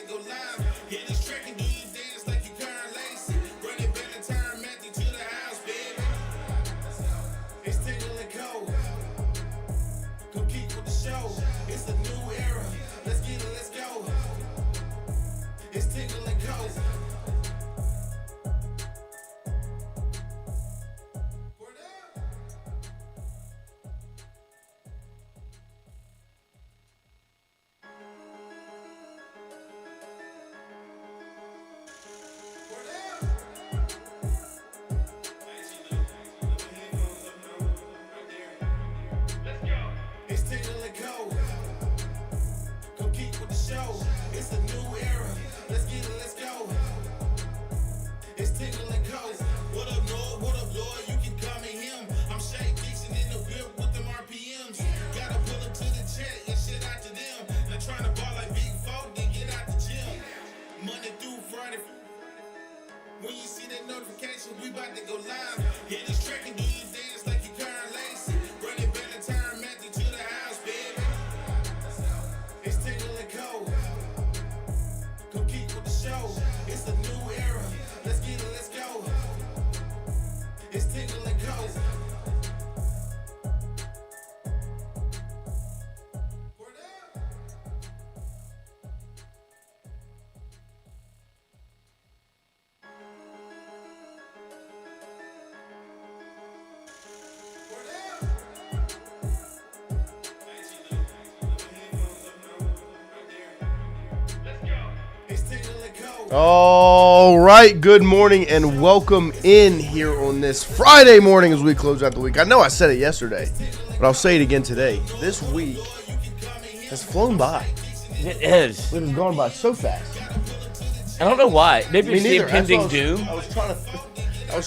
to go live. Hit this track and do you dance like you Karen Lacey. Run it back and turn Matthew to the house, baby. It's Tingle and Co. Come keep with the show. It's a new era. Let's get it, let's go. It's Tingle and Co. When you see that notification, we about to go live. Hit this track and do you dance like you Karen Lacey. Run it back and turn Matthew to the house, baby. It's Tingle and Co. Come keep with the show. It's a new era. Let's get it, let's go. It's Tingle and Co. All right, good morning and welcome in here on this Friday morning as we close out the week. I know I said it yesterday, but I'll say it again today. This week has flown by. It is. It has gone by so fast. I don't know why. Maybe it's the neither. impending doom. I was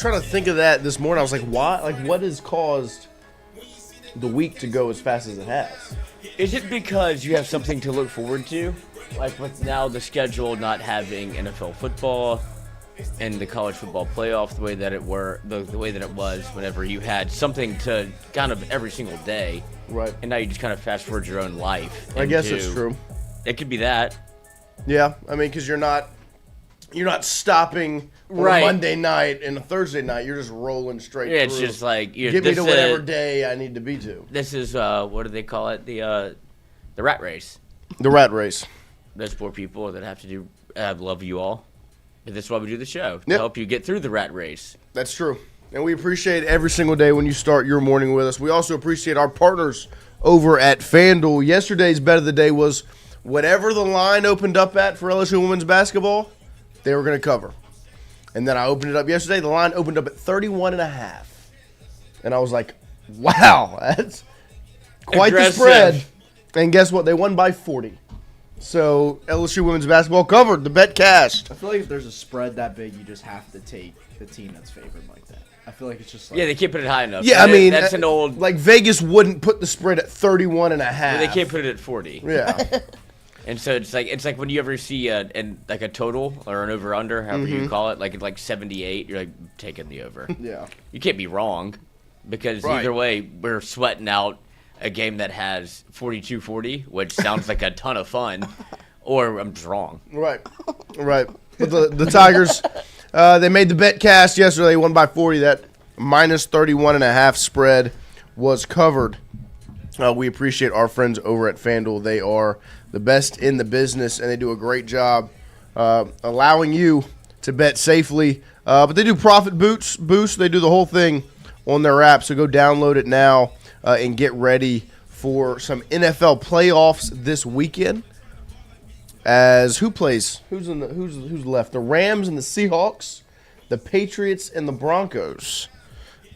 trying to think of that this morning. I was like, why? Like, what has caused the week to go as fast as it has? Is it because you have something to look forward to? Like with now the schedule not having NFL football and the college football playoff the way that it the way that it was whenever you had something to kind of every single day. Right. And now you just kind of fast forward your own life. I guess it's true. It could be that. Yeah, I mean, because you're not stopping on Right. a Monday night and a Thursday night. You're just rolling straight Yeah, through. it's just like Get me to whatever day I need to be to. This is what do they call it? The rat race. The rat race. Those poor people that have to do love you all. And that's why we do the show, to Yep. help you get through the rat race. That's true. And we appreciate every single day when you start your morning with us. We also appreciate our partners over at FanDuel. Yesterday's bet of the day was whatever the line opened up at for LSU women's basketball, they were going to cover. And then I opened it up yesterday. The line opened up at 31.5. And I was like, wow, that's quite Aggressive. the spread. And guess what? They won by 40. So LSU women's basketball covered. The bet cashed. I feel like if there's a spread that big, you just have to take the team that's favored like that. I feel like it's just like... Yeah, they can't put it high enough. Yeah, I mean, that's an old... Like Vegas wouldn't put the spread at 31.5. They can't put it at 40. Yeah. And so it's like when you ever see a total or an over under, however you call it, like 78, you're like taking the over. Yeah. You can't be wrong because Right. either way we're sweating out a game that has 42-40, which sounds like a ton of fun, or I'm just wrong. Right. Right. But the Tigers, they made the bet cast yesterday. They won by 40. That minus 31.5 spread was covered. We appreciate our friends over at FanDuel. They are the best in the business, and they do a great job allowing you to bet safely. But they do profit boost. They do the whole thing on their app, so go download it now and get ready for some NFL playoffs this weekend. As who plays? Who's left? The Rams and the Seahawks, the Patriots and the Broncos.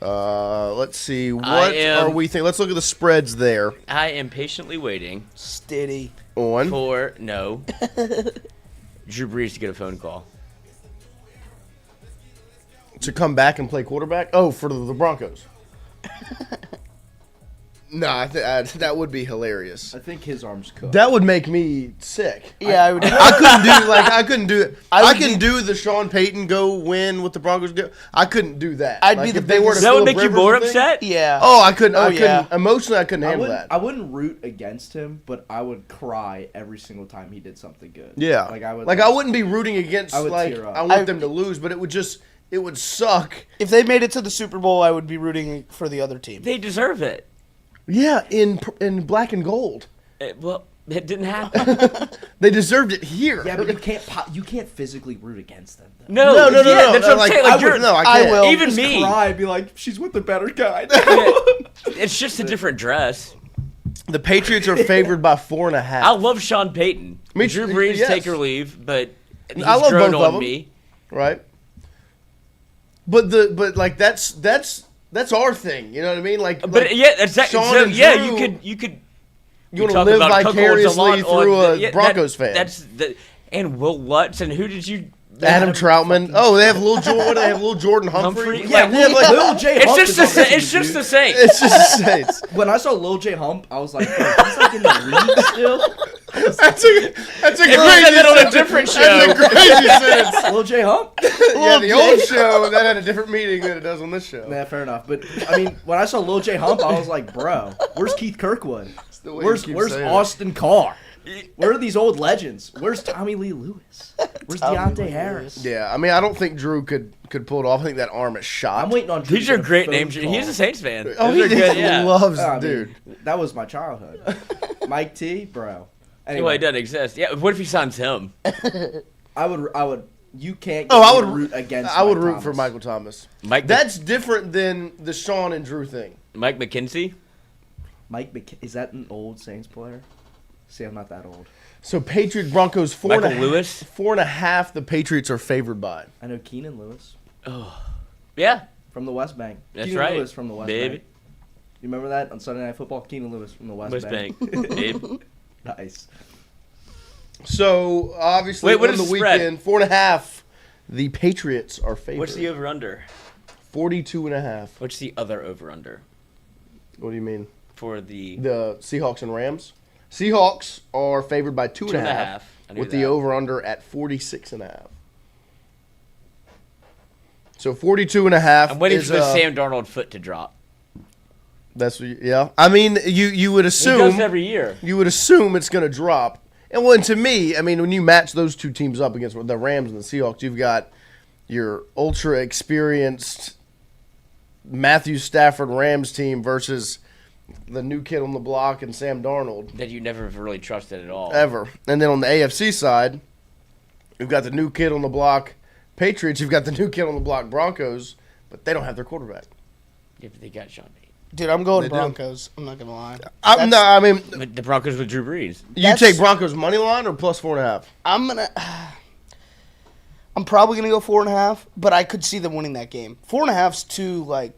Let's see. What are we thinking? Let's look at the spreads there. I am patiently waiting Steady. On for Drew Brees to get a phone call. to come back and play quarterback. Oh, for the Broncos. No, that would be hilarious. I think his arm's cooked. That would make me sick. Yeah, I would. I couldn't do it. I can do the Sean Payton go win with the Broncos. I couldn't do that. I'd like, be the if they were to That would Phillip make you Rivers more thing- upset? Yeah. Oh, I couldn't. I yeah. couldn't. Emotionally, I couldn't handle that. I wouldn't root against him, but I would cry every single time he did something good. Yeah. Like I would. I wouldn't be rooting against. I would Like tear up. I want them to lose, but it would suck. If they made it to the Super Bowl, I would be rooting for the other team. They deserve it. Yeah, in black and gold. Well, it didn't happen. They deserved it here. Yeah, but you can't physically root against them. Though. No, No, yeah, that's what I'm saying. Like, you're, no, I I can't. will. even Just me. cry, be like, she's with the better guy. It's just a different dress. The Patriots are favored by 4.5. I love Sean Payton. Me Drew too, Brees, yes. take or leave, but he's I love grown both of on them. me. Right. But like that's our thing. You know what I mean? Like, But yeah, exactly. Sean So, and yeah, Drew, you could. you want to talk live about cuckolds a vicariously lot through on a Broncos fan. That's the and Will Lutz and who did you? Adam Troutman. Oh, they have little Jordan. They have little Jordan Humphrey. Humphrey? Yeah, they have like Lil J. It's Hump just is the on same. team, It's just dude. the same. It's just the Saints. When I saw Lil J. Hump, I was like, bro, he's like in the league still. That's a If crazy you said that on a sentence. different show, That's a crazy sentence. Lil J. Hump? Yeah, the old show that had a different meaning than it does on this show. Nah, fair enough. But I mean, when I saw Lil J. Hump, I was like, bro, where's Keith Kirkwood? the way Where's you keep saying it. Austin Carr? Where are these old legends? Where's Tommy Lee Lewis? Where's Deontay Harris? Yeah, I mean, I don't think Drew could pull it off. I think that arm is shot. I'm waiting on Drew these to are get a great phone names. call. He's a Saints fan. Oh, Those he are good. Yeah. loves, I mean, dude. that was my childhood. Mike T, bro. Well, Anyway, it doesn't exist. Yeah. What if he signs him? I would. You can't. Oh, get I me would to root against. I would Mike root Thomas. for Michael Thomas. Mike. That's different than the Sean and Drew thing. Mike McKenzie. Is that an old Saints player? See, I'm not that old. So Patriots Broncos Michael Lewis. 4.5. The Patriots are favored by. I know Keenan Lewis Yeah. from the West Bank. That's Keenan right. Lewis from the West Baby. Bank. You remember that on Sunday Night Football? Keenan Lewis from the West West Bank. Bank. Babe. Nice. So obviously, Wait, what on is the the spread? weekend, 4.5. The Patriots are favored. What's the over under? 42.5. What's the other over under What do you mean? for the The Seahawks and Rams. Seahawks are favored by 2.5. 2.5? I knew With that. the over under at 46.5. So 42.5. I'm waiting is, for the Sam Darnold foot to drop. That's what yeah. I mean, you would He does assume every year. you would assume it's going to drop. And when to me, I mean, when you match those two teams up against the Rams and the Seahawks, you've got your ultra experienced Matthew Stafford Rams team versus the new kid on the block and Sam Darnold That you never really trusted at all. ever. And then on the AFC side, you've got the new kid on the block Patriots. You've got the new kid on the block Broncos, but they don't have their quarterback. Yeah, but they got Sean Payton. Dude, I'm going They do. Broncos. I'm not gonna lie. I mean, But the Broncos with Drew Brees. you That's- take Broncos money line or plus 4.5? I'm probably gonna go 4.5, but I could see them winning that game. 4.5's too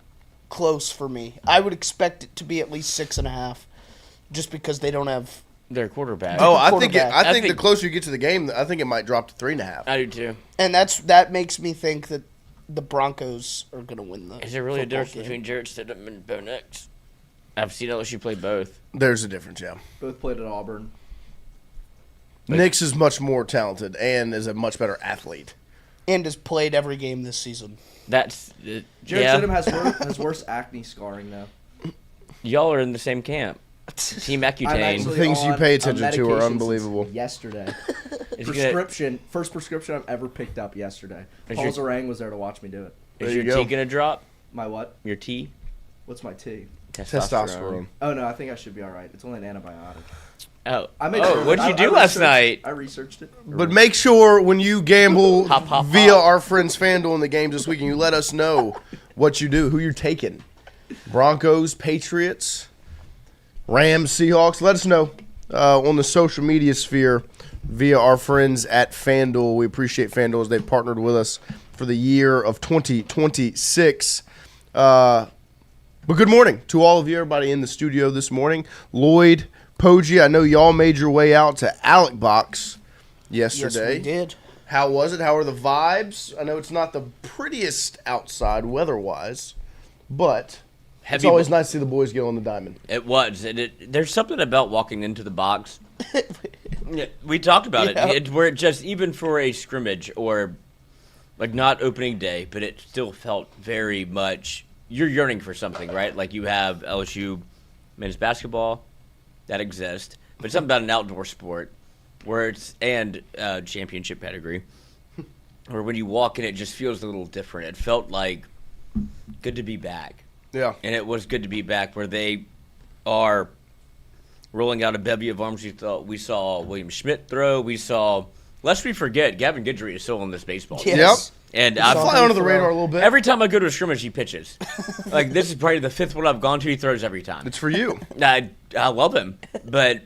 close for me. I would expect it to be at least 6.5, just because they don't have. Their quarterback. Oh, I think quarterback. I think the think- closer you get to the game, I think it might drop to 3.5. I do too. And that makes me think that the Broncos are gonna win the. Is there really a football difference game. between Jarrett Stidham and Bo Nix? I've seen LSU play both. There's a difference, yeah. Both played at Auburn. Nix is much more talented and is a much better athlete. And has played every game this season. That's Jared yeah. Stidham has worse acne scarring now. Y'all are in the same camp. Team I'm Accutane. actually things you on pay a attention to are medication unbelievable. since Yesterday, Is your- first prescription I've ever picked up yesterday. Is Paul your- Zarang was there to watch me do it. There Is you your go. T gonna drop? My what? Your T? What's my T? Testosterone. Oh no, I think I should be all right. It's only an antibiotic. Oh, I made sure what'd that- you I do last researched- night? I researched it. But make sure when you gamble Hop, hop, via hop. our friends FanDuel in the games this weekend, you let us know what you do, who you're taking. Broncos, Patriots, Rams, Seahawks. Let us know on the social media sphere via our friends at FanDuel. We appreciate FanDuel as they've partnered with us for the year of 2026. But good morning to all of you, everybody in the studio this morning. Lloyd, Poggi, I know y'all made your way out to Alec Box yesterday. Yes, we did. How was it? How are the vibes? I know it's not the prettiest outside weather-wise, but It's always nice to see the boys get on the diamond. It was. There's something about walking into the box. We talked about it. Where it just, even for a scrimmage or like not opening day, but it still felt very much, you're yearning for something, right? Like you have LSU men's basketball that exists, but something about an outdoor sport where it's, and championship pedigree, where when you walk in, it just feels a little different. It felt like good to be back. Yeah. And it was good to be back where they are rolling out a bevy of arms. We saw William Schmidt throw. We saw, lest we forget, Gavin Guidry is still on this baseball team. Yes. Yep. And I fly under the radar a little bit. Every time I go to a scrimmage, he pitches. Like, this is probably the 5th one I've gone to. He throws every time. It's for you. I love him. But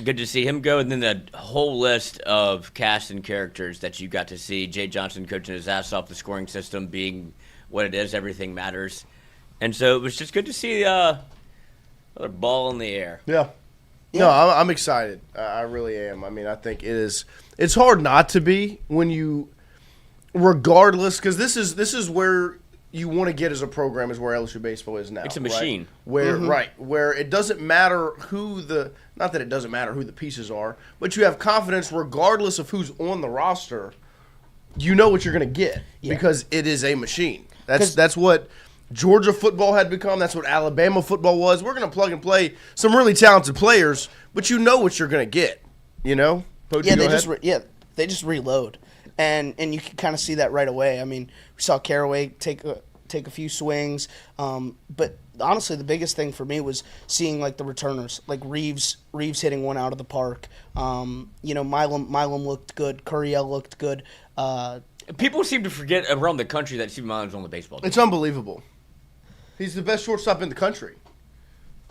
good to see him go. And then the whole list of cast and characters that you got to see. Jay Johnson coaching his ass off, the scoring system being what it is. Everything matters. And so it was just good to see another ball in the air. Yeah. No, I'm excited. I really am. I mean, I think it's hard not to be when you, regardless, because this is where you want to get as a program, is where LSU baseball is now. It's a machine. Right? Where it doesn't matter not that it doesn't matter who the pieces are, but you have confidence regardless of who's on the roster. You know what you're going to get because it is a machine. That's what Georgia football had become. That's what Alabama football was. We're going to plug and play some really talented players, but you know what you're going to get. You know? They just reload, and you can kind of see that right away. I mean, we saw Caraway take a few swings, but honestly, the biggest thing for me was seeing like the returners, like Reeves hitting one out of the park. Milam looked good. Curiel looked good. People seem to forget around the country that Steve Milam's on the baseball team. It's unbelievable. He's the best shortstop in the country.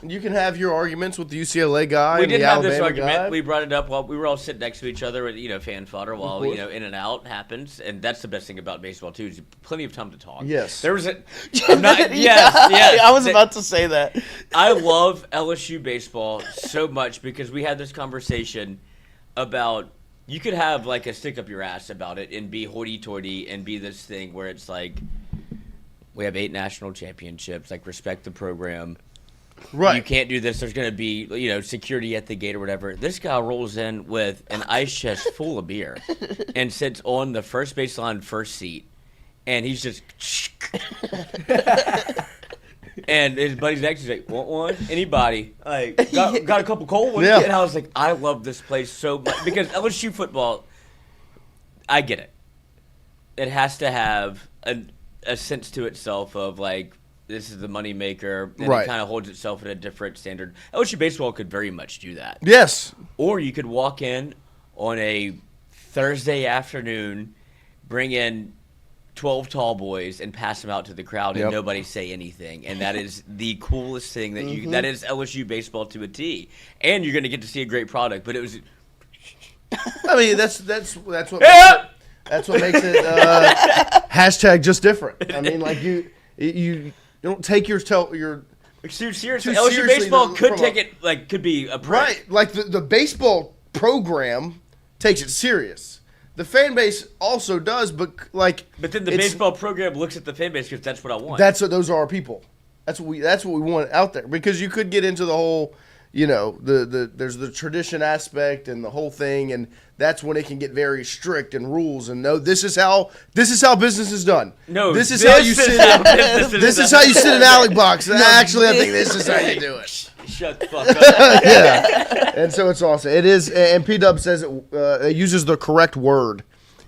You can have your arguments with the UCLA guy. We and did the have Alabama this argument. guy. We brought it up while we were all sitting next to each other with fan fodder while in and out happens, and that's the best thing about baseball too. Is plenty of time to talk. Yes, there was a. Yes. I was about to say that. I love LSU baseball so much because we had this conversation about, you could have like a stick up your ass about it and be hoity-toity and be this thing where it's like, we have 8 national championships, like respect the program. Right. You can't do this. There's going to be, security at the gate or whatever. This guy rolls in with an ice chest full of beer and sits on the first baseline first seat, and he's just and his buddy's next to him, like, want one? Anybody? Like, got a couple cold ones? Yeah. And I was like, I love this place so much because LSU football, I get it. It has to have a sense to itself of like, this is the moneymaker, and right. It kind of holds itself at a different standard. LSU baseball could very much do that. Yes. Or you could walk in on a Thursday afternoon, bring in 12 tall boys, and pass them out to the crowd, and nobody say anything. And that is the coolest thing that that is LSU baseball to a T. And you're going to get to see a great product. But it was. I mean, that's what that's what makes it hashtag just different. I mean, like you don't take your Too serious. Too LSU seriously baseball could from take it, like, could be a prick. right. Like the baseball program takes it serious. The fan base also does, but like. But then the baseball program looks at the fan base because that's what I want. Those are our people. That's what we want out there, because you could get into the whole, there's the tradition aspect and the whole thing, and that's when it can get very strict and rules. And no, this is how business is done. No, this is how you sit. This is how you sit in Alec box. Actually, I think this is how you do it. Shut the fuck up. Yeah, and so it's awesome. It is, and P Dub says it uses the correct word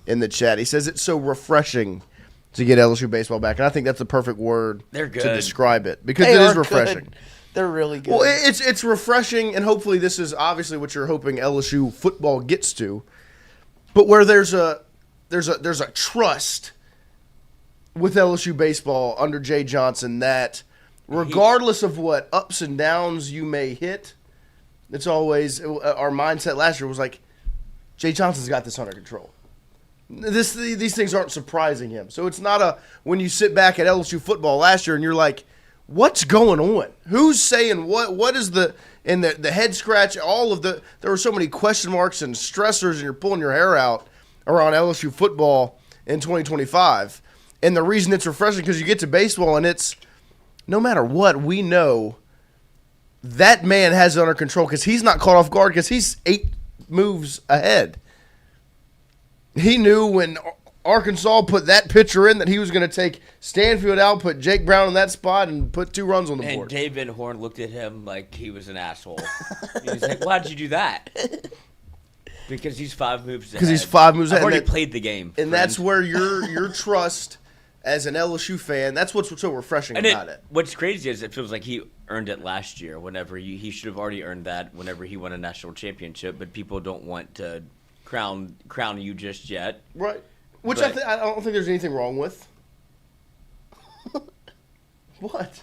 in the chat. He says it's so refreshing to get LSU baseball back, and I think that's the perfect word They're good. to describe it, because it is refreshing. Good. They're really good. Well, it's refreshing, and hopefully this is obviously what you're hoping LSU football gets to, but where there's a trust with LSU baseball under Jay Johnson that regardless of what ups and downs you may hit, it's always our mindset last year was like, Jay Johnson's got this under control. These things aren't surprising him. So it's not when you sit back at LSU football last year and you're like, what's going on? Who's saying what? What is the head scratch? There were so many question marks and stressors, and you're pulling your hair out around LSU football in 2025. And the reason it's refreshing because you get to baseball and it's no matter what, we know that man has it under control because he's not caught off guard because he's 8 moves ahead. He knew when Arkansas put that pitcher in that he was going to take Stanfield out, put Jake Brown in that spot, and put 2 runs on the And board. Dave Van Horn looked at him like he was an asshole. He was like, "Why'd you do that?" Because he's 5 moves ahead. Because he's 5 moves I've ahead. already played the game. And friend. that's where your trust as an LSU fan, that's what's so refreshing about it. What's crazy is it feels like he earned it last year. He should have already earned that whenever he won a national championship, but people don't want to crown you just yet. Right. Which But- I don't think there's anything wrong with. What?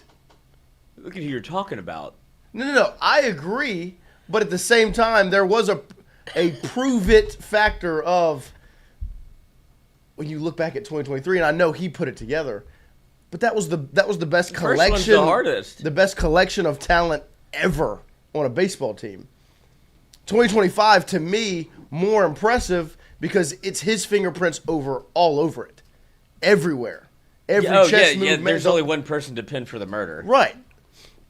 Look at who you're talking about. No. I agree, but at the same time, there was a prove it factor of when you look back at 2023, and I know he put it together, but that was the best First one's collection, the hardest. the best collection of talent ever on a baseball team. 2025 to me more impressive because it's his fingerprints all over it, everywhere. Every chess move. There's only one person to pin for the murder. Right.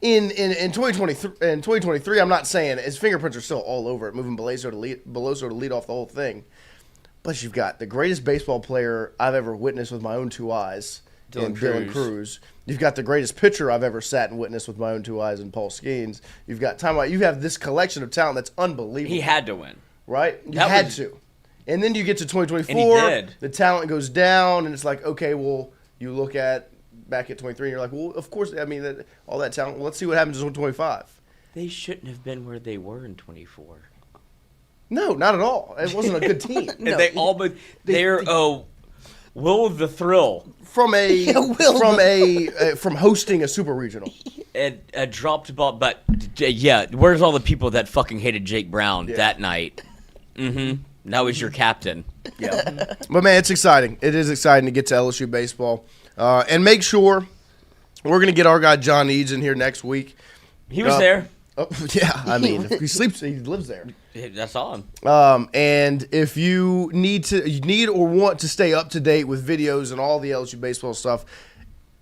In 2023, I'm not saying his fingerprints are still all over it, moving Beloso to lead off the whole thing. But you've got the greatest baseball player I've ever witnessed with my own 2 eyes, Dylan Cruz. You've got the greatest pitcher I've ever sat and witnessed with my own 2 eyes, in Paul Skeens. You've got you have this collection of talent that's unbelievable. He had to win. Right? You That had was- to. And then you get to 2024, And he did. the talent goes down, and it's like, okay, well, you look back at 23, and you're like, well, of course, I mean, all that talent. Well, let's see what happens in 25. They shouldn't have been where they were in 24. No, not at all. It wasn't a good team. And they almost Will the Thrill From hosting a super regional. and a dropped ball, but where's all the people that fucking hated Jake Brown that night? Mm-hmm. Now he's your captain. Yeah. But man, it's exciting. It is exciting to get to LSU baseball. And make sure we're going to get our guy John Eads in here next week. He was there. Oh, yeah, I mean, he lives there. That's on. And if you need or want to stay up to date with videos and all the LSU baseball stuff,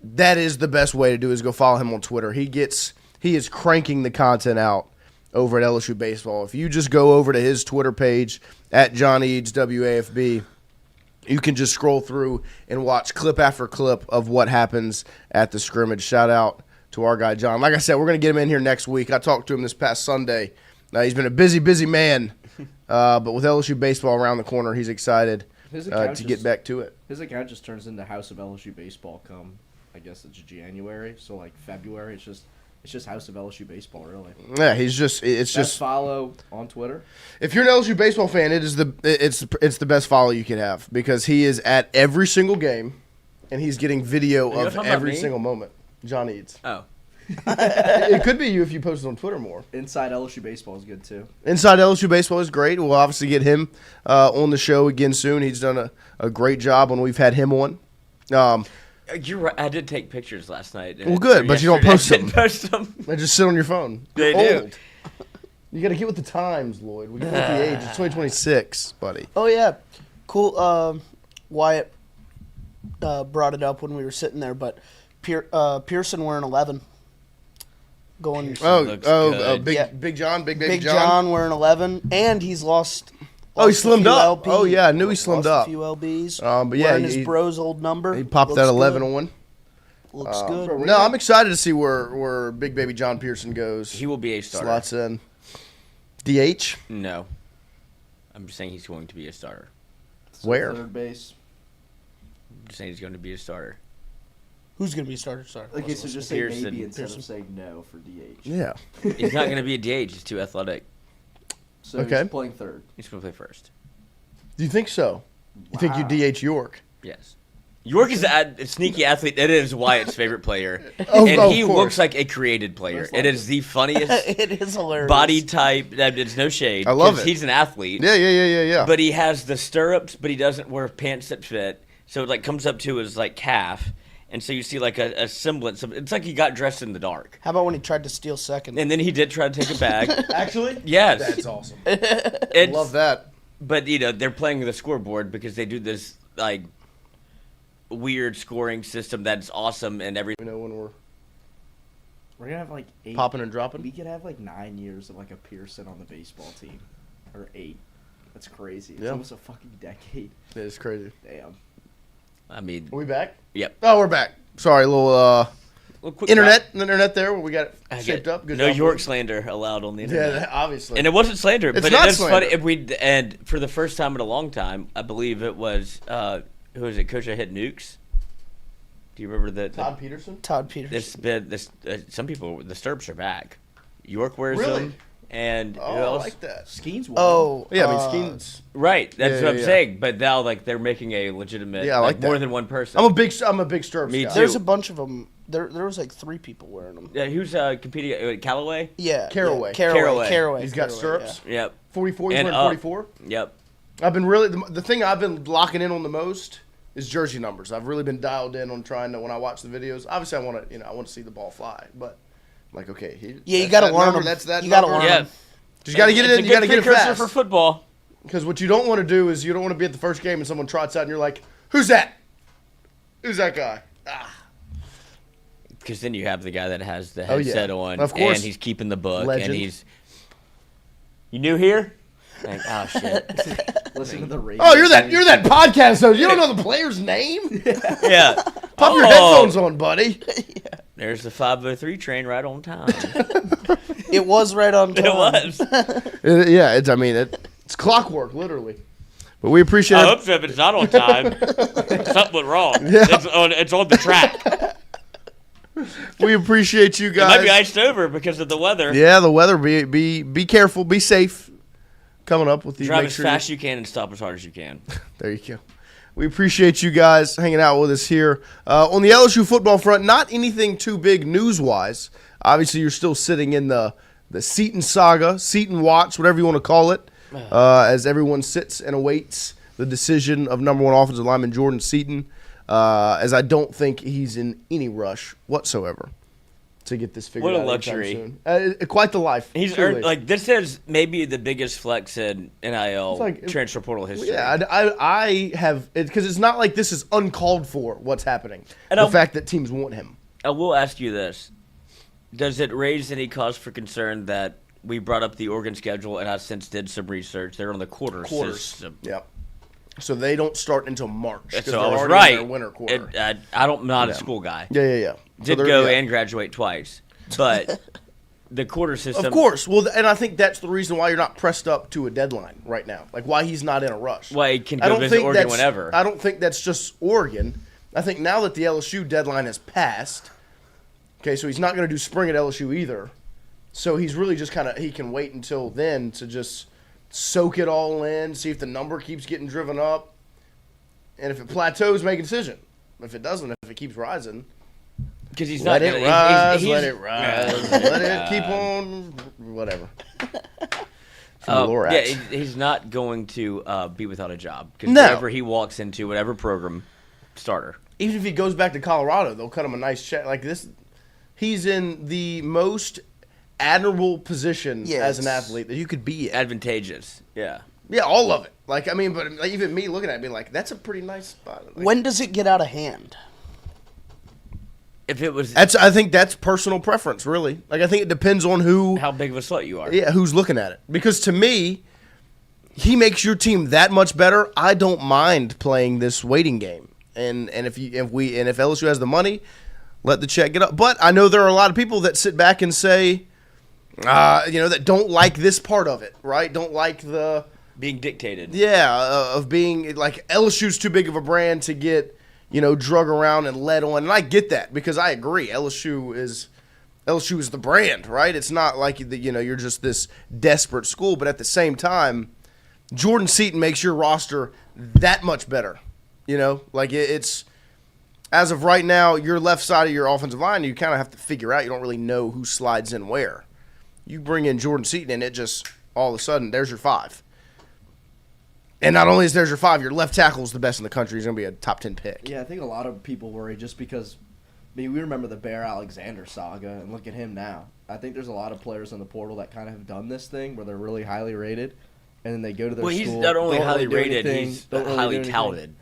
that is the best way to do is go follow him on Twitter. He is cranking the content out over at LSU baseball. If you just go over to his Twitter page at John Eads WAFB, you can just scroll through and watch clip after clip of what happens at the scrimmage. Shout out to our guy John. Like I said, we're going to get him in here next week. I talked to him this past Sunday. He's been a busy man, but with LSU baseball around the corner, he's excited to get back to it. His account just turns into House of LSU Baseball come, I guess it's January, so like February, it's just House of LSU Baseball, really. Yeah, it's Best just follow on Twitter. if you're an LSU baseball fan, it's the best follow you can have because he is at every single game, and he's getting video you of talking about every me? single moment. John Eads. Oh. It could be you if you posted on Twitter more. Inside LSU Baseball is good too. Inside LSU Baseball is great. We'll obviously get him on the show again soon. He's done a great job when we've had him on. You're right. I did take pictures last night. Well, good, but you don't post I didn't post them. They just sit on your phone. They You're do. old. You got to get with the times, Lloyd. We got with the age. It's 2026, buddy. Oh yeah, cool. Wyatt brought it up when we were sitting there, but Pearson wearing 11. Going looks good. Big Yeah. Big John, Big Big John wearing 11, and he's lost. Oh, he lost a slimmed few up. Oh, yeah, I knew he lost slimmed up. A few lbs. But yeah, wearing his bro's old number. He popped Looks that 11 good. on. Looks good. No, I'm excited to see where Big Baby John Pearson goes. He will be a starter. Slots in. DH? No. I'm just saying he's going to be a starter. So Where? Third base. I'm just saying he's going to be a starter. Who's gonna be starter? Sorry. Okay, so just say Pearson. maybe instead Pearson. of saying no for DH. Yeah. He's not going to be a DH. He's too athletic. So Okay. he's playing third. He's going to play first. Do you think so? You think you DH York? Yes. York is a sneaky athlete. It is Wyatt's favorite player. Oh, and of he course. looks like a created player. It is the funniest It is hilarious. body type. It's no shade. I love 'cause it. He's an athlete. Yeah. But he has the stirrups, but he doesn't wear pants that fit. So it like comes up to his like calf. And so you see like a semblance of it's like he got dressed in the dark. How about when he tried to steal second? And then he did try to take a bag. Actually? Yes. That's awesome. It's, Love that. But they're playing the scoreboard because they do this like weird scoring system that's awesome and everything. We know when we're We're gonna have like 8. Popping and dropping. We could have like 9 years of like a Pearson on the baseball team, or 8. That's crazy. It's Yeah. almost a fucking decade. That is crazy. Damn. I mean, Are we back? yep. Oh, we're back. Sorry, a little Quick internet there where we got it shaped up. Good no job, York boys. slander allowed on the Yeah, internet. that, obviously. And it wasn't slander, It's but not it is slander. funny. If we and for the first time in a long time, I believe it was who was it? Coach that hit nukes. Do you remember that? Todd Peterson. Todd Peterson. Some people the Sturps are back. York wears Really? them, and Oh, who I else? like that. Skeens won. Oh, Yeah, I mean, Skeen's. Right, that's Yeah, what I'm yeah. saying. But now, like, they're making a legitimate, Yeah, I like more that. than one person. I'm a big Sturps Me guy. too. there's a bunch of them. There was like 3 people wearing them. Yeah, who's competing? Callaway. Yeah, Caraway. Yeah. Caraway. He's got Caraway, stirrups. Yep. 44. He's And wearing 44. Yep. I've been really the thing I've been locking in on the most is jersey numbers. I've really been dialed in on trying to when I watch the videos. Obviously, I want to see the ball fly, but I'm like, okay, Yeah, you got to learn number, them. That's that. You got to number. learn Yeah. them. Just got to get it in. You got to get it precursor fast. for football. Because what you don't want to do is you don't want to be at the first game and someone trots out and you're like, who's that? Who's that guy? Because then you have the guy that has the Oh, yeah. headset on, Of course. and he's keeping the book, Legend. and he's. You new here? Like, oh shit. Listen to the radio. Oh, you're that podcast host. You don't know the player's name? Yeah. Pop your headphones on, buddy. There's the 503 train right on time. It was right on time. It was. It's clockwork, literally. But we appreciate I it. hope so. If it's not on time, something went wrong. Yeah. It's on the track. We appreciate you It might be guys. iced over because of the weather. Yeah, the weather. Be careful. Be safe. Coming up with the Drive make as sure fast as you can and stop as hard as you can. There you go. We appreciate you guys hanging out with us here. On the LSU football front, not anything too big news-wise. Obviously, you're still sitting in the Seaton Saga, Seaton Watch, whatever you want to call it, as everyone sits and awaits the decision of number 1 offensive lineman Jordan Seaton, as I don't think he's in any rush whatsoever to get this figured What a out anytime luxury. soon. Quite the life. He's truly. earned, like, this is maybe the biggest flex in NIL like- transfer portal history. Yeah, I have it because it's not like this is uncalled for. What's happening? And the I'll- fact that teams want him. I will ask you this. Does it raise any cause for concern that we brought up the Oregon schedule and I since did some research? They're on the quarter system. Yep. So they don't start until March. 'cause So they're I was already in right. their winter quarter. I'm not Yeah. a school guy. Yeah. So Did they're- go yeah. and graduate twice. But the quarter system. Of course. Well, and I think that's the reason why you're not pressed up to a deadline right now. Like why he's not in a rush. Why he can I go don't visit think Oregon that's- whenever. I don't think that's just Oregon. I think now that the LSU deadline has passed, okay, so he's not going to do spring at LSU either. So he's really just he can wait until then to just soak it all in, see if the number keeps getting driven up. And if it plateaus, make a decision. If it doesn't, if it keeps rising, Because he's let not it gonna, rise, he's- let it rise, let it keep on, whatever. From the Lorax. yeah, he's not going to be without a job. Because No. wherever he walks into, whatever program, starter. Even if he goes back to Colorado, they'll cut him a nice check. Like this, he's in the most admirable position as an athlete that you could be in. Advantageous. Yeah. Yeah, all of it. Like, I mean, but like, even me looking at it, being like, that's a pretty nice spot. Like, When does it get out of hand? If it was I think that's personal preference, really. Like, I think it depends on how big of a slut you are. who's looking at it. Because to me, he makes your team that much better. I don't mind playing this waiting game. And if LSU has the money, let the check get up. But I know there are a lot of people that sit back and say, that don't like this part of it, right? Don't like the Being dictated. of being like LSU's too big of a brand to get drug around and led on. And I get that because I agree. LSU is the brand, right? It's not like you're just this desperate school, but at the same time, Jordan Seaton makes your roster that much better. Like it's as of right now, your left side of your offensive line, you kind of have to figure out. You don't really know who slides in where. You bring in Jordan Seaton, and it just all of a sudden there's your 5. And not only is there's your 5, your left tackle is the best in the country. He's going to be a top 10 pick. Yeah, I think a lot of people worry just because we remember the Bear Alexander saga, and look at him now. I think there's a lot of players in the portal that kind of have done this thing where they're really highly rated, and then they go to their Well, school. he's not only don't highly really do rated, anything, he's don't really do highly anything. touted.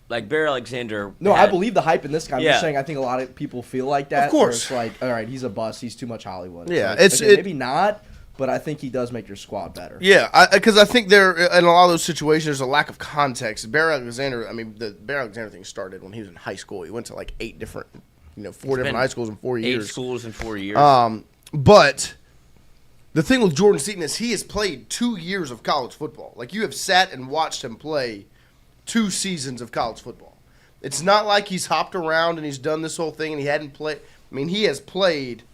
like Bear Alexander. No, I believe the hype in this guy. I'm Yeah. just saying I think a lot of people feel like that. Of course. where it's like, all right, he's a bust. He's too much Hollywood. Yeah, Like, okay, maybe not, but I think he does make your squad better. Yeah, because I think there in a lot of those situations there's a lack of context. Bear Alexander, I mean, the Bear Alexander thing started when he was in high school. He went to like 8 different, 4 different high schools in 4 8 years. schools in 4 years. But the thing with Jordan Seaton is he has played 2 years of college football. Like, you have sat and watched him play 2 seasons of college football. It's not like he's hopped around and he's done this whole thing and he hadn't played. I mean, he has played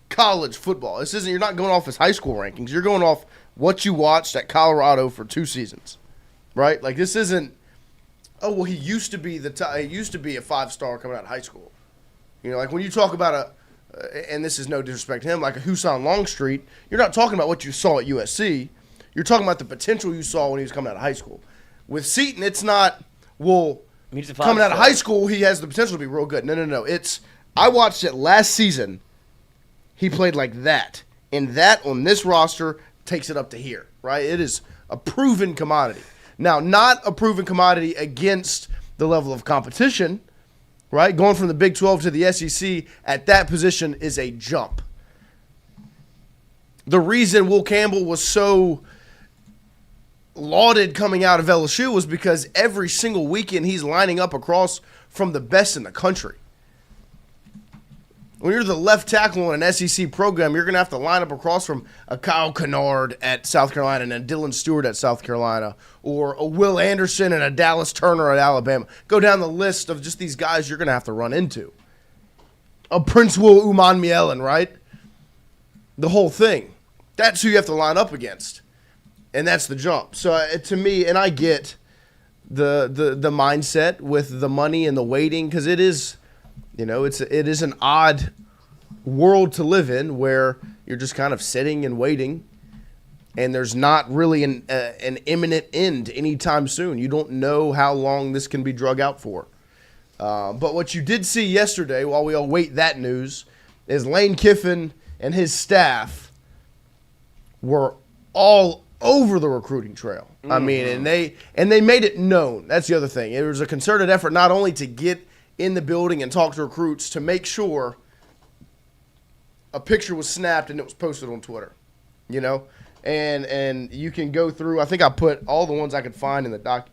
college football. This isn't. You're not going off his high school rankings. You're going off what you watched at Colorado for 2 seasons, right? Like, this isn't. Oh well, he used to be a 5-star coming out of high school. Like when you talk about and this is no disrespect to him, like a Husan Longstreet, you're not talking about what you saw at USC. You're talking about the potential you saw when he was coming out of high school. With Seaton, it's not, well, coming out of high school, he has the potential to be real good. No. I watched it last season. He played like that. And that, on this roster, takes it up to here, right? It is a proven commodity. Now, not a proven commodity against the level of competition, right? Going from the Big 12 to the SEC at that position is a jump. The reason Will Campbell was so lauded coming out of LSU was because every single weekend he's lining up across from the best in the country. When you're the left tackle in an SEC program, you're going to have to line up across from a Kyle Kennard at South Carolina and a Dylan Stewart at South Carolina, or a Will Anderson and a Dallas Turner at Alabama. Go down the list of just these guys you're going to have to run into. A Prince Will Umanmielen, right? The whole thing. That's who you have to line up against. And that's the jump. So to me, and I get the mindset with the money and the waiting, because it is... it is an odd world to live in where you're just kind of sitting and waiting, and there's not really an imminent end anytime soon. You don't know how long this can be drug out for. But what you did see yesterday, while we all wait that news, is Lane Kiffin and his staff were all over the recruiting trail. Mm-hmm. I mean, and they made it known. That's the other thing. It was a concerted effort not only to get in the building and talk to recruits, to make sure a picture was snapped and it was posted on Twitter, and you can go through. I think I put all the ones I could find in the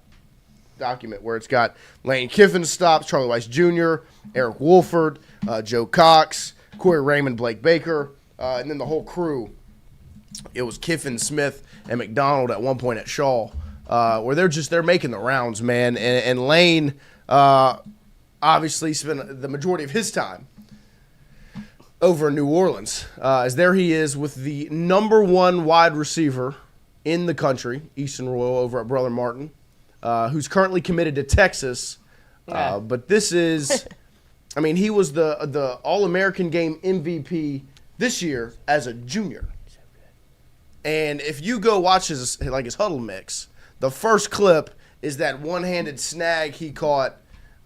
document where it's got Lane Kiffin stops, Charlie Weiss Jr., Eric Wolford, Joe Cox, Corey Raymond, Blake Baker, and then the whole crew. It was Kiffin, Smith, and McDonald at one point at Shaw, where they're making the rounds, man, and Lane. Obviously spent the majority of his time over in New Orleans, as there he is with the number 1 wide receiver in the country, Easton Royal, over at Brother Martin, who's currently committed to Texas. Yeah. But this is, I mean, he was the All-American Game MVP this year as a junior. And if you go watch his huddle mix, the first clip is that one-handed snag he caught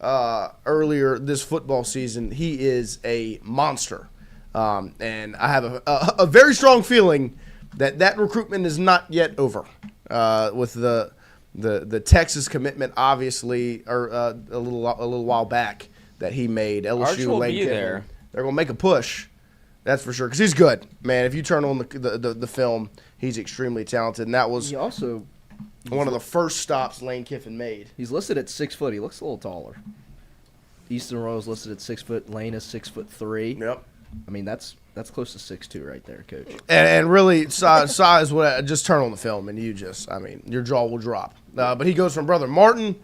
earlier this football season. He is a monster. And I have a very strong feeling that recruitment is not yet over with the Texas commitment, obviously, or a little while back that he made. LSU, Lane Kiffin. They're going to make a push. That's for sure, because he's good, man. If you turn on the film, he's extremely talented, and that was one of the first stops Lane Kiffin made. He's listed at 6 foot. He looks a little taller. Easton Royal's listed at 6 foot. Lane is 6'3". Yep. I mean, that's close to 6'2" right there, Coach. And really, size would just turn on the film, and your jaw will drop. But he goes from Brother Martin.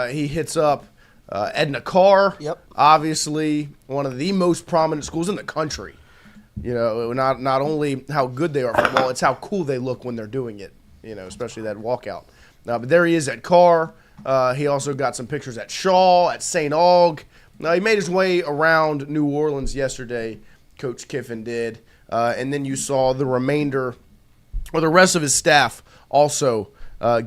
He hits up Edna Carr. Yep. Obviously, one of the most prominent schools in the country. Not only how good they are at football, it's how cool they look when they're doing it. Especially that walkout. But there he is at Carr. He also got some pictures at Shaw, at St. Aug. He made his way around New Orleans yesterday, Coach Kiffin did. And then you saw the remainder, or the rest of his staff, also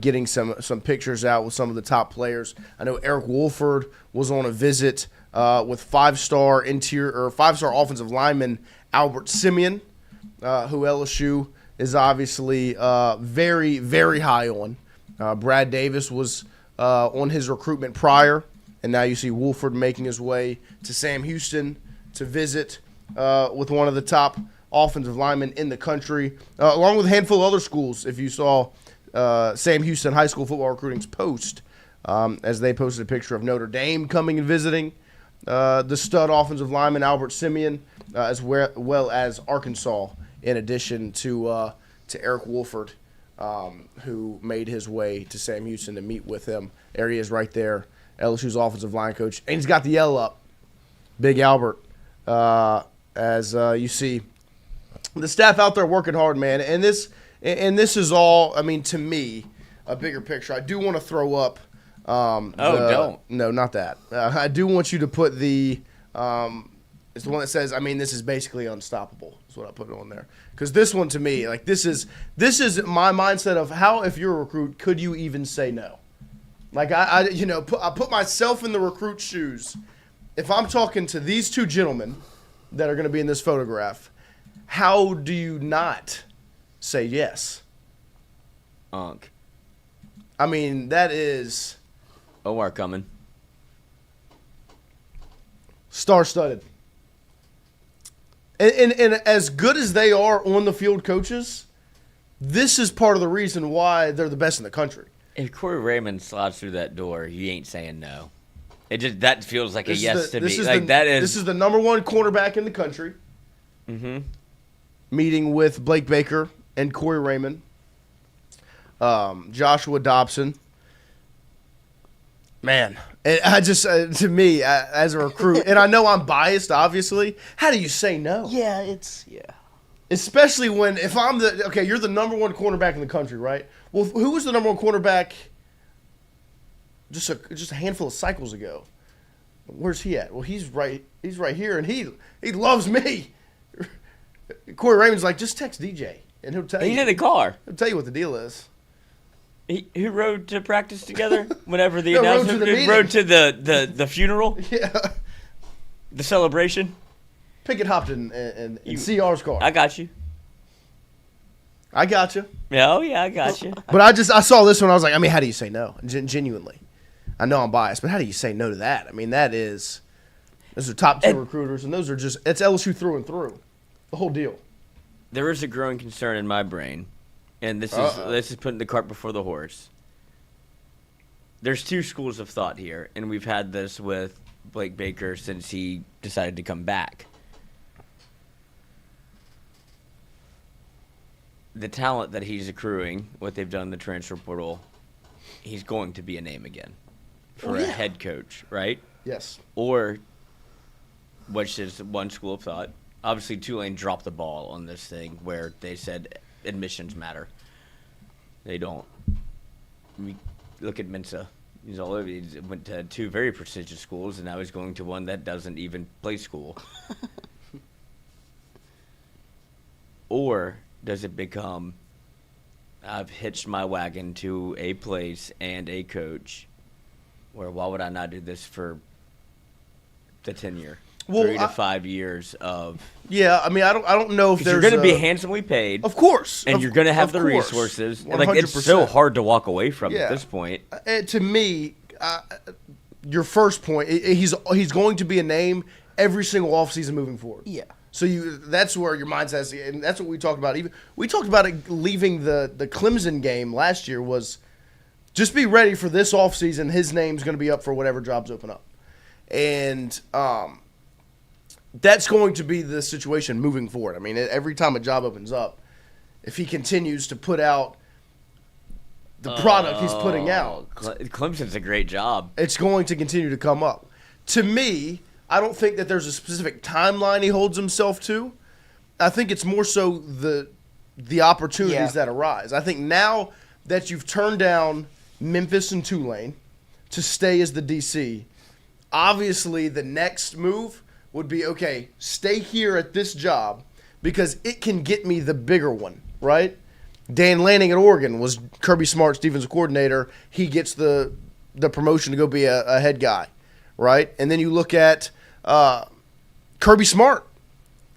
getting some pictures out with some of the top players. I know Eric Wolford was on a visit with five-star offensive lineman Albert Simeon, who LSU is obviously very, very high on. Brad Davis was on his recruitment prior, and now you see Wolford making his way to Sam Houston to visit with one of the top offensive linemen in the country, along with a handful of other schools. If you saw Sam Houston High School Football Recruiting's post, as they posted a picture of Notre Dame coming and visiting the stud offensive lineman Albert Simeon, as well as Arkansas, in addition to Eric Wolford, who made his way to Sam Houston to meet with him. There he is right there, LSU's offensive line coach. And he's got the yell up, Big Albert, as you see the staff out there working hard, man. And this is all, I mean, to me, a bigger picture. I do want to throw up. Don't. No, not that. I do want you to put the it's the one that says, I mean, this is basically unstoppable. Is what I put on there. Because this one, to me, like, this is my mindset of how, if you're a recruit, could you even say no? Like, I put myself in the recruit's shoes. If I'm talking to these two gentlemen that are going to be in this photograph, how do you not say yes? I mean, that is Omar coming. star-studded. And as good as they are on the field coaches, this is part of the reason why they're the best in the country. If Corey Raymond slides through that door, you ain't saying no. That feels like a yes to me. This is the number one cornerback in the country. Mm-hmm. Meeting with Blake Baker and Corey Raymond, Joshua Dobson. Man, I just to me as a recruit, and I know I'm biased, obviously. How do you say no? Yeah, Especially when if I'm you're the number one cornerback in the country, right? Well, who was the number one cornerback just a handful of cycles ago? Where's he at? Well, he's right here, and he loves me. Corey Raymond's like, just text DJ, and he'll tell you. He's in the car. He'll tell you what the deal is. Who rode to practice together whenever the No, announcement rode to the funeral, Yeah. the celebration. Pickett hopped in CR's car. I got you. I got you. Yeah, oh yeah, I got you. But I saw this one. I was like, I mean, how do you say no? Genuinely. I know I'm biased, but how do you say no to that? I mean, those are top tier recruiters, and those are it's LSU through and through. The whole deal. There is a growing concern in my brain, and this is putting the cart before the horse. There's two schools of thought here, and we've had this with Blake Baker since he decided to come back. The talent that he's accruing, what they've done in the transfer portal, he's going to be a name again for a head coach, right? Yes. Or, which is one school of thought, obviously Tulane dropped the ball on this thing where they said admissions matter. They don't. We look at Mensa. He's all over. He went to two very prestigious schools, and now he's going to one that doesn't even play school. Or does it become, I've hitched my wagon to a place and a coach where why would I not do this for the tenure? 3 to 5 years of. Yeah, I mean, I don't know if there's. You're going to be handsomely paid, of course, and you're going to have the resources. Like, it's so hard to walk away from at this point. To me, your first point, he's going to be a name every single offseason moving forward. Yeah. So that's where your mindset is, and that's what we talked about. We talked about it leaving the Clemson game last year was just be ready for this offseason. His name's going to be up for whatever jobs open up, and that's going to be the situation moving forward. I mean, every time a job opens up, if he continues to put out the product he's putting out, Clemson's a great job. It's going to continue to come up. To me, I don't think that there's a specific timeline he holds himself to. I think it's more so the opportunities that arise. I think now that you've turned down Memphis and Tulane to stay as the DC, obviously the next move would be, okay, stay here at this job because it can get me the bigger one, right? Dan Lanning at Oregon was Kirby Smart's defensive coordinator. He gets the promotion to go be a head guy, right? And then you look at Kirby Smart,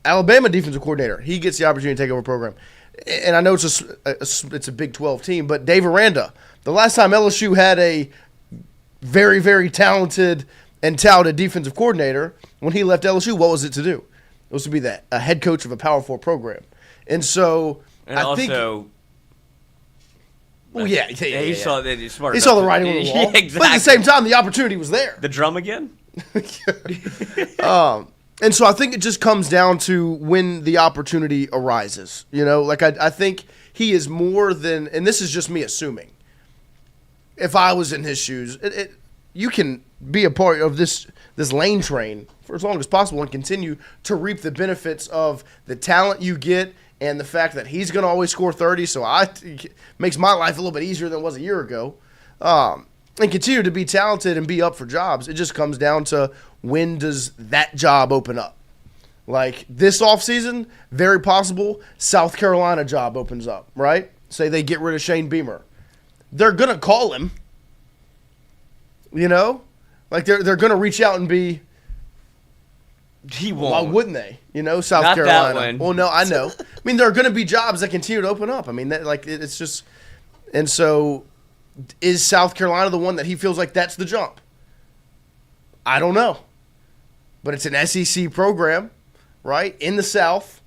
Alabama defensive coordinator. He gets the opportunity to take over a program. And I know it's a Big 12 team, but Dave Aranda, the last time LSU had a very, very talented and touted defensive coordinator. When he left LSU, what was it to do? It was to be a head coach of a Power 4 program. And so And I also, think. Well, yeah. he saw that he's smart. He enough saw the to- writing on the wall. Yeah, exactly. But at the same time, the opportunity was there. The drum again? And so I think it just comes down to when the opportunity arises. You know, like I think he is more than, and this is just me assuming. If I was in his shoes, you can be a part of this Lane train for as long as possible and continue to reap the benefits of the talent you get and the fact that he's going to always score 30. So makes my life a little bit easier than it was a year ago. And continue to be talented and be up for jobs. It just comes down to when does that job open up. Like this offseason, very possible South Carolina job opens up, right? Say they get rid of Shane Beamer. They're going to call him, you know? Like they're going to reach out and be, He won't. why wouldn't they? You know, South Not that Carolina. one. Well, no, I know. I mean, there are going to be jobs that continue to open up. I mean, it's just, and so is South Carolina the one that he feels like that's the jump? I don't know. But it's an SEC program, right, in the South.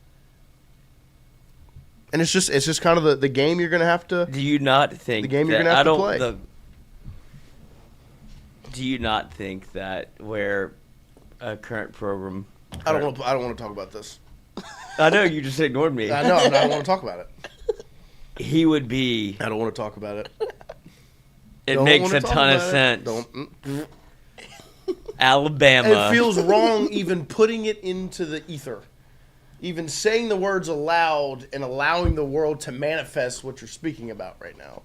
And it's just kind of the game you're going to have to. Do you not think The game you're that- gonna have I to don't- play. do you not think that where a current program? I don't want to talk about this. I know you just ignored me. I know. I don't want to talk about it. He would be. I don't want to talk about it. It Don't makes wanna a talk ton of about it. sense. Don't. Alabama. It feels wrong even putting it into the ether. Even saying the words aloud and allowing the world to manifest what you're speaking about right now.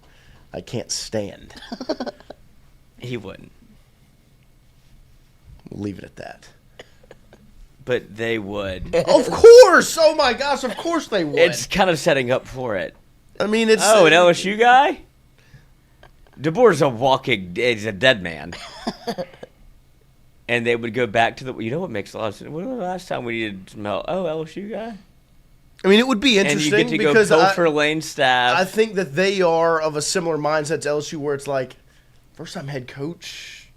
I can't stand. He wouldn't. We'll leave it at that. But they would. Of course! Oh my gosh, of course they would. It's kind of setting up for it. I mean, it's... Oh, an LSU guy? DeBoer's he's a dead man. And they would go back to you know what makes a lot of sense? When was the last time we needed some help? Oh, LSU guy? I mean, it would be And interesting you get to go because pilfer Lane's staff. I think that they are of a similar mindset to LSU where it's like, first-time head coach...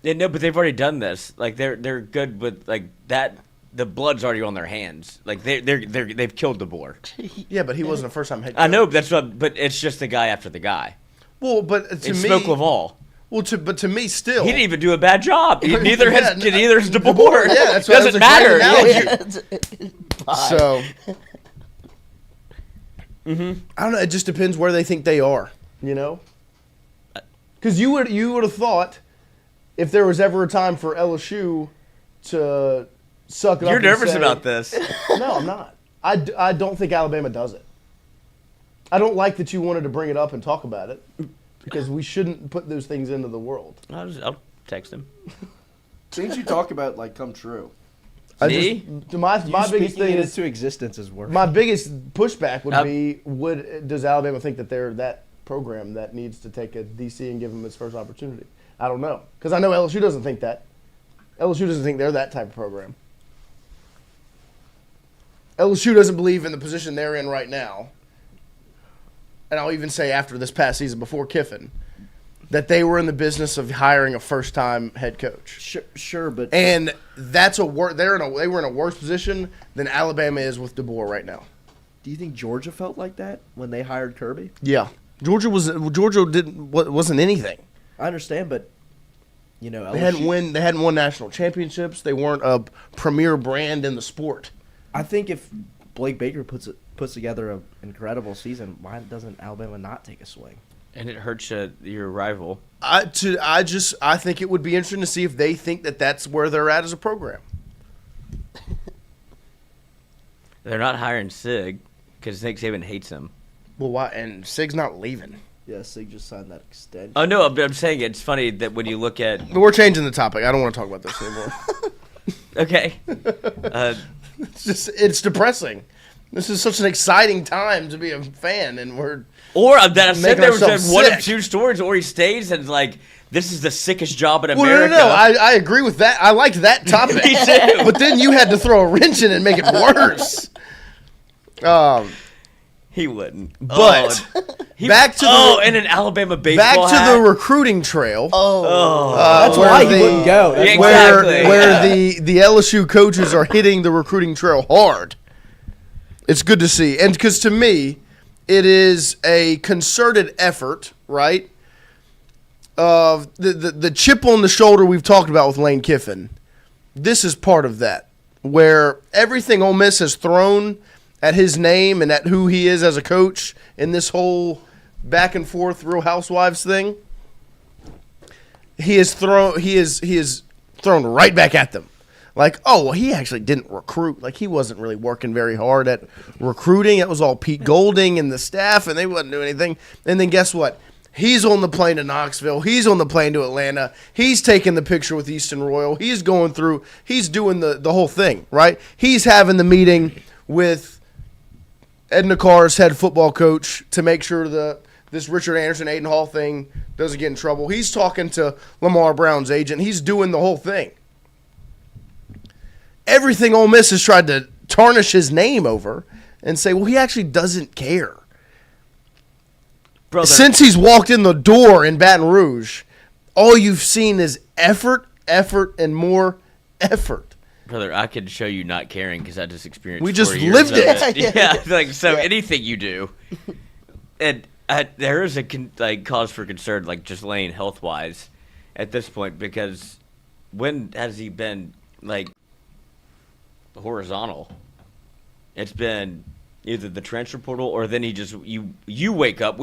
Yeah, no, but they've already done this. Like they're good with like that. The blood's already on their hands. Like they've killed DeBoer. Yeah, but he wasn't a first-time head coach. I know, but it's just the guy after the guy. Well, but to It's me... Smoke Laval. Well, but to me, still... He didn't even do a bad job. Neither Yeah, has DeBoer. Yeah, that's why Doesn't that was a great matter. analogy. So, I don't know. It just depends where they think they are. You know, because you would have thought if there was ever a time for LSU to suck it up. You're and nervous say- about this. No, I'm not. I don't think Alabama does it. I don't like that you wanted to bring it up and talk about it because we shouldn't put those things into the world. I'll text him. Things you talk about like come true. See? My biggest thing it is into existence is work. my biggest pushback would Now- be: does Alabama think that they're that program that needs to take a DC and give them its first opportunity? I don't know because I know LSU doesn't think that. LSU doesn't think they're that type of program. LSU doesn't believe in the position they're in right now. And I'll even say after this past season, before Kiffin, that they were in the business of hiring a first-time head coach. Sure, but And that's they were in a worse position than Alabama is with DeBoer right now. do you think Georgia felt like that when they hired Kirby? Yeah, Georgia wasn't anything. I understand, but you know, They hadn't won national championships. They weren't a premier brand in the sport. I think if Blake Baker puts together an incredible season, why doesn't Alabama not take a swing? And it hurts your rival. I think it would be interesting to see if they think that that's where they're at as a program. They're not hiring Sig because Nick Saban hates him. Well, why? And Sig's not leaving. Yeah, Sig just signed that extension. Oh no, I'm saying it's funny that when you look at But we're changing the topic. I don't want to talk about this anymore. okay, It's depressing. This is such an exciting time to be a fan, and we're or that I said Making there was ourselves one sick. of two stories, or he stays and like this is the sickest job in well, America. no. I agree with that. I liked that topic. Me too. But then you had to throw a wrench in and make it worse. He wouldn't. But back to and an Alabama baseball back to the recruiting trail. That's why he wouldn't go. That's why- Where the LSU coaches are hitting the recruiting trail hard. It's good to see. And because to me, it is a concerted effort, right? Of the chip on the shoulder we've talked about with Lane Kiffin. This is part of that, where everything Ole Miss has thrown at his name and at who he is as a coach in this whole back and forth Real Housewives thing, he has thrown right back at them. Like, oh, well, he actually didn't recruit. Like, he wasn't really working very hard at recruiting. It was all Pete Golding and the staff, and they wouldn't do anything. And then guess what? He's on the plane to Knoxville. He's on the plane to Atlanta. He's taking the picture with Easton Royal. He's going through. He's doing the whole thing, right? He's having the meeting with Edna Carr's head football coach to make sure this Richard Anderson, Aiden Hall thing doesn't get in trouble. He's talking to Lamar Brown's agent. He's doing the whole thing. Everything Ole Miss has tried to tarnish his name over and say, well, he actually doesn't care. Brother. Since he's walked in the door in Baton Rouge, all you've seen is effort, and more effort. Brother, I could show you not caring because I just experienced. We 4 just years lived of it. Yeah, anything you do, and there is a cause for concern, like just Lane health wise, at this point, because when has he been horizontal? It's been either the transfer portal or then he just we wake up,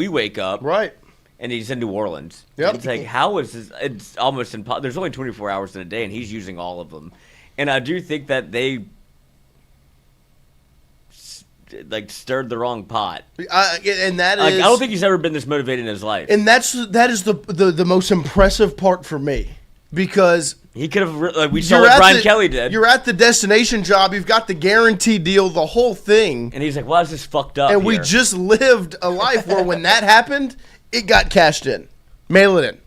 Right. and he's in New Orleans. Yep. It's like, how is this? It's almost impossible. There's only 24 hours in a day, and he's using all of them. And I do think that they stirred the wrong pot. And that is, I don't think he's ever been this motivated in his life. and that is the most impressive part for me, because He could have, we saw what Brian Kelly did. You're at the destination job. You've got the guarantee deal, the whole thing. And he's like, why is this fucked up And here? we just lived a life where when that happened, it got cashed in. Mail it in.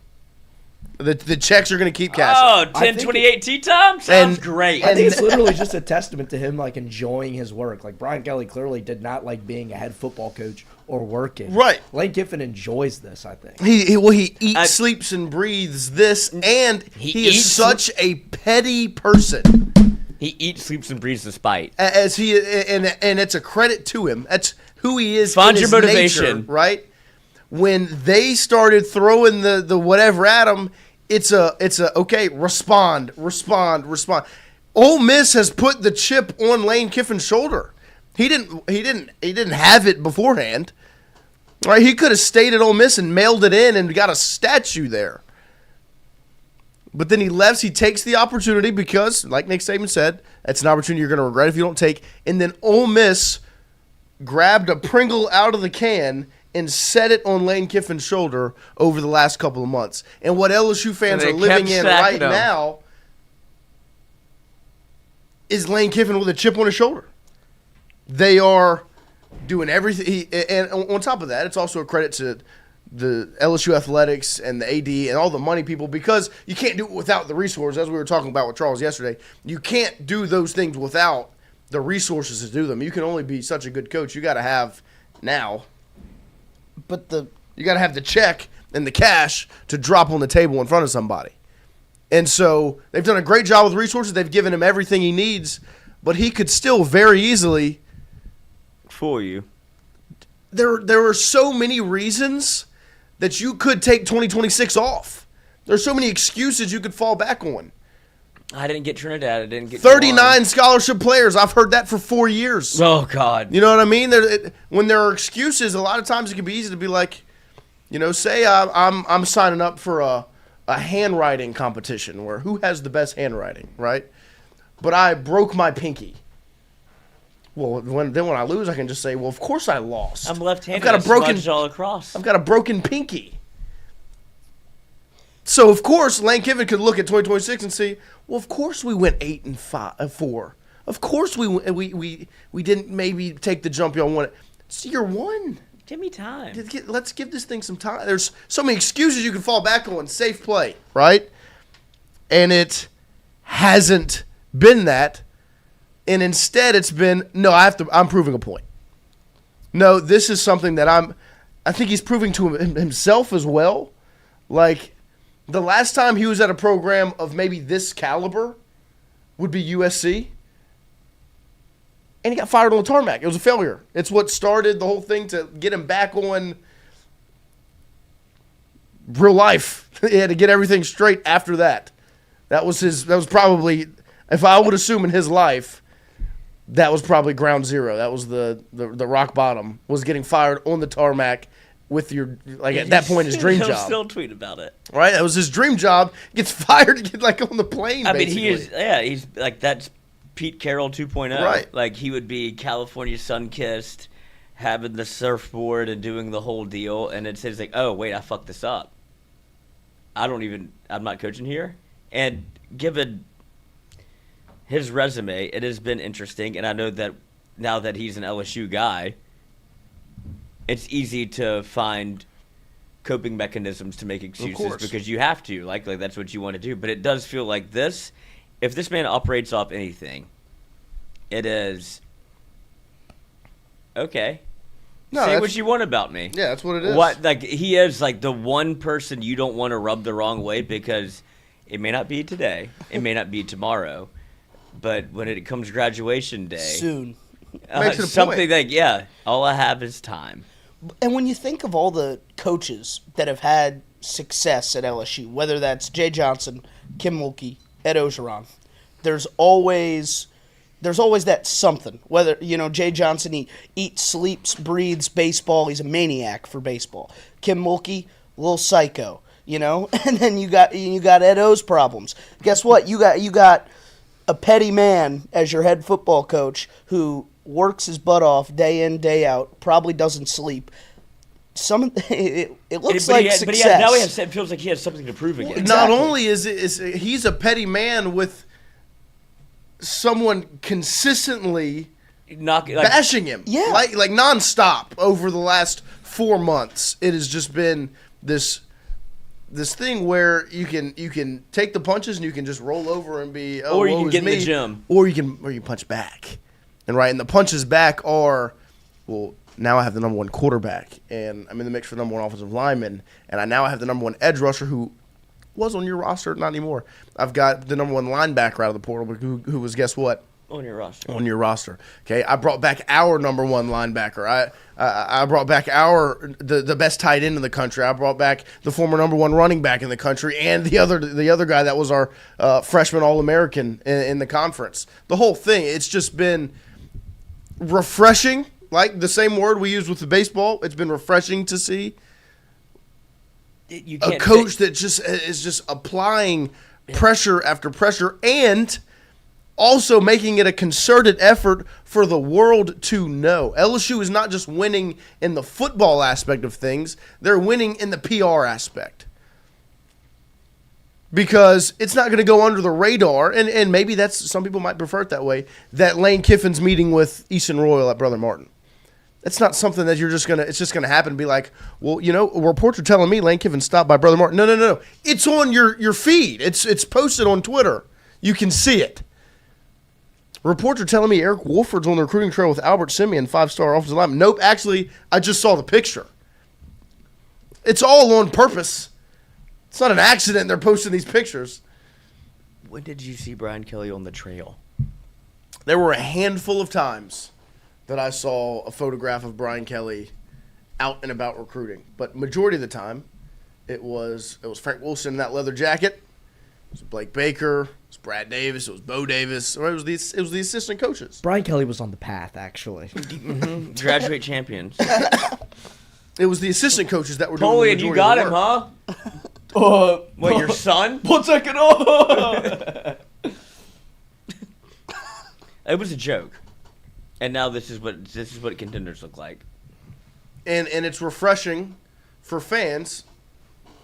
The checks are going to keep cashing. Oh, 1028 tea time? Sounds great. I think it's literally just a testament to him enjoying his work. Like, Brian Kelly clearly did not like being a head football coach or working. Right. Lane Kiffin enjoys this, I think. He eats, sleeps, and breathes this, and he is such a petty person. He eats, sleeps, and breathes the spite. And it's a credit to him. That's who he is. Find in your his motivation. nature, right? When they started throwing the whatever at him, it's a okay, respond. Ole Miss has put the chip on Lane Kiffin's shoulder. He didn't have it beforehand. Right? He could have stayed at Ole Miss and mailed it in and got a statue there. But then he left. He takes the opportunity because, like Nick Saban said, that's an opportunity you're going to regret if you don't take. And then Ole Miss grabbed a Pringle out of the can and set it on Lane Kiffin's shoulder over the last couple of months. And what LSU fans are living in right now is Lane Kiffin with a chip on his shoulder. They are doing everything. And on top of that, it's also a credit to the LSU athletics and the AD and all the money people, because you can't do it without the resources, as we were talking about with Charles yesterday. You can't do those things without the resources to do them. You can only be such a good coach. You got to have now. But you got to have the check and the cash to drop on the table in front of somebody. And so they've done a great job with resources. They've given him everything he needs, but he could still very easily fool you. There are so many reasons that you could take 2026 off. There's so many excuses you could fall back on. I didn't get Trinidad. I didn't get 39 scholarship players. I've heard that for 4 years. Oh, God. You know what I mean? When there are excuses, a lot of times it can be easy to be like, say I'm signing up for a handwriting competition where who has the best handwriting, right? But I broke my pinky. Well, when I lose, I can just say, well, of course I lost. I'm left-handed. I've got a broken all across. I've got a broken pinky. So of course, Lane Kiffin could look at 2026 and see, well, of course we went 8-4. Of course we didn't maybe take the jump y'all wanted. It's year one. Give me time. Let's give this thing some time. There's so many excuses you can fall back on. Safe play, right? And it hasn't been that. And instead it's been, no, I'm proving a point. No, this is something that I think he's proving to himself as well. Like, the last time he was at a program of maybe this caliber would be USC. And he got fired on the tarmac. It was a failure. It's what started the whole thing to get him back on real life. He had to get everything straight after that. That was probably, if I would assume in his life, that was probably ground zero. That was the rock bottom, was getting fired on the tarmac with your, like, at that point, his dream He'll job. still tweet about it. Right? That was his dream job. Gets fired to get, like, on the plane, I mean, basically. he's like, that's Pete Carroll 2.0. Right. Like, he would be California sun-kissed, having the surfboard and doing the whole deal, and it says, like, oh, wait, I fucked this up. I'm not coaching here. And given his resume, it has been interesting, and I know that now that he's an LSU guy, it's easy to find coping mechanisms to make excuses because you have to. Like that's what you want to do. But it does feel like this, if this man operates off anything, it is, okay, say what you want about me. Yeah, that's what it is. Like, he is like the one person you don't want to rub the wrong way because it may not be today, it may not be tomorrow, but when it comes graduation day, Soon. Makes it a something point. like, yeah, all I have is time. And when you think of all the coaches that have had success at LSU, whether that's Jay Johnson, Kim Mulkey, Ed Ogeron, there's always that something. Whether, Jay Johnson, he eats, sleeps, breathes baseball. He's a maniac for baseball. Kim Mulkey, little psycho, And then you got Ed O's problems. Guess what? You got a petty man as your head football coach who works his butt off day in, day out, probably doesn't sleep. It looks like success. It feels like he has something to prove again. Not only is he's a petty man with someone consistently bashing him, like nonstop over the last 4 months. It has just been this thing where you can take the punches and you can just roll over and be, or you woe can is get me, in the gym, or you punch back, and the punches back are, well, now I have the number one quarterback, and I'm in the mix for number one offensive lineman, and I have the number one edge rusher who was on your roster, not anymore. I've got the number one linebacker out of the portal, who was, guess what? on your roster. On your roster. Okay, I brought back our number one linebacker. I brought back the best tight end in the country. I brought back the former number one running back in the country, and the other guy that was our freshman All-American in the conference. The whole thing, it's just been refreshing. Like the same word we use with the baseball, it's been refreshing to see a coach that just is just applying pressure after pressure and also making it a concerted effort for the world to know. LSU is not just winning in the football aspect of things, they're winning in the PR aspect. Because it's not going to go under the radar, and maybe some people might prefer it that way, that Lane Kiffin's meeting with Easton Royal at Brother Martin. It's not something that it's just gonna happen and be like, well, reports are telling me Lane Kiffin stopped by Brother Martin. No. It's on your feed. It's posted on Twitter. You can see it. Reports are telling me Eric Wolford's on the recruiting trail with Albert Simeon, 5-star offensive lineman. Nope, actually, I just saw the picture. It's all on purpose. It's not an accident they're posting these pictures. When did you see Brian Kelly on the trail? There were a handful of times that I saw a photograph of Brian Kelly out and about recruiting. But majority of the time, it was Frank Wilson in that leather jacket. It was Blake Baker. It was Brad Davis. It was Bo Davis. Or it was the assistant coaches. Brian Kelly was on the path, actually. Graduate champions. It was the assistant coaches that were doing the Napoleon, majority you got of him, the huh? What, your son? 1 second. It was a joke. And now this is what contenders look like. And it's refreshing for fans,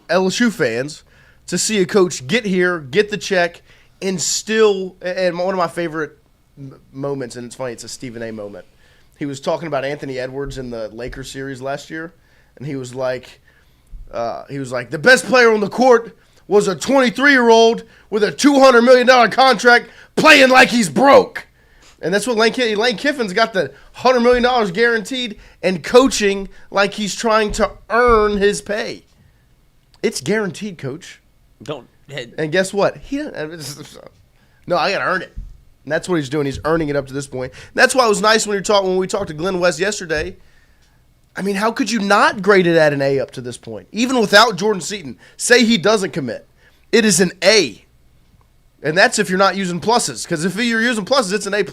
LSU fans, to see a coach get here, get the check, and still. And one of my favorite moments, and it's funny, it's a Stephen A. moment. He was talking about Anthony Edwards in the Lakers series last year, and he was like, the best player on the court was a 23-year-old with a $200 million contract playing like he's broke. And that's what Lane Kiffin's got the $100 million guaranteed and coaching like he's trying to earn his pay. It's guaranteed, Coach. And guess what? No, I got to earn it. And that's what he's doing. He's earning it up to this point. And that's why it was nice when we talked to Glenn West yesterday. I mean, how could you not grade it at an A up to this point? Even without Jordan Seaton, say he doesn't commit. It is an A. And that's if you're not using pluses. Because if you're using pluses, it's an A+.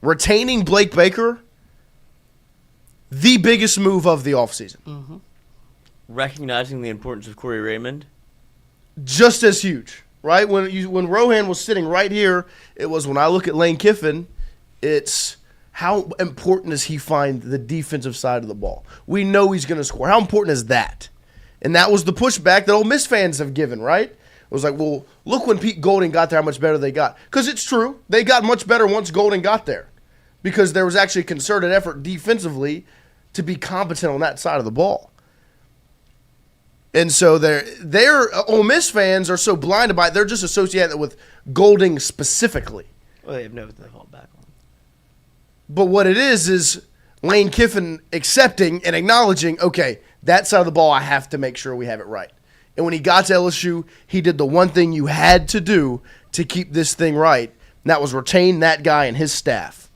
Retaining Blake Baker, the biggest move of the offseason. Mm-hmm. Recognizing the importance of Corey Raymond. Just as huge, right? When Rohan was sitting right here, it was when I look at Lane Kiffin, it's how important does he find the defensive side of the ball? We know he's going to score. How important is that? And that was the pushback that Ole Miss fans have given, right? It was like, well, look when Pete Golding got there, how much better they got. Because it's true. They got much better once Golding got there. Because there was actually a concerted effort defensively to be competent on that side of the ball. And so their Ole Miss fans are so blinded by it, they're just associating it with Golding specifically. Well, they have nothing to fall back on. But what it is Lane Kiffin accepting and acknowledging, okay, that side of the ball, I have to make sure we have it right. And when he got to LSU, he did the one thing you had to do to keep this thing right, and that was retain that guy and his staff,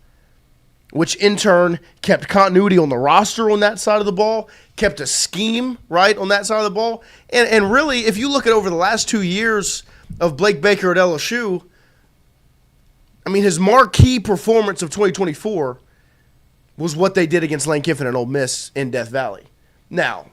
which in turn kept continuity on the roster on that side of the ball, kept a scheme right on that side of the ball. And really, if you look at over the last 2 years of Blake Baker at LSU, I mean, his marquee performance of 2024 was what they did against Lane Kiffin and Ole Miss in Death Valley. Now,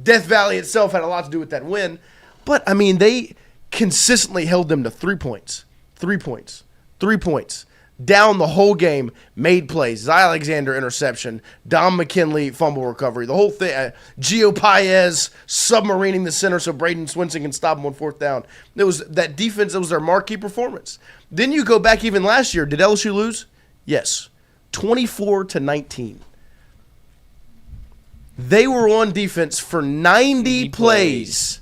Death Valley itself had a lot to do with that win, but, I mean, they consistently held them to 3 points, 3 points, 3 points. Down the whole game, made plays. Zy Alexander interception, Dom McKinley fumble recovery, the whole thing. Gio Paez submarining the center so Braden Swinson can stop him on fourth down. It was that defense, it was their marquee performance. Then you go back even last year. Did LSU lose? Yes. 24-19. They were on defense for 90 plays,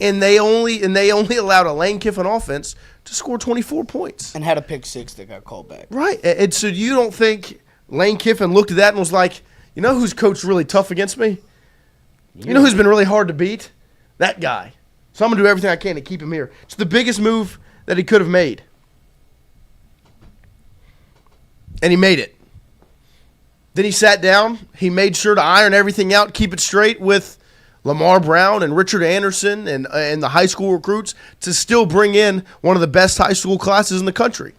and they only allowed a Lane Kiffin offense to score 24 points. And had a pick six that got called back. Right. And so you don't think Lane Kiffin looked at that and was like, you know who's coached really tough against me? You know who's been really hard to beat? That guy. So I'm going to do everything I can to keep him here. It's the biggest move that he could have made. And he made it. Then he sat down. He made sure to iron everything out, keep it straight with Lamar Brown and Richard Anderson and the high school recruits to still bring in one of the best high school classes in the country.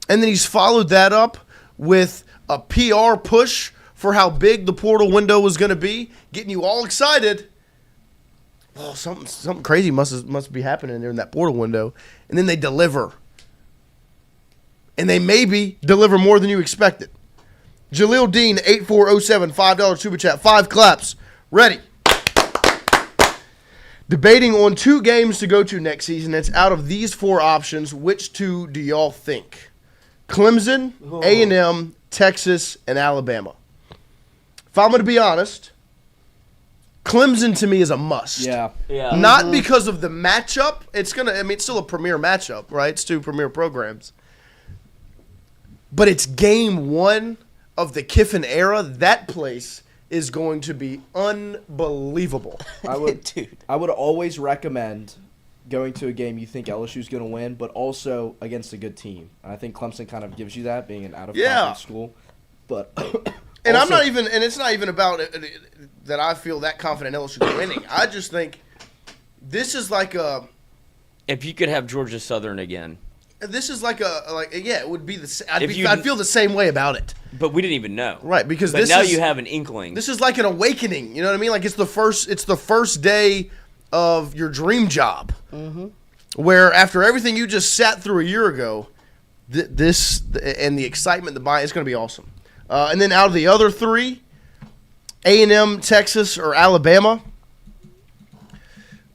And then he's followed that up with a PR push for how big the portal window was going to be, getting you all excited. Oh, something crazy must be happening there in that portal window. And then they deliver. And they maybe deliver more than you expected. Jaleel Dean, 8407, $5 super chat, 5 claps. Ready. Debating on 2 games to go to next season. It's out of these 4 options. Which 2 do y'all think? Clemson, A&M, Texas, and Alabama. If I'm going to be honest, Clemson to me is a must. Yeah. Not because of the matchup. It's still a premier matchup, right? It's 2 premier programs. But it's game 1 of the Kiffin era. That place is going to be unbelievable. I would Dude. I would always recommend going to a game you think LSU's going to win, but also against a good team. And I think Clemson kind of gives you that, being an out-of-conference school. But and also, it's not even about that I feel that confident LSU's winning. I just think this is like a. If you could have Georgia Southern again. This is it would be the. I'd feel the same way about it. But we didn't even know. Right, because but now you have an inkling. This is like an awakening. You know what I mean? Like it's the first day of your dream job. Mm-hmm. Where after everything you just sat through a year ago, this and the excitement, it's going to be awesome. And then out of the other 3, A&M, Texas, or Alabama.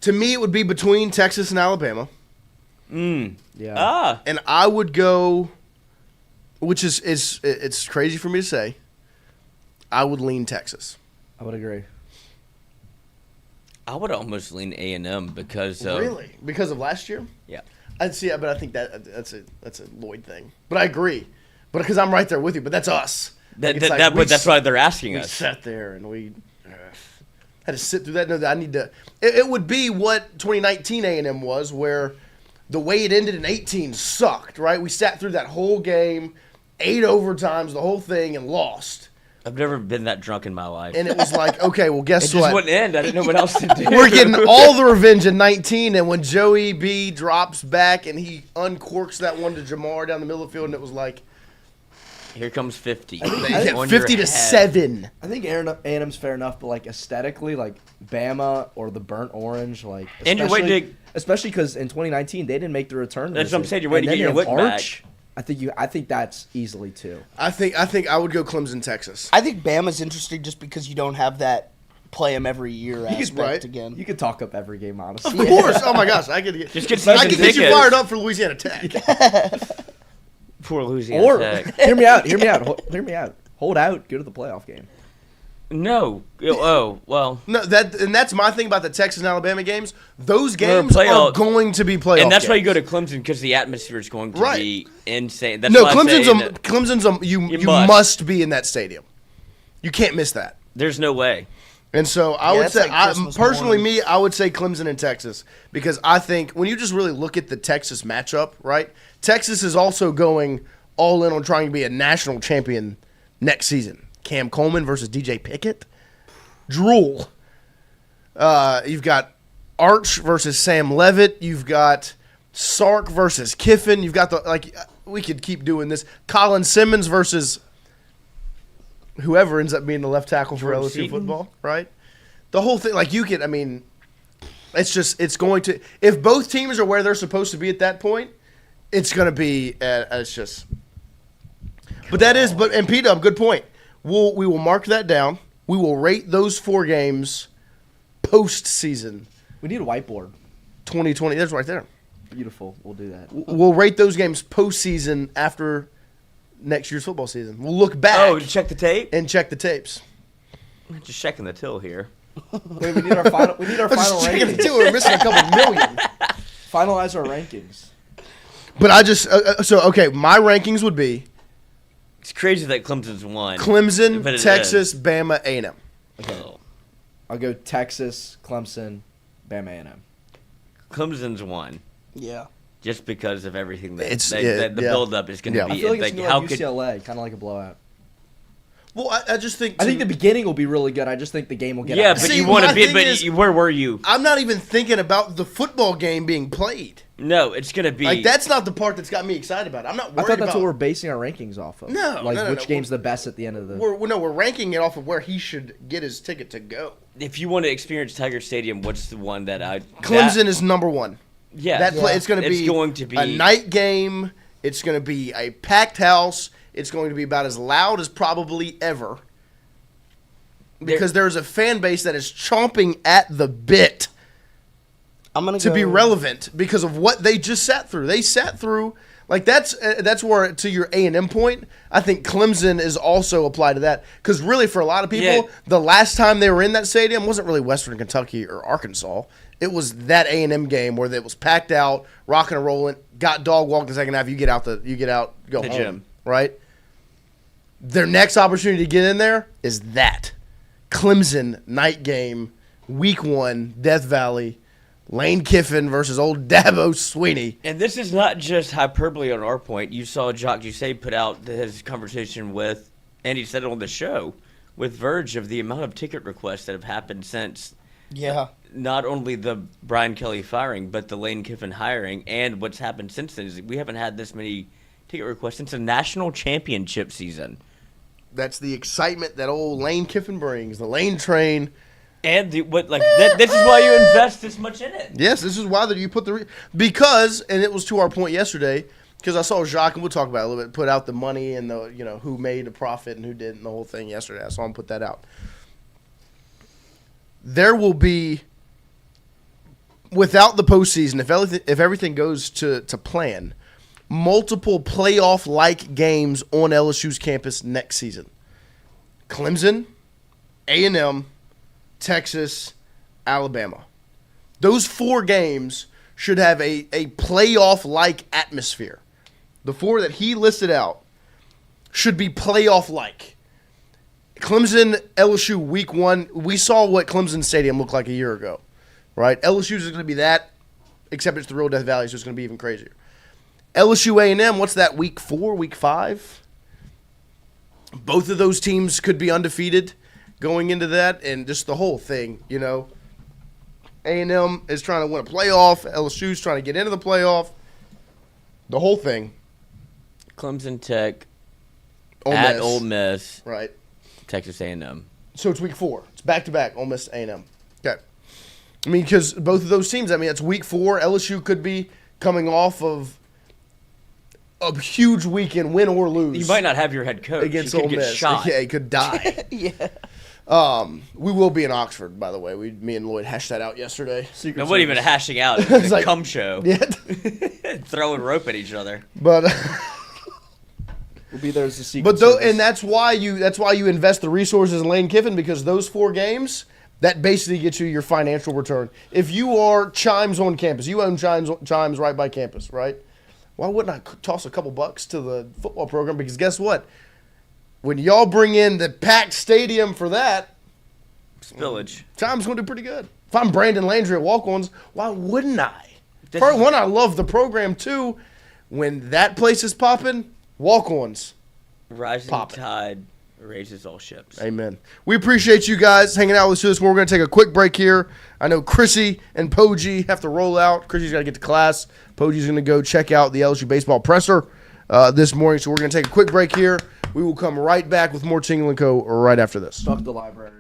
To me, it would be between Texas and Alabama. Yeah. And I would go, which is it's crazy for me to say, I would lean Texas. I would agree. I would almost lean A&M because of... Really? Because of last year? Yeah. I see, but I think that's a Lloyd thing. But I agree, but because I'm right there with you. But that's us. But that's why they're asking we us. Sat there and we had to sit through that. No, I need to. It would be what 2019 A&M was, where the way it ended in 18 sucked. Right, we sat through that whole game, 8 overtimes, the whole thing, and lost. I've never been that drunk in my life. And it was like, okay, well, guess it what? just wouldn't end. I didn't know what else to do. We're getting all the revenge in 19, and when Joey B drops back and he uncorks that one to Jamar down the middle of the field, and it was like, here comes 50. they On hit 50 your to head. 7. I think A&M's fair enough, but like aesthetically, like Bama or the burnt orange, like And you're waiting especially because in 2019 they didn't make the return. That's what I'm visit. saying, you're waiting And to get then your in look March, I think that's easily 2. I think I would go Clemson, Texas. I think Bama's interesting just because you don't have that play them every year aspect right. again. You could talk up every game, honestly. Of course. Oh my gosh, I could get get you fired up for Louisiana Tech. Poor Louisiana Or Tech. hear me out. Hear me out. Hold out. Go to the playoff game. No. Oh, well. No, that's my thing about the Texas and Alabama games. Those games playoff- are going to be playoff. And that's why you games. go to Clemson, because the atmosphere is going to Right. be insane. That's No, why I say Clemson's you must. must be in that stadium. You can't miss that. there's no way. And so I would that's say, like Christmas morning. I would say Clemson and Texas, because I think when you just really look at the Texas matchup, right? Texas is also going all in on trying to be a national champion next season. Cam Coleman versus DJ Pickett. Drool. You've got Arch versus Sam Levitt. You've got Sark versus Kiffin. You've got we could keep doing this. Colin Simmons versus whoever ends up being the left tackle for Jordan LSU Seaton? football, right? The whole thing, it's going to, if both teams are where they're supposed to be at that point, it's going to be, and P-Dub, good point. We will mark that down. We will rate those 4 games post-season We need a whiteboard. 2020. That's right there. Beautiful. We'll do that. We'll rate those games post-season after next year's football season. We'll look back Oh, check the tape? and check the tapes. Just checking the till here. Wait, we need our final. We need our final Just checking the rankings. two. We're missing a couple million. Finalize our rankings. But I just okay. My rankings would be It's crazy that Clemson's won. Clemson, But it Texas, is. Bama, A&M. Oh. I'll go Texas, Clemson, Bama A&M. Clemson's won. Yeah. Just because of everything the yeah. build-up is going to Yeah. be. I feel like it's gonna be how like could UCLA, kind of like a blowout. Well, I just think. I think the beginning will be really good. I just think the game will get yeah, out. but See, you want my to be. thing But is- where were you? I'm not even thinking about the football game being played. No, it's going to be. Like that's not the part that's got me excited about it. I'm not I worried thought that's about. what we're basing our rankings off of. No, like no, which no. game's the best at the end of the. We're ranking it off of where he should get his ticket to go. If you want to experience Tiger Stadium, what's the one that I? Clemson is number 1. Yeah, It's going to be a night game. It's going to be a packed house. It's going to be about as loud as probably ever. Because there's a fan base that is chomping at the bit I'm gonna to go, be relevant because of what they just sat through. They sat through like that's where, to your A&M point, I think Clemson is also applied to that, because really for a lot of people, Yeah. the last time they were in that stadium wasn't really Western Kentucky or Arkansas. It was that A&M game where it was packed out, rocking and rolling, got dog walked the second half. You get out, go The home, gym. right? Their next opportunity to get in there is that Clemson night game, week 1, Death Valley, Lane Kiffin versus old Dabo Sweeney. And this is not just hyperbole on our point. You saw Jacques Doucet put out his conversation with, and he said it on the show, with Verge of the amount of ticket requests that have happened since Yeah. not only the Brian Kelly firing, but the Lane Kiffin hiring, and what's happened since then is we haven't had this many ticket requests since a national championship season. That's the excitement that old Lane Kiffin brings, the Lane train. And this is why you invest this much in it. Yes, this is why that you put because, and it was to our point yesterday, because I saw Jacques, and we'll talk about it a little bit, put out the money and the who made a profit and who didn't, the whole thing yesterday. I saw him put that out. There will be, without the postseason, if everything goes to plan, multiple playoff-like games on LSU's campus next season. Clemson, A&M, Texas, Alabama. Those 4 games should have a playoff-like atmosphere. The 4 that he listed out should be playoff-like. Clemson, LSU, week 1. We saw what Clemson Stadium looked like a year ago, right? LSU is going to be that, except it's the real Death Valley, so it's going to be even crazier. LSU A&M, what's that, week 4, week 5? Both of those teams could be undefeated going into that, and just the whole thing, you know. A&M is trying to win a playoff. LSU's trying to get into the playoff. The whole thing. Clemson Tech Ole at Miss. Ole Miss, Right. Texas A&M. So it's week 4. It's back-to-back, Ole Miss, A&M. Okay. I mean, because both of those teams, I mean, it's week 4. LSU could be coming off of a huge weekend, win or lose. You might not have your head coach. Against You could Ole get Miss. shot. Yeah, he could die. Yeah. We will be in Oxford, by the way. Me and Lloyd hashed that out yesterday. Secret It wasn't even a Service. hashing out. It It's was a like- cum show. Yeah. Throwing rope at each other. But We'll be there as the secret. but though, service. and that's why you invest the resources in Lane Kiffin, because those 4 games, that basically gets you your financial return. If you are Chimes on campus, you own Chimes right by campus, right? Why wouldn't I toss a couple bucks to the football program? Because guess what? When y'all bring in the packed stadium for that, Spillage. Chimes going to do pretty good. If I'm Brandon Landry at Walk-Ons, why wouldn't I? This For is- one, I love the program, too. When that place is popping, Walk-Ons. Rising Pop it. tide raises all ships. Amen. We appreciate you guys hanging out with us this morning. We're going to take a quick break here. I know Chrissy and Poji have to roll out. Chrissy's got to get to class. Poji's going to go check out the LSU baseball presser this morning. So we're going to take a quick break here. We will come right back with more Tingle & Co. right after this. Fuck the library.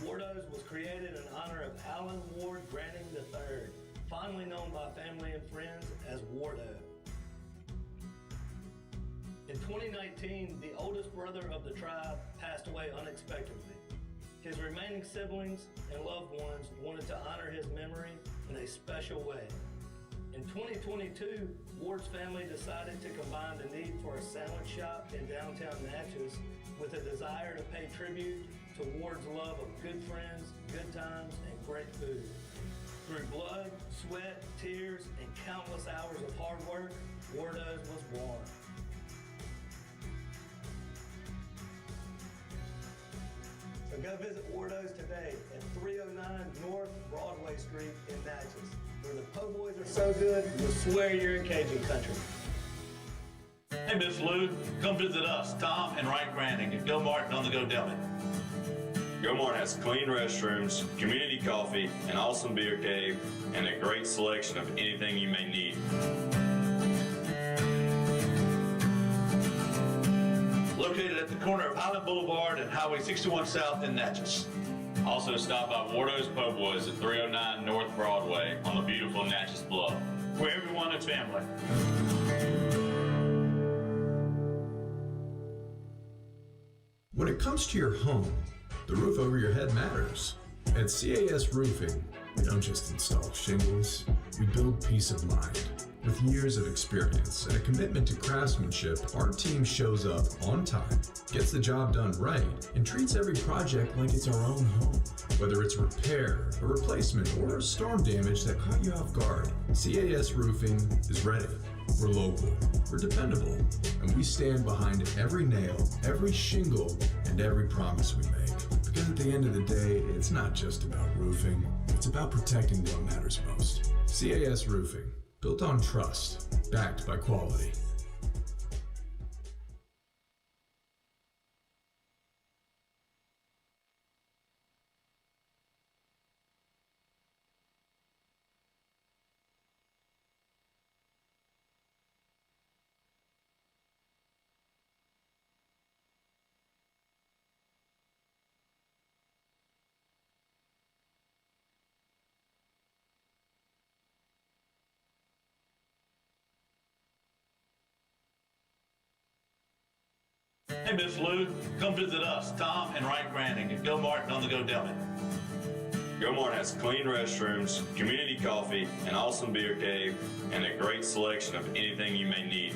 Wardos was created in honor of Alan Ward Granning III, fondly known by family and friends as Wardo. In 2019, the oldest brother of the tribe passed away unexpectedly. His remaining siblings and loved ones wanted to honor his memory in a special way. In 2022, Ward's family decided to combine the need for a sandwich shop in downtown Natchez with a desire to pay tribute to Ward's love of good friends, good times, and great food. Through blood, sweat, tears, and countless hours of hard work, Wardo's was born. So go visit Wardo's today at 309 North Broadway Street in Natchez, where the po' boys are so good, you'll swear you're in Cajun country. Hey, Miss Lou, come visit us, Tom and Wright Granning at Go Martin on the Go Deli. Go Mart has clean restrooms, community coffee, an awesome beer cave, and a great selection of anything you may need. Located at the corner of Highland Boulevard and Highway 61 South in Natchez. Also stop by Wardo's Po' Boys at 309 North Broadway on the beautiful Natchez Bluff. Where everyone is family. When it comes to your home, the roof over your head matters. At CAS Roofing, we don't just install shingles, we build peace of mind. With years of experience and a commitment to craftsmanship, our team shows up on time, gets the job done right, and treats every project like it's our own home. Whether it's repair, a replacement, or storm damage that caught you off guard, CAS Roofing is ready. We're local, we're dependable, and we stand behind every nail, every shingle, and every promise we make. Because at the end of the day, it's not just about roofing, it's about protecting what matters most. CAS Roofing, built on trust, backed by quality. Hey, Miss Lou, come visit us, Tom and Wright Granning at Go Martin on the Go Deli. Go Mart has clean restrooms, community coffee, an awesome beer cave, and a great selection of anything you may need.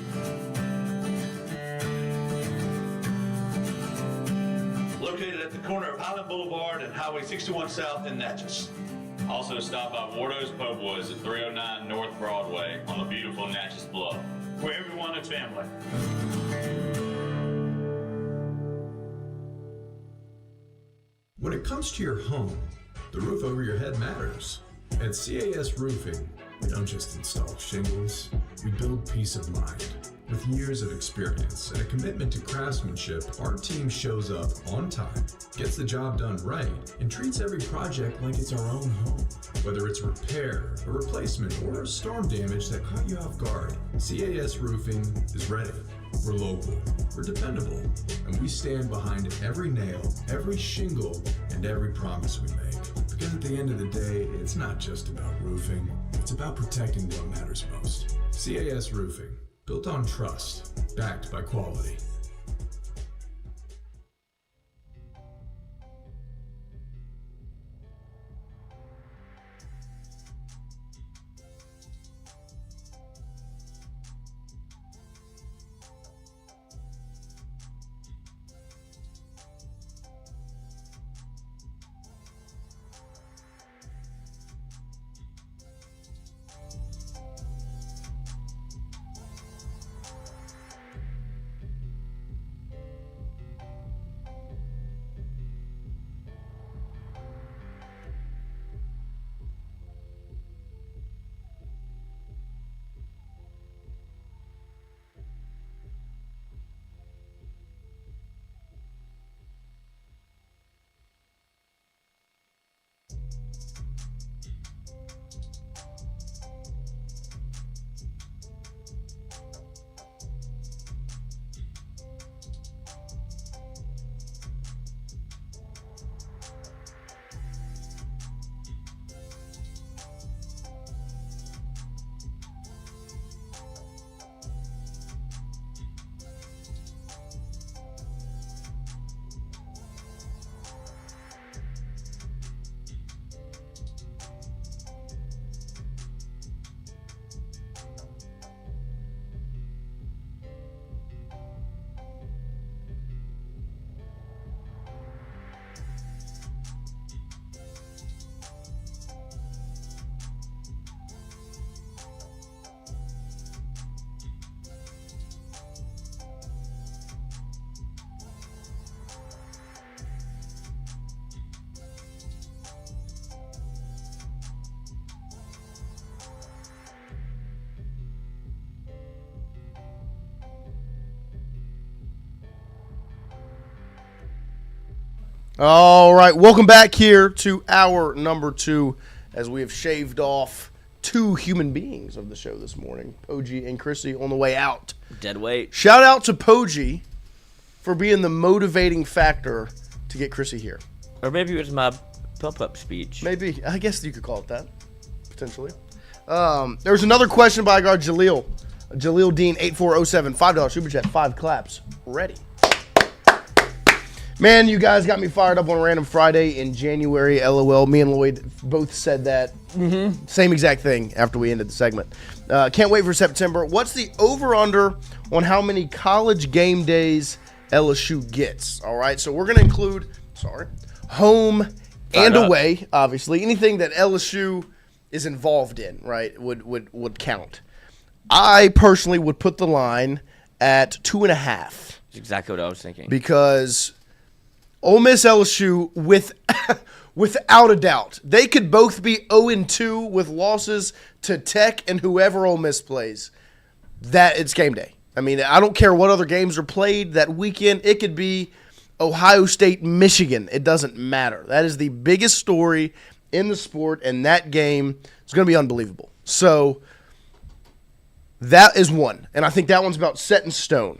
located at the corner of Highland Boulevard and Highway 61 South in Natchez. Also stop by Wardo's Po' Boys at 309 North Broadway on the beautiful Natchez Bluff. Where everyone is family. When it comes to your home, the roof over your head matters. At CAS Roofing, we don't just install shingles, we build peace of mind. With years of experience and a commitment to craftsmanship, our team shows up on time, gets the job done right, and treats every project like it's our own home. Whether it's repair, a replacement, or storm damage that caught you off guard, CAS Roofing is ready. We're local, we're dependable, and we stand behind every nail, every shingle, and every promise we make. Because at the end of the day, it's not just about roofing, it's about protecting what matters most. CAS Roofing, built on trust, backed by quality. All right, welcome back here to hour number 2 as we have shaved off 2 human beings of the show this morning, Poggi and Chrissy, on the way out. Dead weight. Shout out to Poggi for being the motivating factor to get Chrissy here. Or maybe it was my pump-up speech. Maybe. I guess you could call it that, potentially. There's another question by our Jaleel. Jaleel Dean, 8407, $5 super chat, 5 claps, ready. Man, you guys got me fired up on Random Friday in January, LOL. Me and Lloyd both said that same exact thing after we ended the segment. Can't wait for September. What's the over-under on how many college game days LSU gets? All right, so we're going to include, home and away, obviously. Anything that LSU is involved in, right, would count. I personally would put the line at 2.5. That's exactly what I was thinking. Because Ole Miss LSU, without a doubt, they could both be 0-2 with losses to Tech and whoever Ole Miss plays. That it's game day. I mean, I don't care what other games are played that weekend. It could be Ohio State, Michigan. It doesn't matter. That is the biggest story in the sport, and that game is going to be unbelievable. So that is one, and I think that one's about set in stone.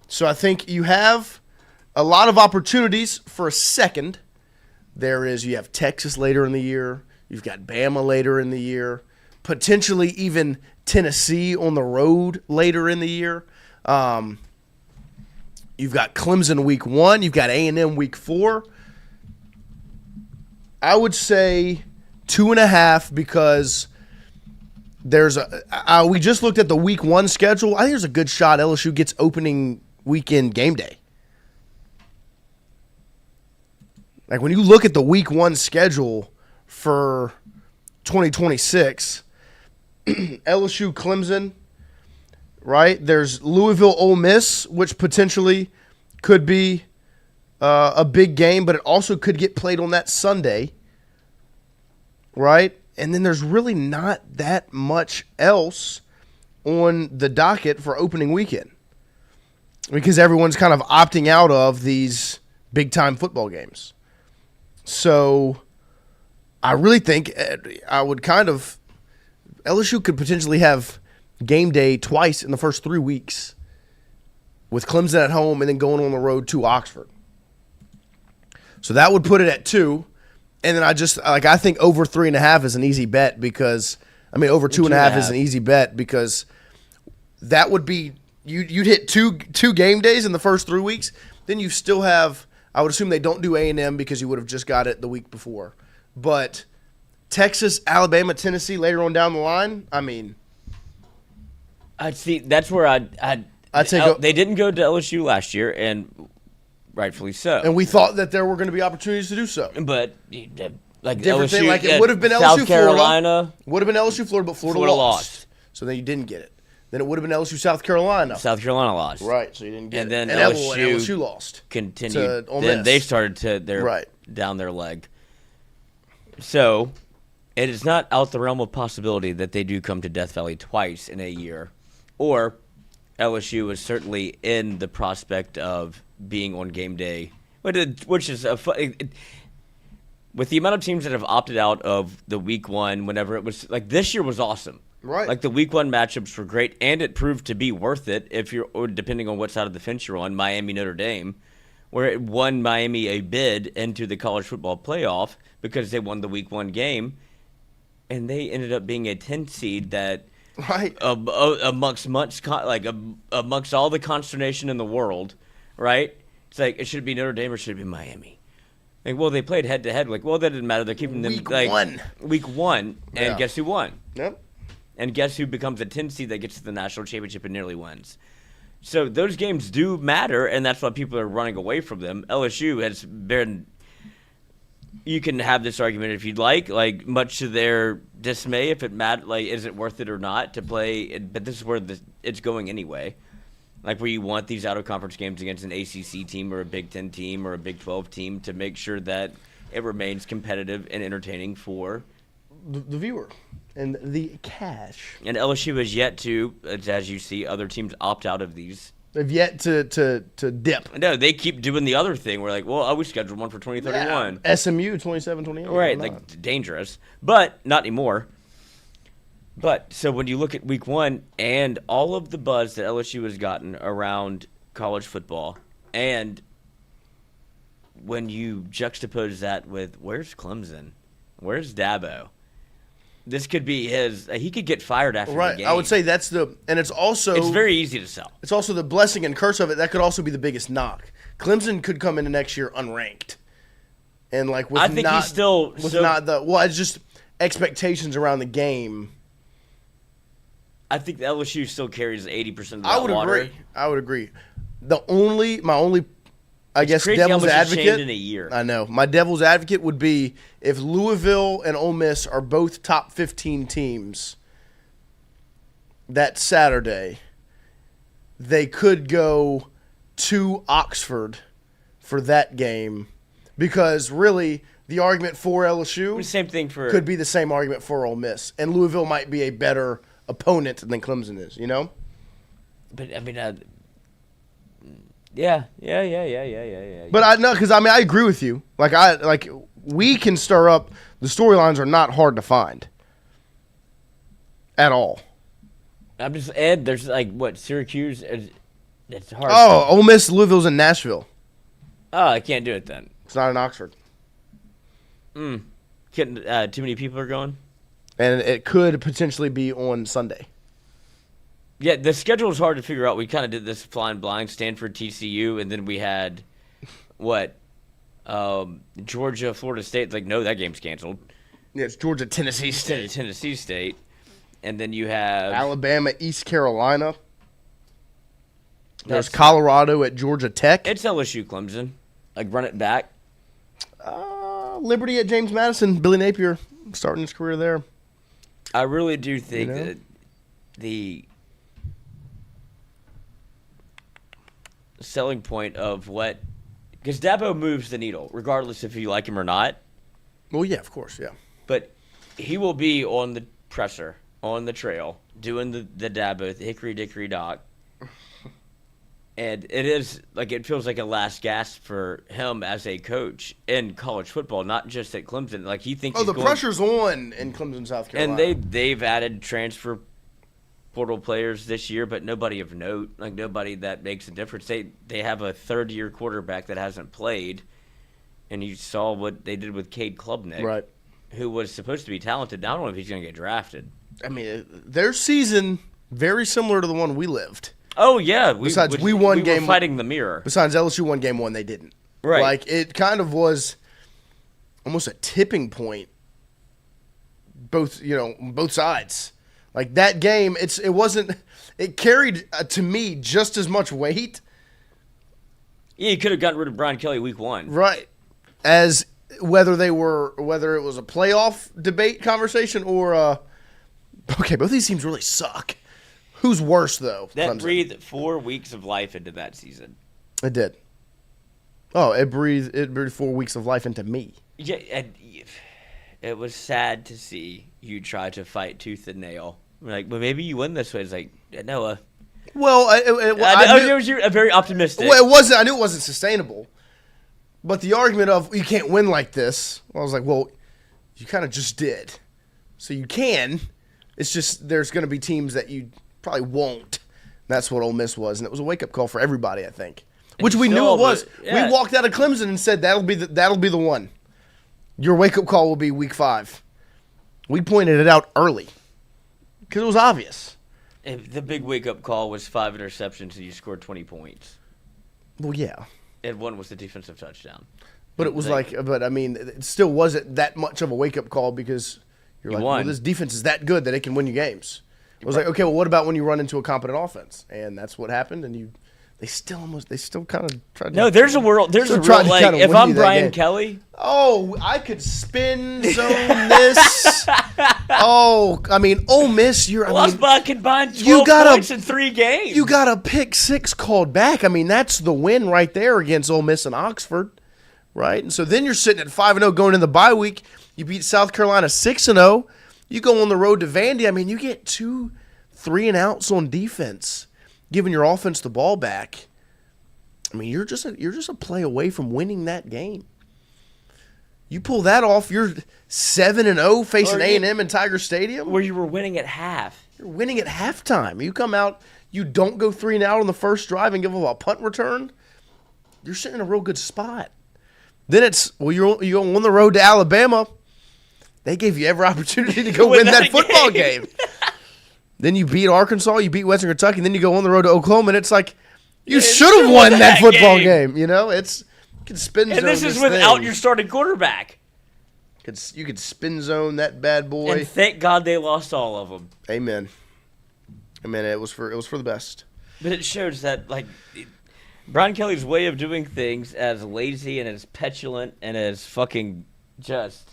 So I think you have a lot of opportunities for a second. You have Texas later in the year. You've got Bama later in the year. Potentially even Tennessee on the road later in the year. You've got Clemson week 1. You've got A&M week 4. I would say 2.5 because we just looked at the week 1 schedule. I think there's a good shot LSU gets opening weekend game day. Like when you look at the week 1 schedule for 2026, LSU Clemson, right? There's Louisville Ole Miss, which potentially could be a big game, but it also could get played on that Sunday, right? And then there's really not that much else on the docket for opening weekend because everyone's kind of opting out of these big-time football games. So I really think I would LSU could potentially have game day twice in the first 3 weeks with Clemson at home and then going on the road to Oxford. So that would put it at 2. And then I think over 3.5 is an easy bet because, over 2.5 is an easy bet because that would be, you'd hit two game days in the first 3 weeks. Then you still have, I would assume they don't do A&M because you would have just got it the week before. But Texas, Alabama, Tennessee later on down the line, I'd see. That's where I'd take. They didn't go to LSU last year, and rightfully so. And we thought that there were going to be opportunities to do so. But like different LSU, thing, like it would have been South LSU Carolina, Florida. Would have been LSU Florida, but Florida lost. So then you didn't get it. Then it would have been LSU South Carolina. South Carolina lost. Right, so you didn't get and it. Then and LSU lost. Continued. Then they started to down their leg. So it is not out the realm of possibility that they do come to Death Valley twice in a year. Or LSU is certainly in the prospect of being on game day, which is with the amount of teams that have opted out of the week 1, whenever it was like this year was awesome. Right. Like the week 1 matchups were great, and it proved to be worth it if you're, or depending on what side of the fence you're on, Miami, Notre Dame, where it won Miami a bid into the college football playoff because they won the week 1 game, and they ended up being a 10 seed that, right, amongst amongst all the consternation in the world, right? It's like it should be Notre Dame or should it be Miami? Like, well, they played head to head. Like, well, that didn't matter. They're keeping them week one, and guess who won? Yep. And guess who becomes a 10 seed that gets to the national championship and nearly wins? So those games do matter, and that's why people are running away from them. LSU has been. You can have this argument if you'd like much to their dismay, if it matters, is it worth it or not to play? But this is where it's going anyway. Like where you want these out-of-conference games against an ACC team or a Big Ten team or a Big 12 team to make sure that it remains competitive and entertaining for the viewer and the cash. And LSU has yet to, as you see, other teams opt out of these. They've yet to dip. No, they keep doing the other thing. We're like, well, we scheduled one for 2031. Yeah. SMU 27-28. Right, like dangerous, but not anymore. But so when you look at week 1 and all of the buzz that LSU has gotten around college football, and when you juxtapose that with where's Clemson, where's Dabo, this could be he could get fired after the game. I would say that's and it's very easy to sell. It's also the blessing and curse of it. That could also be the biggest knock. Clemson could come into next year unranked, and it's just expectations around the game. I think the LSU still carries 80% of that water. I would agree. My only devil's advocate in a year. I know. My devil's advocate would be if Louisville and Ole Miss are both top 15 teams that Saturday, they could go to Oxford for that game because really the argument for LSU could be the same argument for Ole Miss. And Louisville might be a better opponent than Clemson is, you know? But I mean, yeah. But I agree with you. We can stir up. The storylines are not hard to find at all. I'm just there's Syracuse. It's hard. Oh, Ole Miss, Louisville's in Nashville. Oh, I can't do it then. It's not in Oxford. Too many people are going. And it could potentially be on Sunday. Yeah, the schedule is hard to figure out. We kind of did this flying blind, Stanford, TCU, and then we had, Georgia, Florida State. Like, no, that game's canceled. Yeah, it's Georgia, Tennessee State. Tennessee State. And then you have Alabama, East Carolina. There's Colorado at Georgia Tech. It's LSU Clemson. Like, run it back. Liberty at James Madison. Billy Napier starting his career there. I really do think that the selling point of what, because Dabo moves the needle, regardless if you like him or not. Well, yeah, of course, yeah. But he will be on the presser, on the trail, doing the Dabo, the hickory dickory dock. And it is like, it feels like a last gasp for him as a coach in college football, not just at Clemson. Like, he thinks pressure's on in Clemson, South Carolina. And they've added transfer portal players this year, but nobody of note, like nobody that makes a difference. They have a third-year quarterback that hasn't played, and you saw what they did with Cade Klubnik, right, who was supposed to be talented. I don't know if he's going to get drafted. I mean, their season very similar to the one we lived. Oh yeah, we won game were fighting the mirror. Besides LSU won game 1, they didn't. Right, like it kind of was almost a tipping point. Both sides. Like that game, it carried to me just as much weight. Yeah, you could have gotten rid of Brian Kelly week 1, right? As whether it was a playoff debate conversation or okay, both these teams really suck. Who's worse, though? That Clemson? Breathed 4 weeks of life into that season. It did. Oh, it breathed 4 weeks of life into me. Yeah, and it was sad to see you try to fight tooth and nail. Like, well, maybe you win this way. It's like, no. Well, I knew you were very optimistic. Well, it wasn't. I knew it wasn't sustainable. But the argument of you can't win like this, I was like, well, you kind of just did. So you can. It's just there's going to be teams that you probably won't. That's what Ole Miss was, and it was a wake-up call for everybody, I think. Which we knew it was. Yeah. We walked out of Clemson and said that'll be the one. Your wake-up call will be week 5. We pointed it out early because it was obvious. And the big wake-up call was 5 interceptions and you scored 20 points. Well, yeah. And 1 was the defensive touchdown. But it was it still wasn't that much of a wake-up call because you're like, well, this defense is that good that it can win you games. I was like, okay, well, what about when you run into a competent offense? And that's what happened, and they still kind of tried to. No, there's a world, like, if I'm Brian Kelly. Oh, I could spin zone this. Oh, I mean, Ole Miss, lost by a combined 12 points in 3 games. You got a pick 6 called back. I mean, that's the win right there against Ole Miss and Oxford, right? And so then you're sitting at 5-0 going in the bye week. You beat South Carolina 6-0. You go on the road to Vandy. I mean, you get 2 3-and-outs on defense, giving your offense the ball back. I mean, you're just a play away from winning that game. You pull that off, you're 7-0 facing A&M in Tiger Stadium, where you were winning at half. You're winning at halftime. You come out, you don't go 3-and-out on the first drive and give up a punt return. You're sitting in a real good spot. Then you're on the road to Alabama. They gave you every opportunity to go win that football game. Then you beat Arkansas, you beat Western Kentucky, and then you go on the road to Oklahoma, and it's like you should have won that football game. You know, you can spin zone. And this is without your starting quarterback. You could spin zone that bad boy. And thank God they lost all of them. Amen. It was for the best. But it shows that Brian Kelly's way of doing things, as lazy and as petulant and as fucking just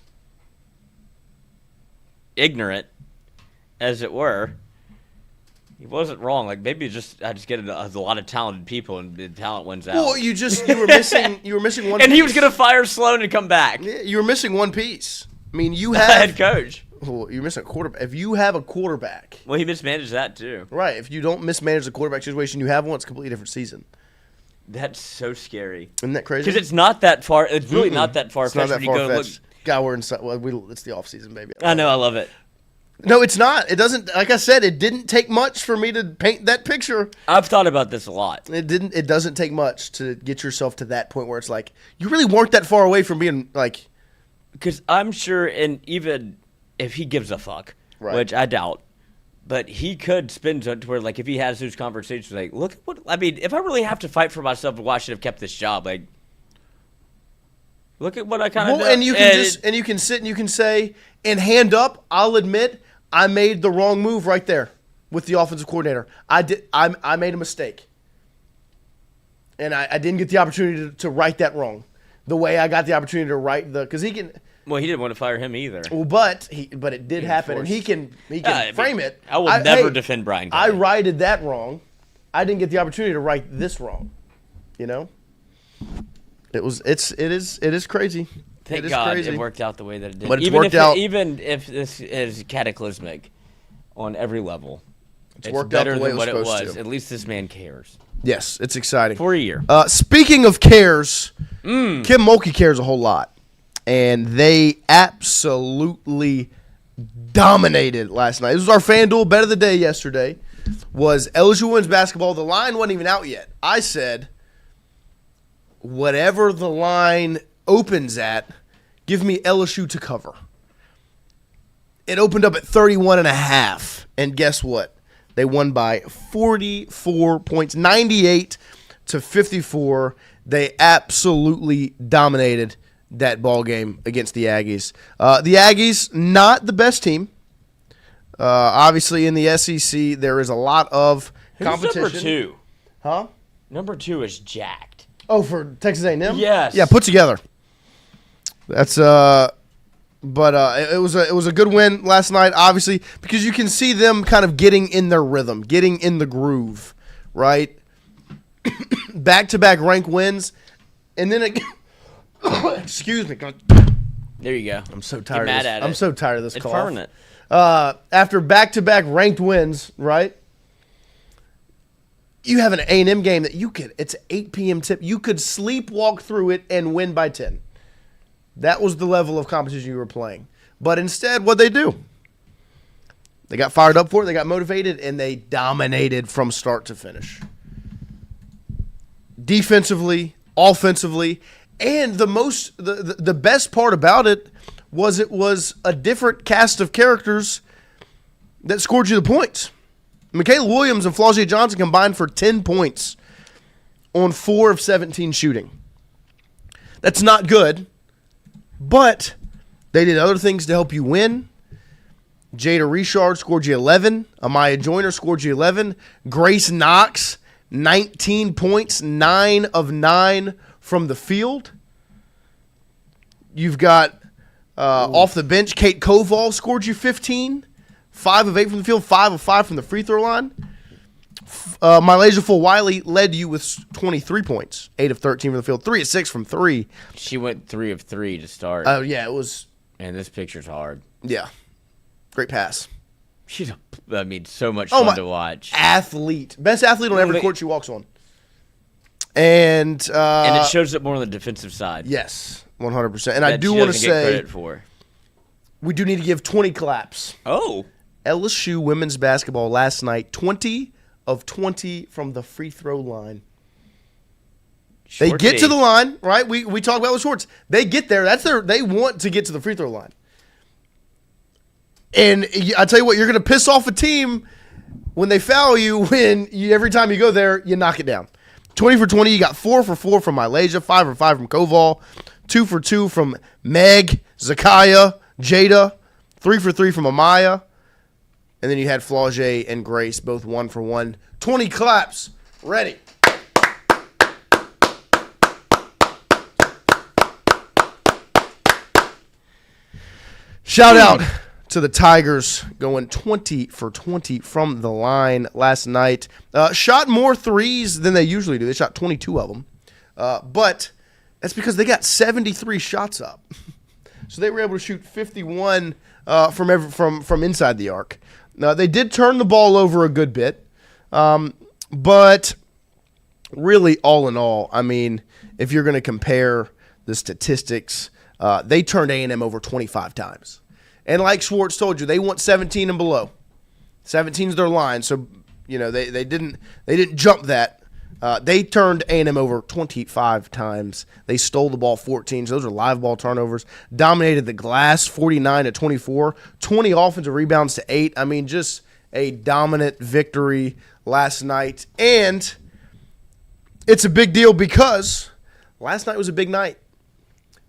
ignorant as it were, he wasn't wrong. Like, maybe I just get a lot of talented people and the talent wins out. Well, you were missing one. And piece. He was gonna fire Sloan and come back. Yeah, you were missing one piece. I mean, you have head coach. Well, you're missing a quarterback. If you have a quarterback, well, he mismanaged that too. Right. If you don't mismanage the quarterback situation you have one, it's a completely different season. That's so scary. Isn't that crazy? Because it's not that far. It's really not that far. It's not that far fetched. God, we're inside. Well, it's the off season, baby. I know. I love it. No, it's not. It doesn't. Like I said, it didn't take much for me to paint that picture. I've thought about this a lot. It didn't. It doesn't take much to get yourself to that point where it's like you really weren't that far away from being like. Because I'm sure, and even if he gives a fuck, right, which I doubt, but he could spin to where, like, if he has those conversations, like, look, what I mean, if I really have to fight for myself, why should I have kept this job? Like, look at what I kind of. Well, and you can you can sit and you can say, and hand up, I'll admit I made the wrong move right there with the offensive coordinator. I made a mistake, and I didn't get the opportunity to right that wrong. the way I got the opportunity to write because he can. Well, he didn't want to fire him either. Well, but it did happen, and he can frame it. I will never defend Brian Kelly. I righted that wrong. I didn't get the opportunity to write this wrong. You know, it is crazy. Thank God it worked out the way that it did. But even if this is cataclysmic on every level, it's worked better out the way than what it was. supposed to. At least this man cares. Yes, it's exciting for a year. Speaking of cares, Kim Mulkey cares a whole lot. And they absolutely dominated last night. This was our FanDuel bet of the day yesterday. Was LSU women's basketball. The line wasn't even out yet. I said, whatever the line opens at, give me LSU to cover. It opened up at 31.5. And guess what? They won by 44 points, 98-54. They absolutely dominated that ball game against the Aggies. The Aggies, not the best team. Obviously, in the SEC, there is a lot of competition. Who's number 2? Huh? Number 2 is jacked. Oh, for Texas A&M? Yes. Yeah, put together. That's but it was a good win last night, obviously, because you can see them kind of getting in their rhythm, getting in the groove, right? Back-to-back ranked wins, and then it. Excuse me. There you go. I'm so tired. Get mad at it. I'm so tired of this It's cough. permanent. After back-to-back ranked wins, right? You have an A&M game that it's 8 p.m. tip. You could sleepwalk through it and win by 10. That was the level of competition you were playing. But instead, what'd they do? They got fired up for it. They got motivated, and they dominated from start to finish. Defensively, offensively. And the best part about it was a different cast of characters that scored you the points. Michaela Williams and Flau'jae Johnson combined for 10 points on 4 of 17 shooting. That's not good, but they did other things to help you win. Jada Richard scored you 11. Amaya Joyner scored you 11. Grace Knox, 19 points, 9 of 9 from the field. You've got off the bench, Kate Koval scored you 15, 5 of 8 from the field, 5 of 5 from the free throw line. MiLaysia Fulwiley led you with 23 points, 8 of 13 from the field, 3 of 6 from 3. She went 3 of 3 to start. Oh, yeah, it was. And this picture's hard. Yeah. Great pass. She's, so much fun to watch. Athlete. Best athlete on every court she walks on. And it shows up more on the defensive side. Yes, 100%. And I do want to say, credit for. We do need to give 20 claps. Oh. LSU women's basketball last night, 20 of 20 from the free throw line. They get to the line, right? We talk about with Schwartz. They get there. They want to get to the free throw line. And I tell you what, you're going to piss off a team when they foul you when every time you go there, you knock it down. 20 for 20, you got 4 for 4 from MiLaysia, 5 for 5 from Koval, 2 for 2 from Meg, Zakiya, Jada, 3 for 3 from Amaya, and then you had Flau'jae and Grace, both 1 for 1. 20 claps. Ready. Shout out to the Tigers going 20 for 20 from the line last night. Shot more threes than they usually do. They shot 22 of them. But that's because they got 73 shots up. So they were able to shoot 51 from inside the arc. Now, they did turn the ball over a good bit. But really, all in all, I mean, if you're going to compare the statistics, they turned A&M over 25 times. And like Schwartz told you, they want 17 and below. 17 is their line, so they didn't jump that. They turned A&M over 25 times. They stole the ball 14. So those are live ball turnovers. Dominated the glass 49-24. 20 offensive rebounds to 8. I mean, just a dominant victory last night. And it's a big deal because last night was a big night.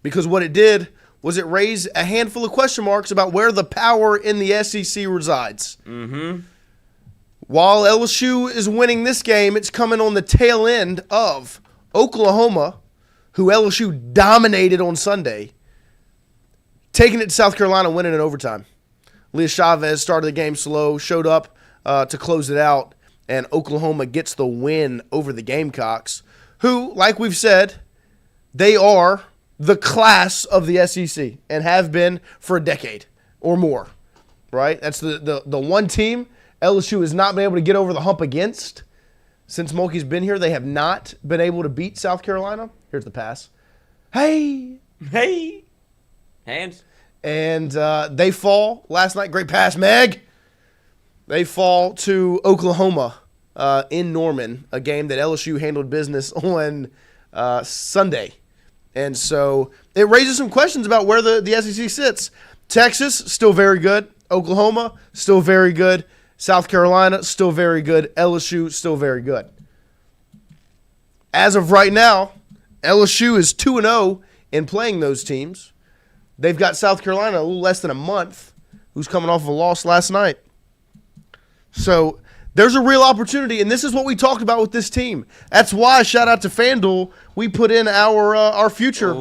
Because what it did was it raised a handful of question marks about where the power in the SEC resides. Mm-hmm. While LSU is winning this game, it's coming on the tail end of Oklahoma, who LSU dominated on Sunday, taking it to South Carolina, winning in overtime. Leah Chavez started the game slow, showed up to close it out, and Oklahoma gets the win over the Gamecocks, who, like we've said, they are the class of the SEC and have been for a decade or more, right? That's the one team LSU has not been able to get over the hump against. Since Mulkey's been here, they have not been able to beat South Carolina. Here's the pass. Hey. Hands. And they fall last night. Great pass, Meg. They fall to Oklahoma in Norman, a game that LSU handled business on Sunday. And so it raises some questions about where the SEC sits. Texas, still very good. Oklahoma, still very good. South Carolina, still very good. LSU, still very good. As of right now, LSU is 2-0 in playing those teams. They've got South Carolina a little less than a month, who's coming off of a loss last night. So there's a real opportunity, and this is what we talked about with this team. That's why, shout out to FanDuel, we put in our future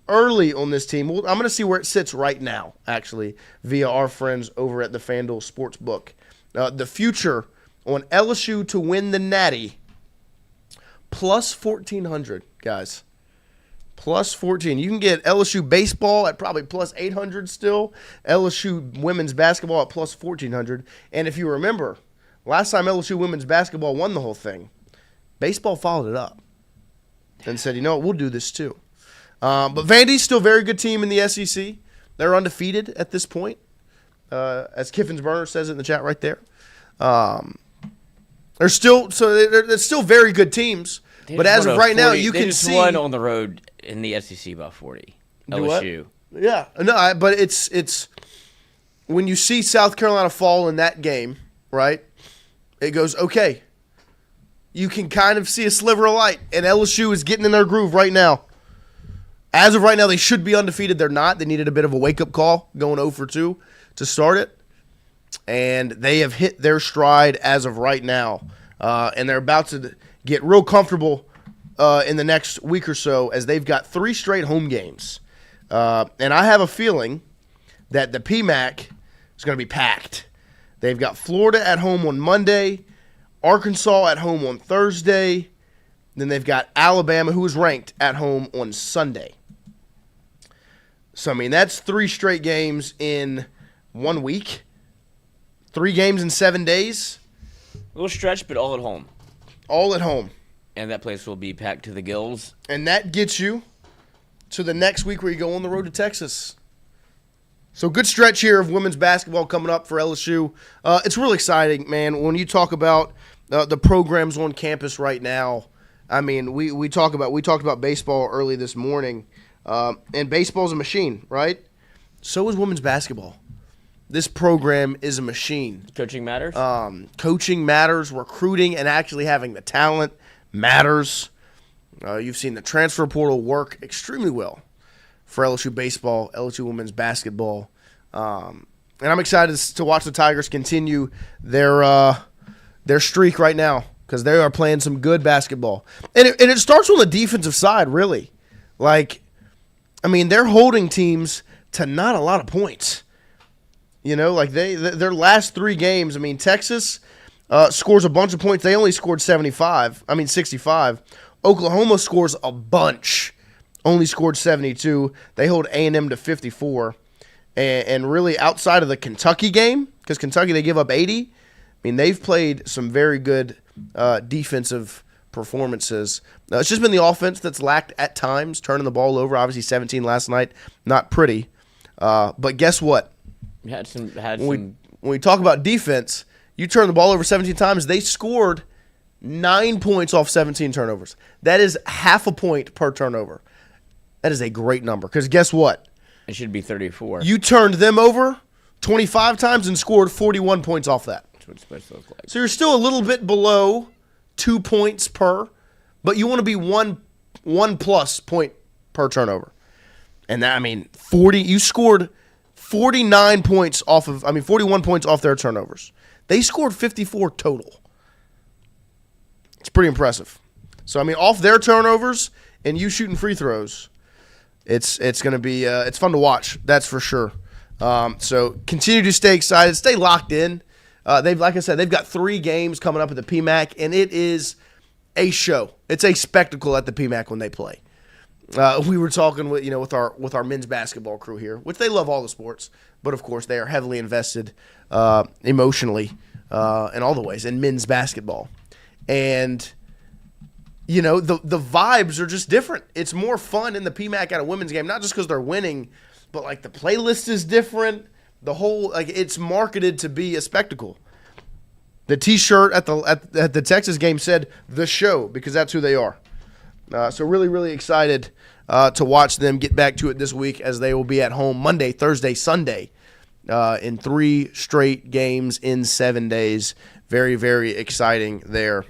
early on this team. I'm going to see where it sits right now, actually, via our friends over at the FanDuel Sportsbook. The future on LSU to win the Natty, plus 1,400, guys. Plus 14. You can get LSU baseball at probably plus 800 still. LSU women's basketball at plus 1,400. And if you remember, last time LSU women's basketball won the whole thing, baseball followed it up and said, you know what, we'll do this too. But Vandy's still a very good team in the SEC. They're undefeated at this point, as Kiffin's Burner says it in the chat right there. They're still very good teams. But as of right now, you can see. They just won on the road in the SEC by 40. LSU. Yeah. No, but it's when you see South Carolina fall in that game, right, it goes, okay, you can kind of see a sliver of light, and LSU is getting in their groove right now. As of right now, they should be undefeated. They're not. They needed a bit of a wake-up call going 0-2 to start it, and they have hit their stride as of right now, and they're about to get real comfortable in the next week or so as they've got 3 straight home games. And I have a feeling that the PMAC is going to be packed. They've got Florida at home on Monday, Arkansas at home on Thursday, then they've got Alabama, who is ranked, at home on Sunday. So, I mean, that's 3 straight games in 1 week. 3 games in 7 days. A little stretch, but all at home. All at home. And that place will be packed to the gills. And that gets you to the next week where you go on the road to Texas. So good stretch here of women's basketball coming up for LSU. It's really exciting, man. When you talk about the programs on campus right now, I mean, we talked about baseball early this morning, and baseball's a machine, right? So is women's basketball. This program is a machine. Coaching matters? Coaching matters. Recruiting and actually having the talent matters. You've seen the transfer portal work extremely well for LSU baseball, LSU women's basketball. And I'm excited to watch the Tigers continue their streak right now because they are playing some good basketball. And it starts on the defensive side, really. Like, I mean, they're holding teams to not a lot of points. You know, like their last 3 games, I mean, Texas scores a bunch of points. They only scored 65. Oklahoma scores a bunch, only scored 72. They hold A&M to 54. And really outside of the Kentucky game, because Kentucky, they give up 80, I mean, they've played some very good defensive performances. It's just been the offense that's lacked at times, turning the ball over. Obviously 17 last night, not pretty. But guess what? When we talk about defense, you turn the ball over 17 times, they scored 9 points off 17 turnovers. That is half a point per turnover. That is a great number because guess what? It should be 34. You turned them over 25 times and scored 41 points off that. That's what it's supposed to look like. So you're still a little bit below 2 points per, but you want to be one plus point per turnover. And that, I mean, you scored 41 points off their turnovers. They scored 54 total. It's pretty impressive. So, I mean, off their turnovers, and you shooting free throws, it's going to be it's fun to watch. That's for sure. So continue to stay excited, stay locked in. Like I said, they've got 3 games coming up at the PMAC, and it is a show. It's a spectacle at the PMAC when they play. We were talking with our men's basketball crew here, which they love all the sports, but of course they are heavily invested emotionally in all the ways in men's basketball, and the vibes are just different. It's more fun in the PMAC at a women's game, not just because they're winning, but like the playlist is different. The whole it's marketed to be a spectacle. The T-shirt at the Texas game said "The Show" because that's who they are. So really, really excited to watch them get back to it this week as they will be at home Monday, Thursday, Sunday in 3 straight games in 7 days. Very, very exciting there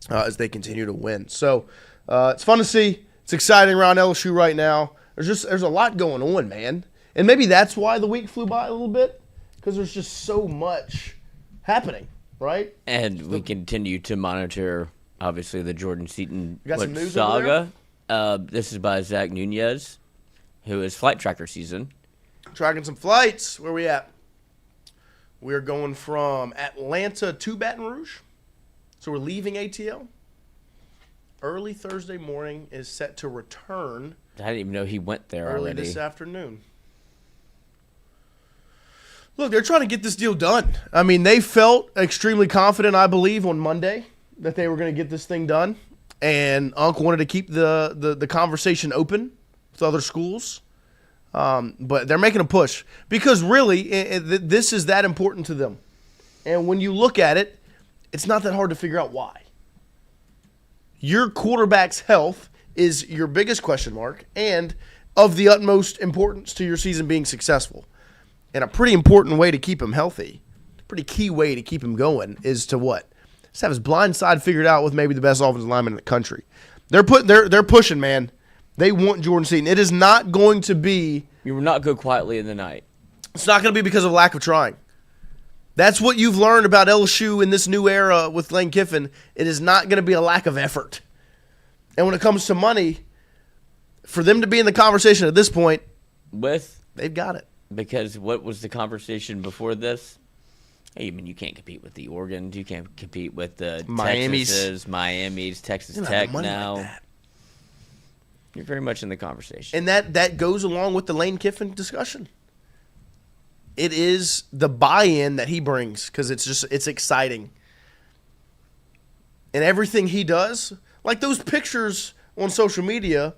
as they continue to win. So it's fun to see. It's exciting around LSU right now. There's a lot going on, man. And maybe that's why the week flew by a little bit, because there's just so much happening, right? And we continue to monitor, obviously, the Jordan Seaton some news over saga. This is by Zach Nunez, who is flight tracker season. Tracking some flights. Where we at? We're going from Atlanta to Baton Rouge. So we're leaving ATL. Early Thursday morning is set to return. I didn't even know he went there early already. This afternoon. Look, they're trying to get this deal done. I mean, they felt extremely confident, I believe, on Monday that they were going to get this thing done. And Unc wanted to keep the conversation open with other schools. But they're making a push because really this is that important to them. And when you look at it, it's not that hard to figure out why. Your quarterback's health is your biggest question mark and of the utmost importance to your season being successful. And a pretty important way to keep him healthy, a pretty key way to keep him going is to what? Just have his blind side figured out with maybe the best offensive lineman in the country. They're pushing, man. They want Jordan Seaton. It is not going to be. You will not go quietly in the night. It's not going to be because of lack of trying. That's what you've learned about LSU in this new era with Lane Kiffin. It is not going to be a lack of effort. And when it comes to money, for them to be in the conversation at this point, they've got it. Because what was the conversation before this? Hey, I mean, you can't compete with the Oregons. You can't compete with the Miami's, Texas Tech now. Like that. You're very much in the conversation. And that goes along with the Lane Kiffin discussion. It is the buy-in that he brings because it's exciting. And everything he does, like those pictures on social media,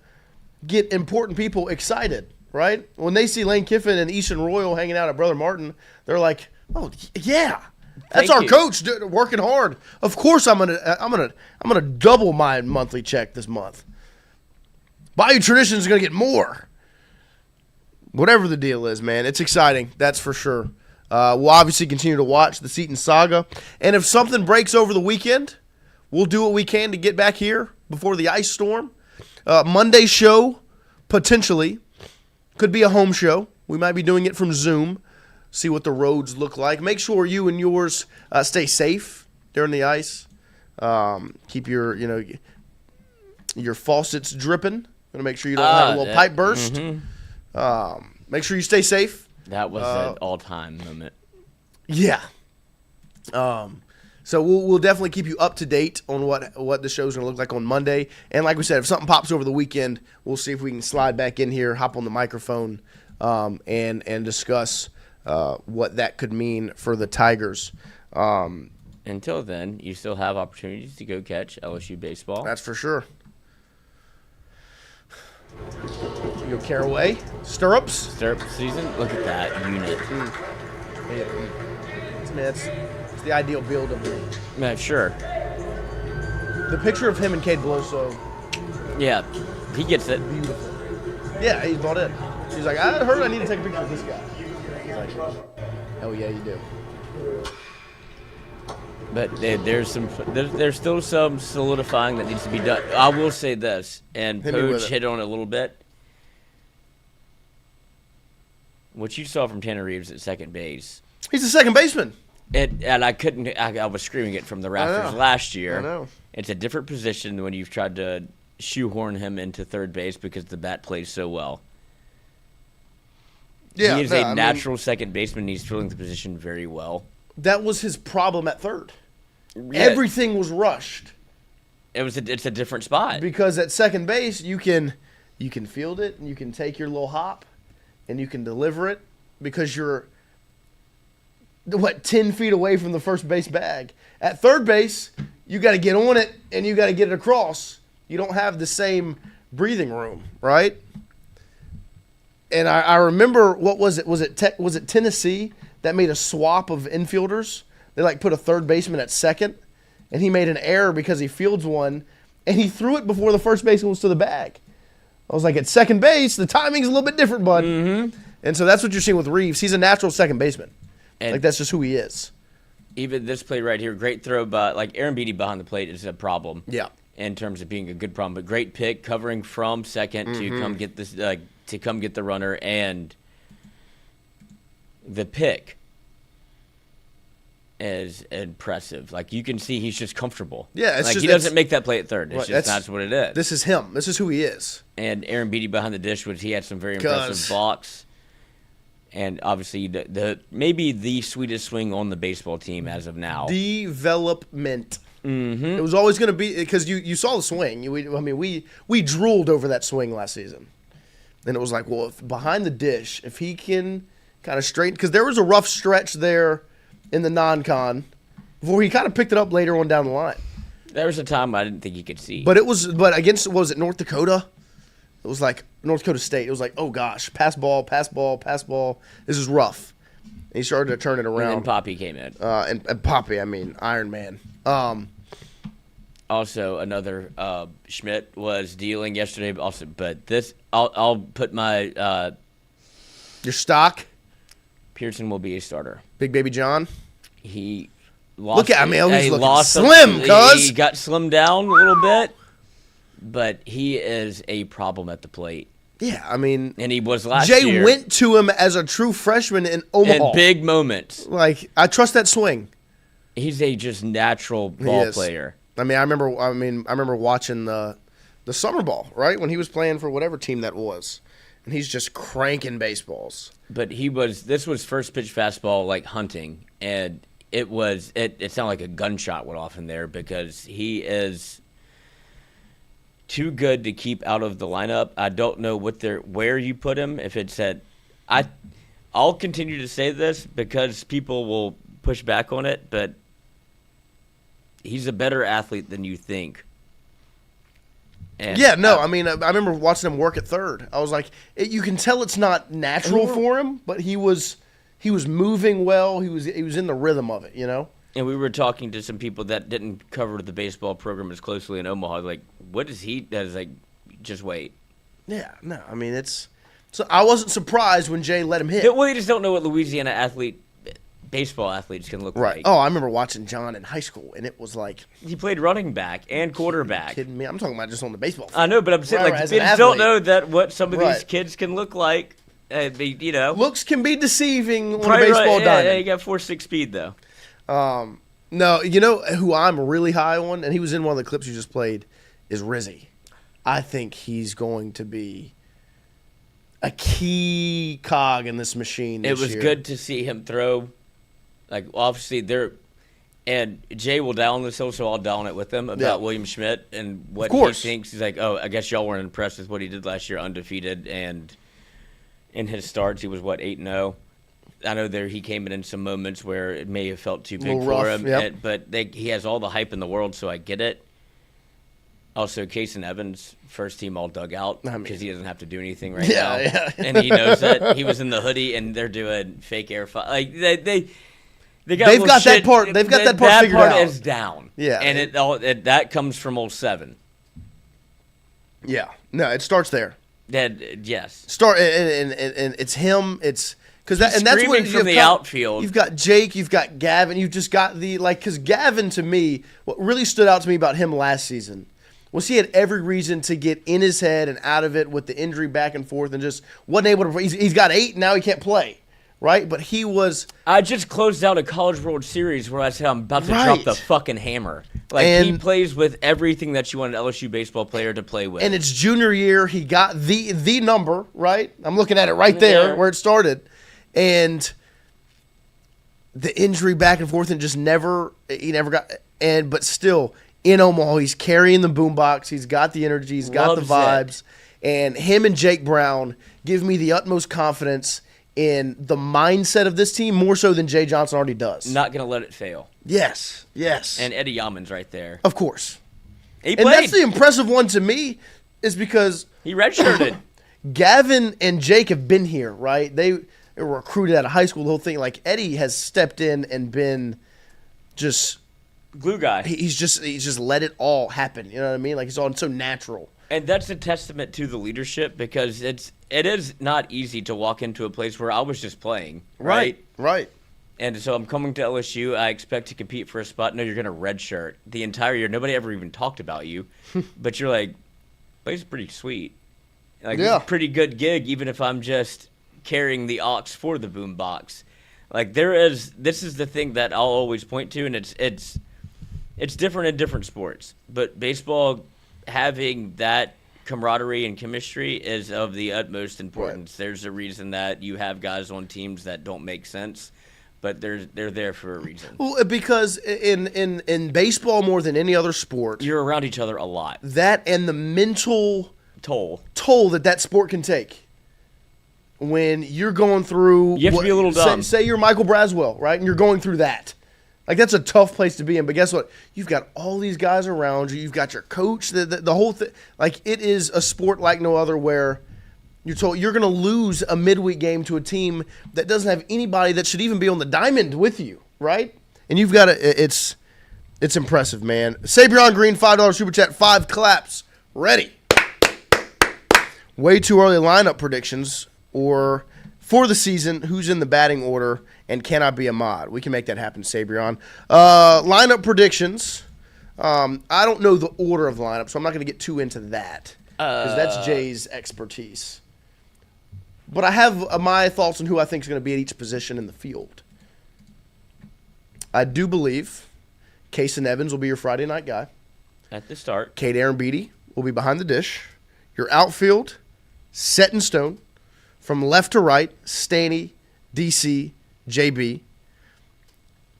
get important people excited, right? When they see Lane Kiffin and Easton Royal hanging out at Brother Martin, they're like, "Oh yeah, that's our coach working hard. Of course, I'm gonna double my monthly check this month. Bayou Tradition is gonna get more." Whatever the deal is, man, it's exciting. That's for sure. We'll obviously continue to watch the Seaton Saga, and if something breaks over the weekend, we'll do what we can to get back here before the ice storm. Monday's show potentially could be a home show. We might be doing it from Zoom. See what the roads look like. Make sure you and yours stay safe during the ice. Keep your faucets dripping. Gonna make sure you don't have a little pipe burst. Mm-hmm. Make sure you stay safe. That was an all-time moment. Yeah. So we'll definitely keep you up to date on what the show's gonna look like on Monday. And like we said, if something pops over the weekend, we'll see if we can slide back in here, hop on the microphone, and discuss what that could mean for the Tigers. Until then, you still have opportunities to go catch LSU baseball. That's for sure. You go Caraway. Stirrups season. Look at that unit. It's the ideal build of me. Yeah, sure. The picture of him and Cade Beloso. Yeah, he gets it. Beautiful. Yeah, he's bought in. She's like, I heard I need to take a picture of this guy. He's like, hell yeah, you do. But there's still some solidifying that needs to be done. I will say this, and Coach hit on it a little bit. What you saw from Tanner Reeves at second base. He's a second baseman. And I was screaming it from the rafters last year. I know. It's a different position when you've tried to shoehorn him into third base because the bat plays so well. Yeah, he is a natural second baseman. He's filling the position very well. That was his problem at third. Yeah. Everything was rushed. It's a different spot. Because at second base, you can field it, and you can take your little hop, and you can deliver it because you're, 10 feet away from the first base bag. At third base, you got to get on it, and you got to get it across. You don't have the same breathing room, right? And I remember, what was it? Was it Tennessee that made a swap of infielders? They put a third baseman at second, and he made an error because he fields one, and he threw it before the first baseman was to the bag. I was like, at second base, the timing's a little bit different, bud. Mm-hmm. And so that's what you're seeing with Reeves. He's a natural second baseman. And that's just who he is. Even this play right here, great throw by Aaron Beatty behind the plate is a problem. Yeah. In terms of being a good problem, but great pick covering from second to come get this to come get the runner, and the pick is impressive. You can see he's just comfortable. Yeah, it's he doesn't make that play at third. It's right, just that's what it is. This is him. This is who he is. And Aaron Beatty behind the dish, which he had some very impressive blocks. And obviously, the maybe the sweetest swing on the baseball team as of now. Development. Mm-hmm. It was always going to be, because you saw the swing. We drooled over that swing last season. And it was like, well, if behind the dish, if he can kind of straighten, because there was a rough stretch there in the non-con before he kind of picked it up later on down the line. There was a time I didn't think he could see. But against, what was it, North Dakota? It was like North Dakota State. It was like, oh gosh, pass ball. This is rough. And he started to turn it around. And then Poppy came in. And Poppy, Iron Man. Also, another Schmidt was dealing yesterday. Also, but this, I'll put my your stock. Pearson will be a starter. Big Baby John. He lost. Look at he's looking lost slim, cuz. He got slimmed down a little bit, but he is a problem at the plate. Yeah, and he was last year. Jay went to him as a true freshman in Omaha. In big moments. I trust that swing. He's a just natural ball player. I remember watching the summer ball, right? When he was playing for whatever team that was. And he's just cranking baseballs. But this was first pitch fastball hunting, and it sounded like a gunshot went off in there because he is too good to keep out of the lineup. I don't know where you put him. If it's I'll continue to say this because people will push back on it, but he's a better athlete than you think. And I remember watching him work at third. I was like, you can tell it's not natural for him, but he was moving well. He was in the rhythm of it, And we were talking to some people that didn't cover the baseball program as closely in Omaha. What is he? That's just wait. Yeah, no, so I wasn't surprised when Jay let him hit. Well, you just don't know what Louisiana baseball athletes can look like. Oh, I remember watching John in high school, and it was like he played running back and quarterback. Are you kidding me? I'm talking about just on the baseball field. I know, but I'm saying kids don't know what some of these kids can look like. Looks can be deceiving on a baseball diamond. Yeah, you got 4.6 speed though. No, who I'm really high on, and he was in one of the clips you just played, is Rizzy. I think he's going to be a key cog in this machine this year. It was good to see him throw. Obviously, and Jay will down this hill, so I'll down it with him about William Schmidt and what he thinks. He's like, oh, I guess y'all weren't impressed with what he did last year, undefeated, and in his starts, he was 8-0. I know he came in some moments where it may have felt too big for him, but he has all the hype in the world, so I get it. Also, Kason Evans, first team all dug out because he doesn't have to do anything right now. Yeah. And he knows that. He was in the hoodie, and they're doing fake air. They've got that part. They've got that part figured out. That part is down. Yeah, and that comes from 07. Yeah, no, it starts there. Yes. And it's him. It's because that's what from the outfield. You've got Jake. You've got Gavin. You've just got because Gavin, to me, what really stood out to me about him last season was he had every reason to get in his head and out of it with the injury back and forth, and just wasn't able to. He's got 8 now. He can't play. right? But he was I just closed out a College World Series where I said I'm about to drop the fucking hammer. Like, he plays with everything that you want an LSU baseball player to play with. And it's junior year. He got the number, right? I'm looking at it right there where it started. And the injury back and forth and just he never got – but still, in Omaha, he's carrying the boombox. He's got the energy. He's got the vibes. And him and Jake Brown give me the utmost confidence in the mindset of this team, more so than Jay Johnson already does. Not going to let it fail. Yes. And Eddie Yaman's right there. Of course. He and that's the impressive one to me is because he redshirted. Gavin and Jake have been here, right? They were recruited out of high school, the whole thing. Like, Eddie has stepped in and been just glue guy. He's just let it all happen. You know what I mean? Like, it's all so natural. And that's a testament to the leadership because it is not easy to walk into a place where I was just playing. Right. And so I'm coming to LSU. I expect to compete for a spot. No, you're going to redshirt the entire year. Nobody ever even talked about you. But you're like, place pretty sweet. Like, it's a pretty good gig, even if I'm just carrying the aux for the boom box. Like, this is the thing that I'll always point to, and it's different in different sports. But baseball, having that camaraderie and chemistry is of the utmost importance. Right. There's a reason that you have guys on teams that don't make sense, but they're there for a reason. Well, because in baseball more than any other sport, you're around each other a lot. That and the mental toll that sport can take. When you're going through, you have to be a little dumb. Say you're Michael Braswell, right? And you're going through that. Like, that's a tough place to be in. But guess what? You've got all these guys around you. You've got your coach. The whole thing. Like, it is a sport like no other where you're told you're going to lose a midweek game to a team that doesn't have anybody that should even be on the diamond with you, right? And you've got to – it's impressive, man. Sabrion Green, $5 Super Chat, 5 claps. Ready. Way too early lineup predictions or for the season, who's in the batting order – and can I be a mod? We can make that happen, Sabrion. Lineup predictions. I don't know the order of the lineup, so I'm not going to get too into that because that's Jay's expertise. But I have my thoughts on who I think is going to be at each position in the field. I do believe Kason Evans will be your Friday night guy. At the start. Kate Aaron Beatty will be behind the dish. Your outfield, set in stone. From left to right, Staney, DC, JB.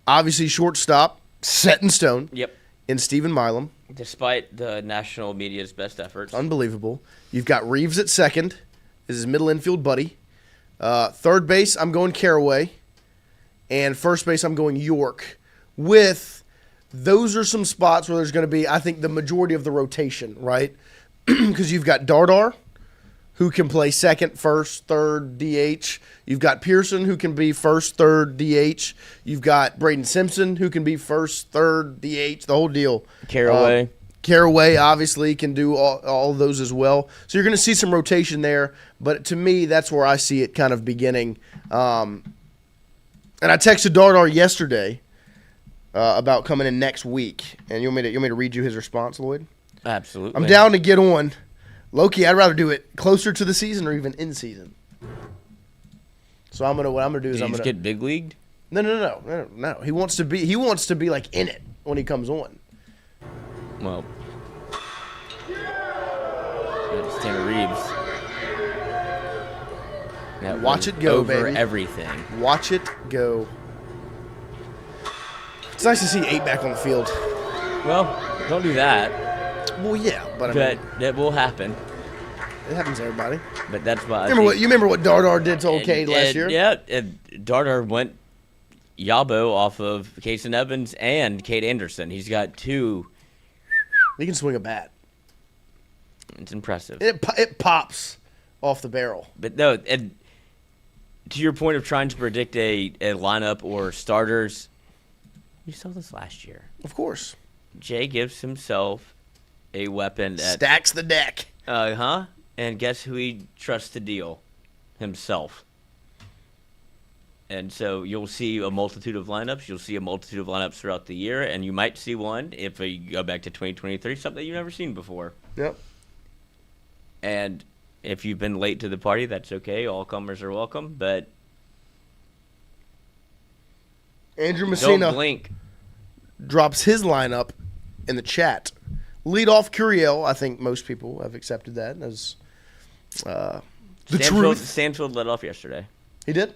Obviously, shortstop, set in stone. Yep. In Stephen Milam. Despite the national media's best efforts. Unbelievable. You've got Reeves at second. This is his middle infield buddy. Third base, I'm going Caraway. And first base, I'm going York. Those are some spots where there's going to be, I think, the majority of the rotation, right? Because you've got Dardar, who can play second, first, third, DH. You've got Pearson, who can be first, third, DH. You've got Braden Simpson, who can be first, third, DH, the whole deal. Caraway obviously can do all of those as well. So you're going to see some rotation there. But to me, that's where I see it kind of beginning. And I texted Dardar yesterday about coming in next week. And you want me to read you his response, Lloyd? Absolutely. I'm down to get on. Low-key, I'd rather do it closer to the season or even in season. So what I'm gonna do is I'm gonna get big leagued. No. He wants to be like in it when he comes on. Well, that's Tanner Reeves. That Watch it go, over baby. Everything. Watch it go. It's nice to see 8 back on the field. Well, don't do that. Well, yeah, but that will happen. It happens to everybody. But that's why. You remember what Dardar did to old Cade last year? Yeah, Dardar went Yabo off of Kason Evans and Cade Anderson. He's got 2. He can swing a bat. It's impressive. It pops off the barrel. But no, and to your point of trying to predict a lineup or starters, you saw this last year. Of course. Jay gives himself a weapon that stacks the deck. And guess who he trusts to deal? Himself. And so you'll see a multitude of lineups. You'll see a multitude of lineups throughout the year, and you might see one, if you go back to 2023, something you've never seen before. Yep. And if you've been late to the party, that's okay. All comers are welcome. But Andrew Don't Messina blink. drops his lineup in the chat. Lead off Curiel. I think most people have accepted that as the truth. Stanfield led off yesterday. He did.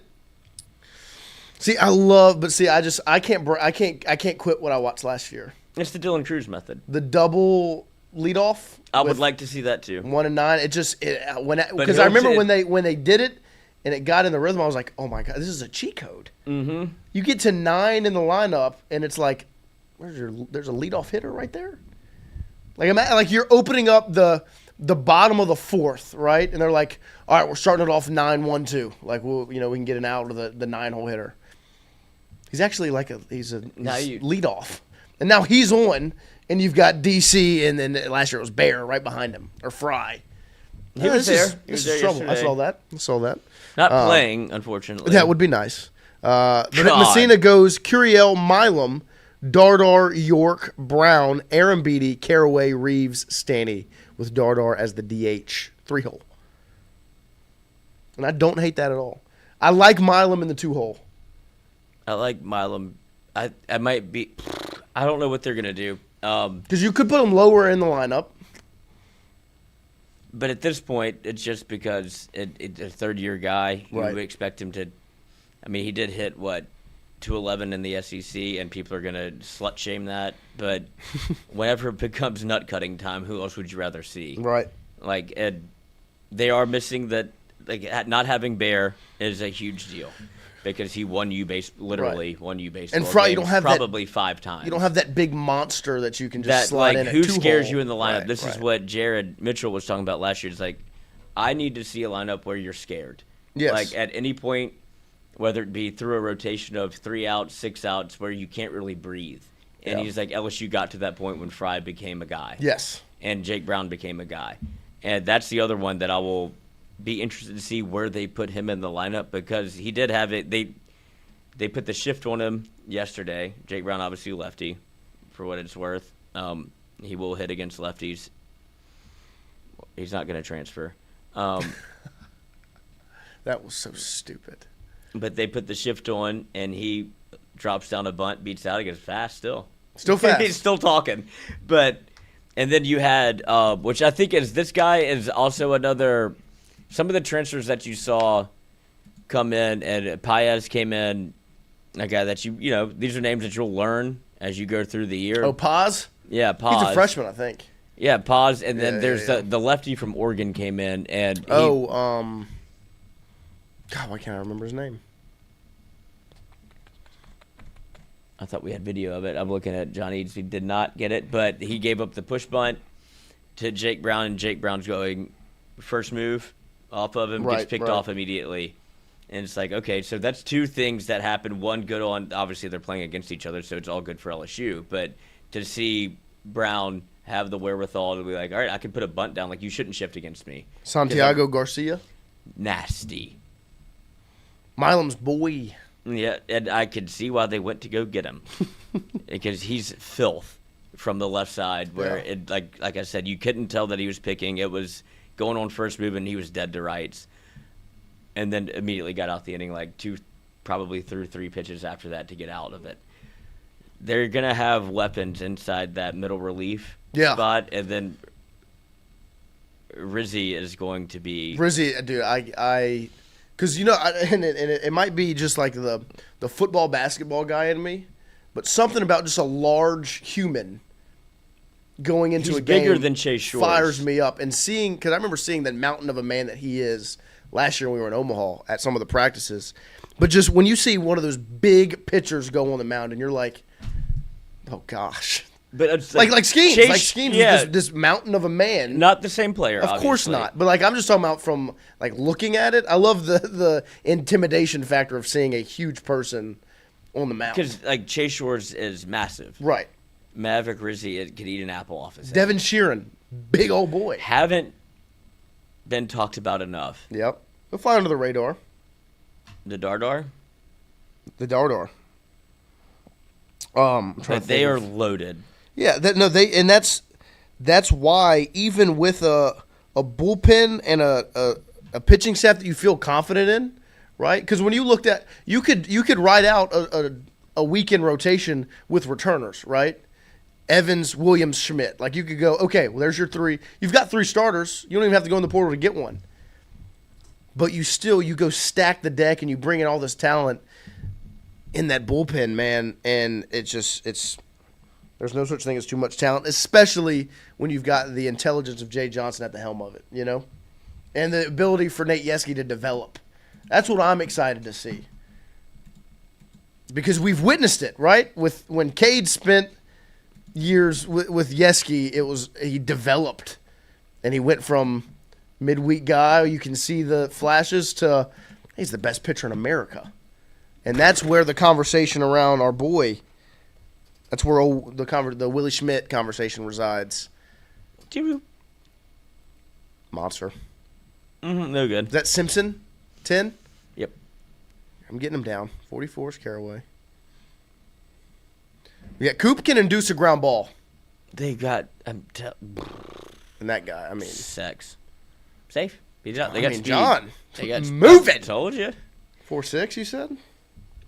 See, I can't quit what I watched last year. It's the Dylan Cruz method. The double leadoff. I would like to see that too. 1 and 9. Because I remember when they did it and it got in the rhythm, I was like, oh my god, this is a cheat code. Mm-hmm. You get to 9 in the lineup and it's like, there's a leadoff hitter right there. Like you're opening up the bottom of the fourth, right? And they're like, all right, we're starting it off 9-1-2. Like we can get an out of the 9-hole hitter. He's actually he's leadoff, and now he's on, and you've got DC, and then last year it was Bear right behind him or Fry. He was there. This is trouble. I saw that. Not playing, unfortunately. That would be nice. But Messina goes Curiel, Milam, Dardar, York, Brown, Aaron Beatty, Caraway, Reeves, Stanny, with Dardar as the DH 3-hole. And I don't hate that at all. I like Milam in the 2-hole. I like Milam. I might be. I don't know what they're gonna do. Because you could put him lower in the lineup. But at this point, it's just because it's a third-year guy. You would expect him to. I mean, he did hit 211 in the SEC, and people are gonna slut shame that. But whenever it becomes nut cutting time, who else would you rather see? Right. They are missing that. Not having Bear is a huge deal. Because he won you won you baseball. And Fry, you don't have probably 5 times. You don't have that big monster that you can just slide in at 2-hole. Who scares you in the lineup? This is what Jared Mitchell was talking about last year. It's like, I need to see a lineup where you're scared. Yes. Like at any point, whether it be through a rotation of 3 outs, 6 outs, where you can't really breathe. And he's like, LSU got to that point when Fry became a guy. Yes. And Jake Brown became a guy. And that's the other one that I will be interested to see where they put him in the lineup, because he did have it. They put the shift on him yesterday. Jake Brown, obviously lefty, for what it's worth. He will hit against lefties. He's not going to transfer. That was so stupid. But they put the shift on, and he drops down a bunt, beats out, he gets fast still. Still fast. He's still talking. And then you had, which I think this guy is also another. Some of the transfers that you saw come in, and Paez came in, a guy that these are names that you'll learn as you go through the year. Oh, Paz? Yeah, Paz. He's a freshman, I think. Yeah, Paz, and then there's the lefty from Oregon came in, and God, why can't I remember his name? I thought we had video of it. I'm looking at John Eads. He did not get it, but he gave up the push bunt to Jake Brown, and Jake Brown's going first move off of him, gets picked off immediately. And it's like, okay, so that's 2 things that happen. One good on, obviously they're playing against each other, so it's all good for LSU. But to see Brown have the wherewithal to be like, all right, I can put a bunt down. Like, you shouldn't shift against me. Santiago Garcia? Nasty. Milam's boy. Yeah, and I could see why they went to go get him. Because he's filth from the left side where, it like I said, you couldn't tell that he was picking. It was going on first move, and he was dead to rights. And then immediately got out the inning, probably threw 3 pitches after that to get out of it. They're going to have weapons inside that middle relief spot, and then Rizzi is going to be... Rizzi, dude, because, and it might be just like the football, basketball guy in me, but something about just a large human going into a game bigger than Chase Shores fires me up. And because I remember seeing that mountain of a man that he is last year when we were in Omaha at some of the practices. But just when you see one of those big pitchers go on the mound and you're like, oh gosh. But it's like Skeens. Chase, like Skeens is this mountain of a man. Not the same player, Of course not. But I'm just talking about from looking at it. I love the intimidation factor of seeing a huge person on the mound. Because Chase Shores is massive. Right. Maverick Rizzi could eat an apple off his head. Devin Sheeran, big old boy. Haven't been talked about enough. Yep. They'll fly under the radar. The Dardar? The Dardar. But they are loaded. Yeah, that's why even with a bullpen and a pitching staff that you feel confident in, right? Because when you looked at you could ride out a a weekend rotation with returners, right? Evans, Williams, Schmidt. Like you could go, okay, well, there's your three. You've got three starters. You don't even have to go in the portal to get one. But you go stack the deck and you bring in all this talent in that bullpen, man. And there's no such thing as too much talent, especially when you've got the intelligence of Jay Johnson at the helm of it, you know? And the ability for Nate Yeske to develop. That's what I'm excited to see. Because we've witnessed it, right? When Cade spent years with Yeske, he developed, and he went from midweek guy, you can see the flashes, to he's the best pitcher in America, and that's where the conversation around our boy, that's where the Willie Schmidt conversation resides. Monster. No good. Is that Simpson? 10? Yep. I'm getting him down. 44 is Caraway. Yeah, Coop can induce a ground ball. They got And that guy, I mean. sex. Safe. They got speed. John. They got Move it. I told you. 4-6, you said?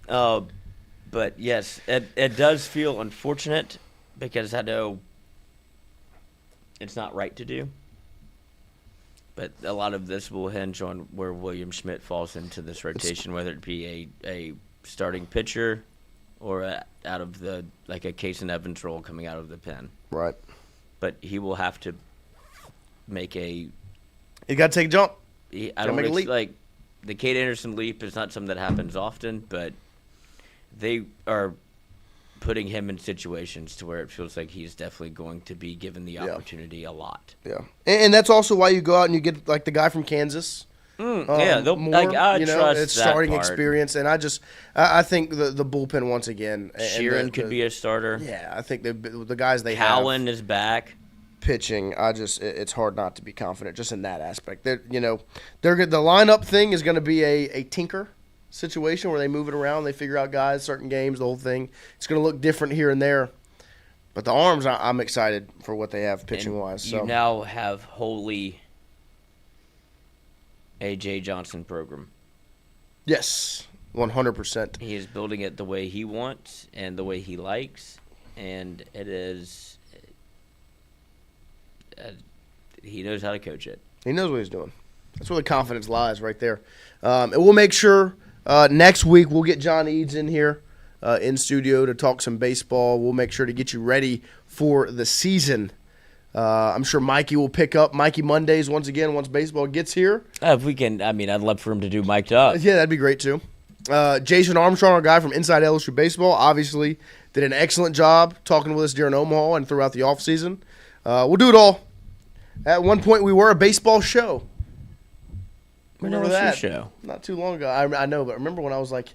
But yes, it does feel unfortunate because I know it's not right to do. But a lot of this will hinge on where William Schmidt falls into this rotation, whether it be a starting pitcher or out of a Case and Evans role coming out of the pen. Right. But he will have to make You got to take a jump. I don't make like the Cade Anderson leap is not something that happens often, but they are putting him in situations to where it feels like he's definitely going to be given the opportunity a lot. Yeah, and that's also why you go out and you get like the guy from Kansas. Yeah, more, I trust it's that starting part. experience, and I think the bullpen once again. Sheeran could be a starter. Yeah, I think the guys they Cowan is back. Pitching, it's hard not to be confident just in that aspect. The lineup thing is going to be a tinker situation where they move it around, they figure out guys, certain games, the whole thing. It's going to look different here and there. But the arms, I'm excited for what they have pitching-wise. So. You now have wholly a Jay Johnson program. Yes, 100%. He is building it the way he wants and the way he likes, and it is he knows how to coach it. He knows what he's doing. That's where the confidence lies right there. And we'll make sure next week we'll get John Eads in here in studio to talk some baseball. We'll make sure to get you ready for the season. I'm sure Mikey will pick up Mikey Mondays once again once baseball gets here. If we can, I'd love for him to do Mic'd Up. Yeah, that'd be great too. Jason Armstrong, our guy from Inside LSU Baseball, obviously did an excellent job talking with us during Omaha and throughout the offseason. We'll do it all. At one point, we were a baseball show. Remember that? Show. Not too long ago. I know, but remember when I was like,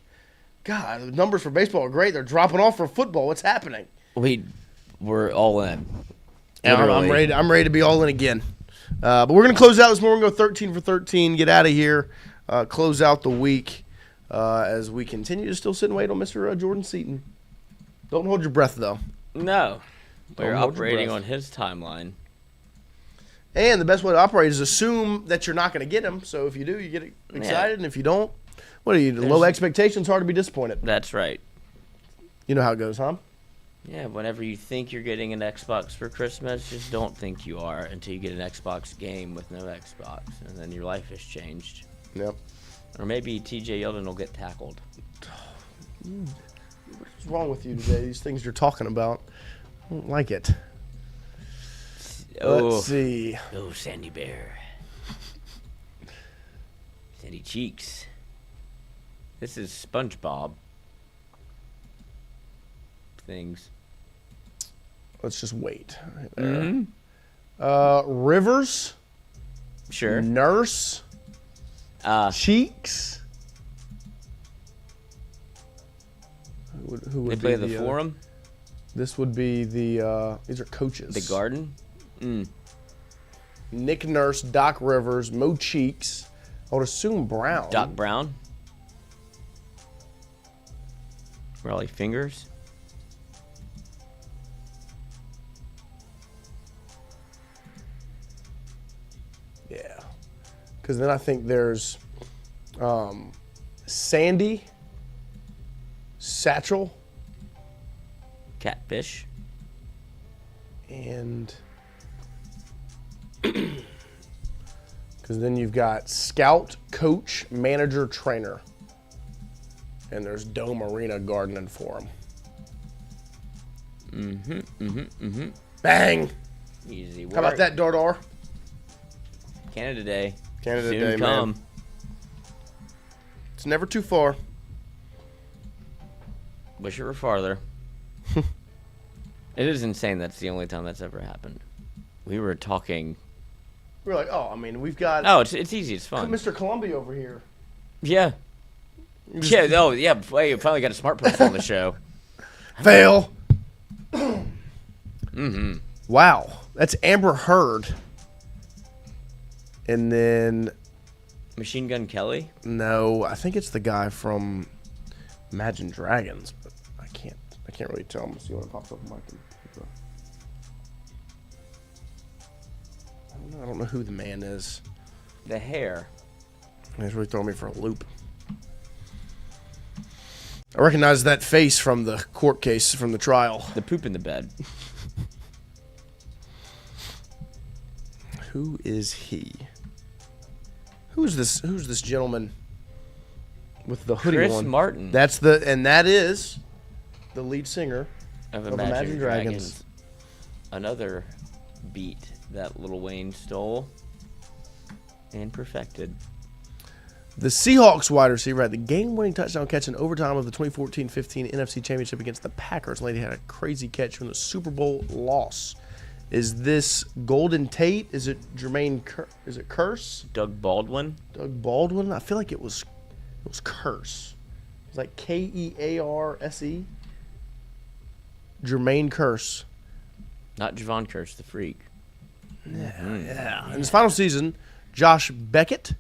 God, the numbers for baseball are great. They're dropping off for football. What's happening? We were all in. I'm ready to be all in again. But we're going to close out this morning. We're going to go 13 for 13, get out of here, close out the week as we continue to still sit and wait on Mr. Jordan Seaton. Don't hold your breath, though. No. We're Don't hold your operating breath. on his timeline. And the best way to operate is assume that you're not going to get him. So if you do, you get excited. And if you don't, what are you, low expectations, hard to be disappointed. That's right. You know how it goes, huh? Yeah, whenever you think you're getting an Xbox for Christmas, just don't think you are until you get an Xbox game with no Xbox. And then your life has changed. Yep. Or maybe TJ Yeldon will get tackled. What's wrong with you today? These things you're talking about. I don't like it. Let's see. Oh, Sandy Bear. Sandy Cheeks. This is SpongeBob. Things. Let's just wait. Right there. Rivers. Sure. Nurse. Cheeks. Who would They play be the Forum. This would be the. These are coaches. The Garden. Nick Nurse, Doc Rivers, Mo Cheeks. I would assume Brown. Doc Brown. Raleigh Fingers. Yeah. Because then I think there's Sandy, Satchel, Catfish. And because then you've got scout, coach, manager, trainer. And there's Dome Arena gardening for him. Bang! Easy work. How about that, Dardar? Canada Day. Canada Soon Day, come. man. It's never too far. Wish it were farther. It is insane that's the only time that's ever happened. We were talking... We're like, oh, I mean, we've got... Oh, it's easy. It's fun. Mr. Columbia over here. Yeah. Yeah, oh, yeah. Well, you finally got a smart person on the show. Fail. Wow. That's Amber Heard. And then... Machine Gun Kelly? No, I think it's the guy from Imagine Dragons, but I can't really tell. Let's see when it pops up on my computer. I don't know who the man is. The hair. He's really throwing me for a loop. I recognize that face from the court case, from the trial. The poop in the bed. Who is he? Who's this gentleman with the hoodie Chris on? Martin. That is the lead singer Of of Imagine Imagine Dragons. Dragons. Another beat that Lil Wayne stole and perfected. The Seahawks wide receiver had the game-winning touchdown catch in overtime of the 2014-15 NFC Championship against the Packers. Lady had a crazy catch from the Super Bowl loss. Is this Golden Tate? Is it Jermaine? Is it Curse? Doug Baldwin. Doug Baldwin? I feel like it was Curse. It's like Kearse. Jermaine Curse. Not Javon Curse, the freak. Yeah. In his final season, Josh Beckett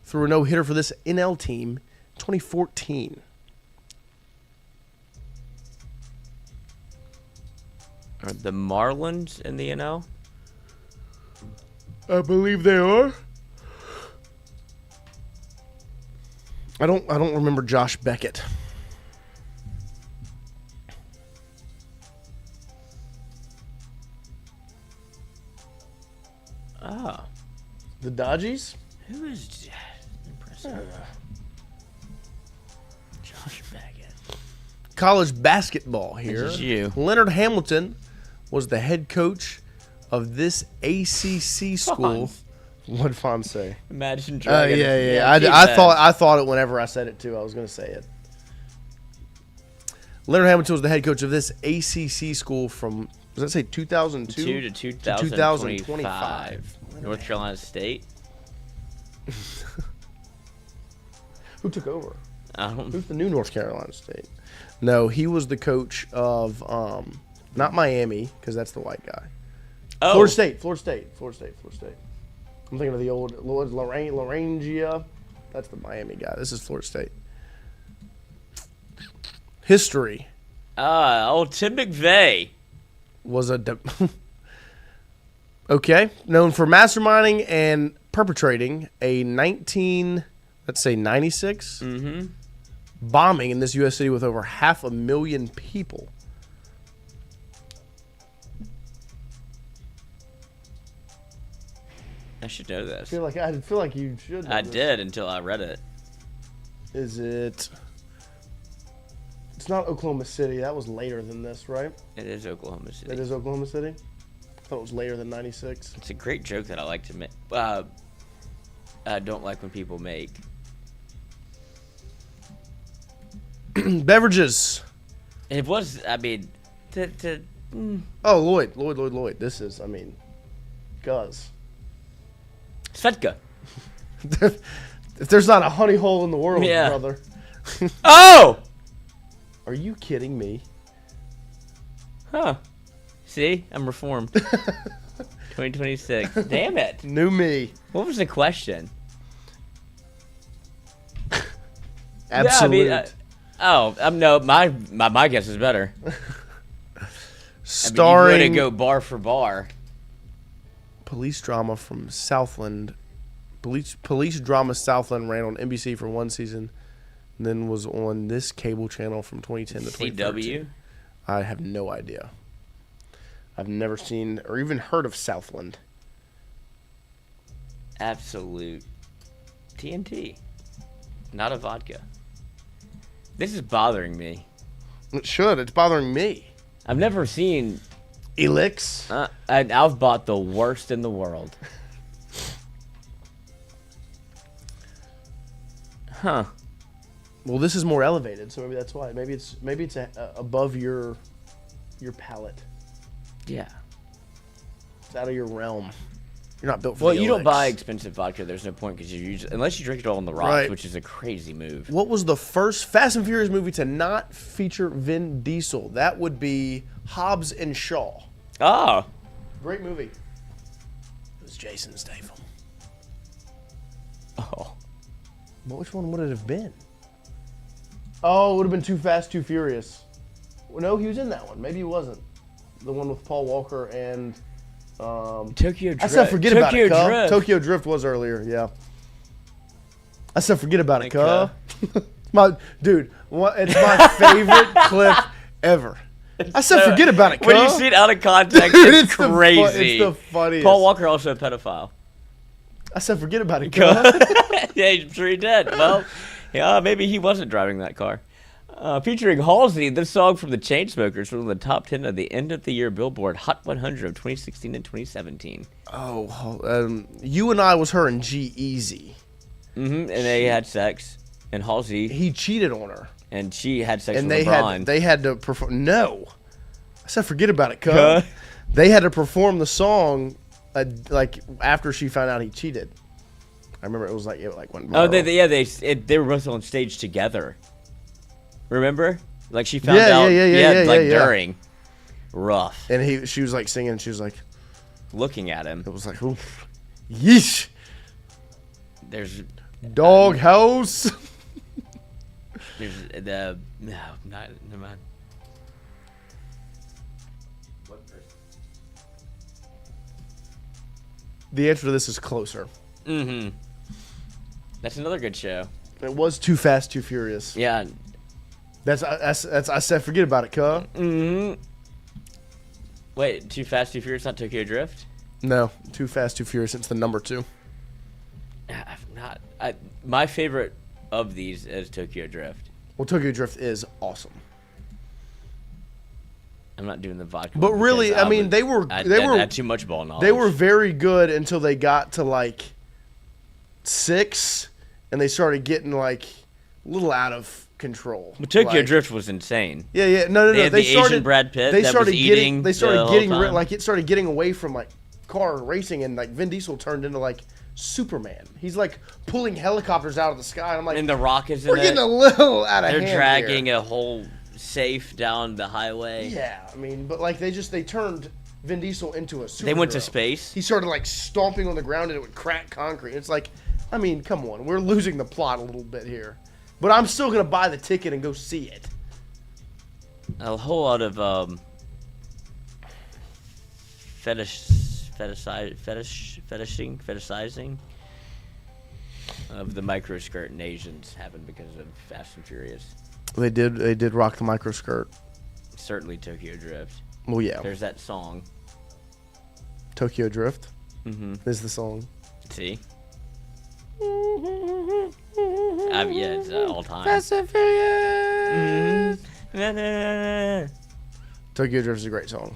threw a no-hitter for this NL team in 2014. Are the Marlins in the NL? I believe they are. I don't remember Josh Beckett. Ah. The Dodgies? Who is impressive? Josh Baggett. College basketball here. This is you. Leonard Hamilton was the head coach of this ACC school. Fonz. What'd Fonz say? Imagine Dragons. Yeah. I thought it whenever I said it too. I was going to say it. Leonard Hamilton was the head coach of this ACC school from, does that say 2002? To 2025. North Carolina State. Who took over? Um, Who's the new North Carolina State? No, he was the coach of, not Miami, because that's the white guy. oh, Florida State. I'm thinking of the old Larangia. That's the Miami guy. This is Florida State. History Tim McVeigh. was okay, known for masterminding and perpetrating a 96 bombing in this U.S. city with over 500,000 people. I should know this. I feel like you should know I this. did until I read it. Is it? It's not Oklahoma City. That was later than this, right? It is Oklahoma City. It is Oklahoma City? I thought it was later than 96. It's a great joke that I like to make. I don't like when people make. Beverages. It was, I mean, Oh, Lloyd. This is, Guz. Svedka. If there's not a honey hole in the world, Yeah. brother. Oh! Are you kidding me? Huh. See? I'm reformed. 2026. Damn it. New me. What was the question? Absolute. Yeah, no, my guess is better. Starring you to go bar for bar. police drama from Southland. Police drama Southland ran on NBC for one season, and then was on this cable channel from 2010 to 2013. CW? I have no idea. I've never seen or even heard of Southland. Absolute TNT. Not a vodka. This is bothering me. It should. It's bothering me. I've never seen... Elix. I've bought the worst in the world. Huh. Well, this is more elevated, so maybe that's why. Maybe it's above your palate. Yeah. It's out of your realm. You're not built for Well, the you don't Elix. buy expensive vodka. There's no point because unless you drink it all on the rocks, Right. which is a crazy move. What was the first Fast and Furious movie to not feature Vin Diesel? That would be Hobbs and Shaw. Oh. Great movie. It was Jason Statham. Oh. But which one would it have been? Oh, it would have been Too Fast, Too Furious. Well, no, he was in that one. Maybe he wasn't. The one with Paul Walker and... Tokyo Drift. I said forget about it, Tokyo cuz. Drift. Tokyo Drift was earlier, yeah. I said forget about it, Okay. cuz. It's my favorite clip ever. I said forget about it, cuz. When you see it out of context, Dude, it's crazy. It's the funniest. Paul Walker also a pedophile. I said forget about it, cuz. Yeah, I'm sure he did. Well, yeah, maybe he wasn't driving that car. Featuring Halsey, this song from the Chainsmokers was in the top 10 of the end of the year Billboard Hot 100 of 2016 and 2017. Oh, You and I was her and G-Eazy. And they had sex, and Halsey, He cheated on her. and she had sex And with LeBron. they had to perform. No. I said forget about it, cuz. Cuh. They had to perform the song like after she found out he cheated. I remember it went viral. They were both on stage together. Remember? Like she found Yeah, out. yeah, during. Rough. And she was like singing. And she was like, Looking at him. it was like, oof, yeesh, There's dog house. never mind. The answer to this is Closer. That's another good show. It was Too Fast, Too Furious. Yeah. That's I said forget about it, cuz. Wait, Too Fast, Too Furious, not Tokyo Drift? No, Too Fast, Too Furious. It's the number 2. My favorite of these is Tokyo Drift. Well, Tokyo Drift is awesome. I'm not doing the vodka. But one really, because I mean, they were I they were had too much ball knowledge. they were very good until they got to like 6, and they started getting like a little out of control. But Tokyo Like- Drift was insane. Yeah. No. They had They the started. Asian Brad Pitt They that started was getting. eating They started the whole getting time. like it started getting away from like car racing, and like Vin Diesel turned into like Superman. He's like pulling helicopters out of the sky. And I'm like, And the Rock is in we're it. getting a little out of They're hand dragging here. a whole safe down the highway. Yeah, I mean, but like they turned Vin Diesel into a superhero. They went to space. He started like stomping on the ground and it would crack concrete. It's like, I mean, come on, we're losing the plot a little bit here. But I'm still gonna buy the ticket and go see it. A whole lot of fetishizing of the microskirt in Asians happened because of Fast and Furious. They did rock the micro skirt. Certainly Tokyo Drift. Well, yeah, There's that song. Tokyo Drift Mm-hmm. is the song. See? Yeah, it's all time. Fast and Furious. And Tokyo Drift is a great song.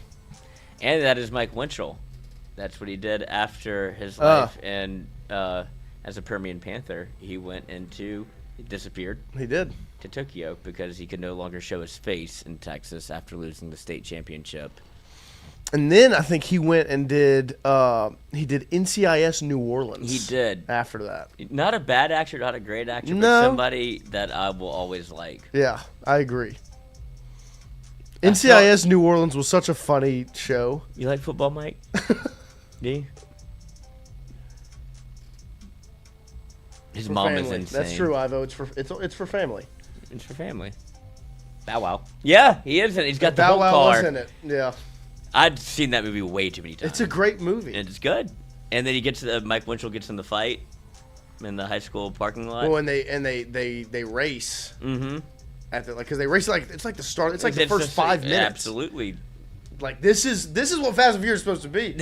that is Mike Winchell. That's what he did after his life. And as a Permian Panther, he disappeared He did. to Tokyo because he could no longer show his face in Texas after losing the state championship. And then I think he went and did NCIS New Orleans. He did. After that. Not a bad actor, not a great actor, No. but somebody that I will always like. Yeah, I agree. NCIS New Orleans was such a funny show. You like football, Mike? Do you? His For mom family. is insane. That's true, Ivo. It's for family. It's for family. Bow Wow. Yeah, he is. He's got the Bow whole Wow car. was in it. Yeah, I'd seen that movie way too many times. it's a great movie. And it's good. And then Mike Winchell gets in the fight in the high school parking lot. Well, and they race, Mm-hmm. because they race it's like the start. It's like the first 5 minutes. Absolutely. Like this is what Fast and Furious is supposed to be.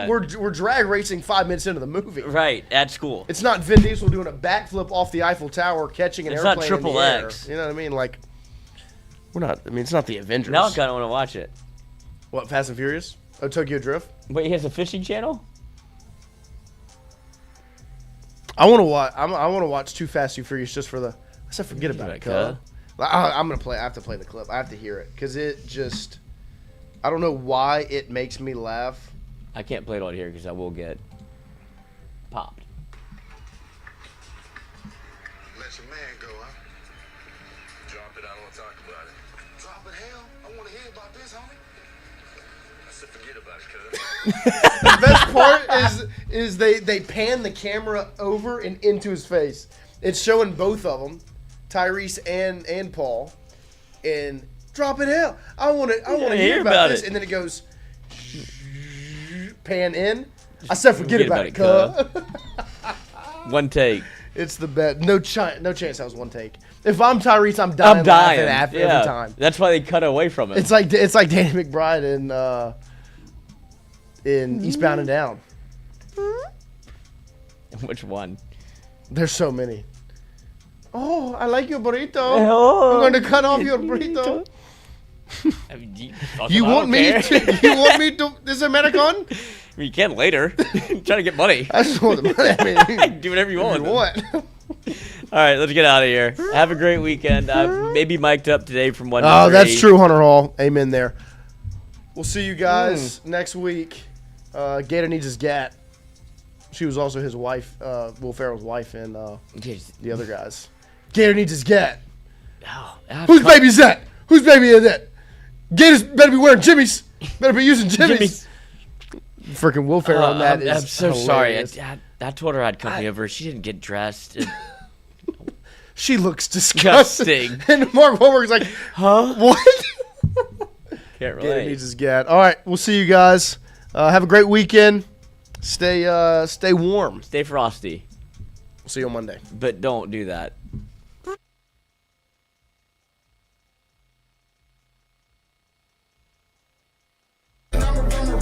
We're drag racing 5 minutes into the movie. Right, at school. It's not Vin Diesel doing a backflip off the Eiffel Tower, catching an airplane. It's not Triple X. You know what I mean? Like, we're not. I mean, it's not the Avengers. Now I kind of want to watch it. What, Fast and Furious? Oh, Tokyo Drift. Wait, he has a fishing channel? I want to watch. I want to watch Too Fast, Too Furious just for the. I said forget about it, cuz. I'm gonna play. I have to play the clip. I have to hear it because it just. I don't know why it makes me laugh. I can't play it on here because I will get popped. Let your man go, huh? Drop it, I don't want to talk about it. Drop it, hell. I want to hear about this, homie. I said forget about it, cuz. The best part is they pan the camera over and into his face. It's showing both of them, Tyrese and Paul, and drop it hell. I want to hear about this, and then it goes pan in. I said forget about it, cuz. One take. It's the best. No chance that was one take. If I'm Tyrese, I'm dying. Laughing every time. That's why they cut away from it. It's like Danny McBride in Eastbound and Down. Which one? There's so many. Oh, I like your burrito. Oh, I'm going to cut off your burrito. I mean, You want me to? This American? I mean, you can later. Trying to get money. I just want the money. I mean, do whatever you want. What? All right, let's get out of here. Have a great weekend. Maybe mic'd up today from 1 to 3. Oh, that's true, Hunter Hall. Amen there. We'll see you guys next week. Gator needs his gat. She was also his wife, Will Ferrell's wife, and the other guys. Gator needs his gat. Whose baby is that? Whose baby is that? Gators better be wearing jimmies. Better be using jimmies. Freaking Will Ferrell on that is I'm so hilarious. sorry. I told her I'd company over. She didn't get dressed. She looks disgusting. Disgusting. And Mark Wahlberg's like, huh? What? Can't Gator relate. needs his gat. All right, we'll see you guys. Have a great weekend. Stay warm. Stay frosty. We'll see you on Monday. But don't do that.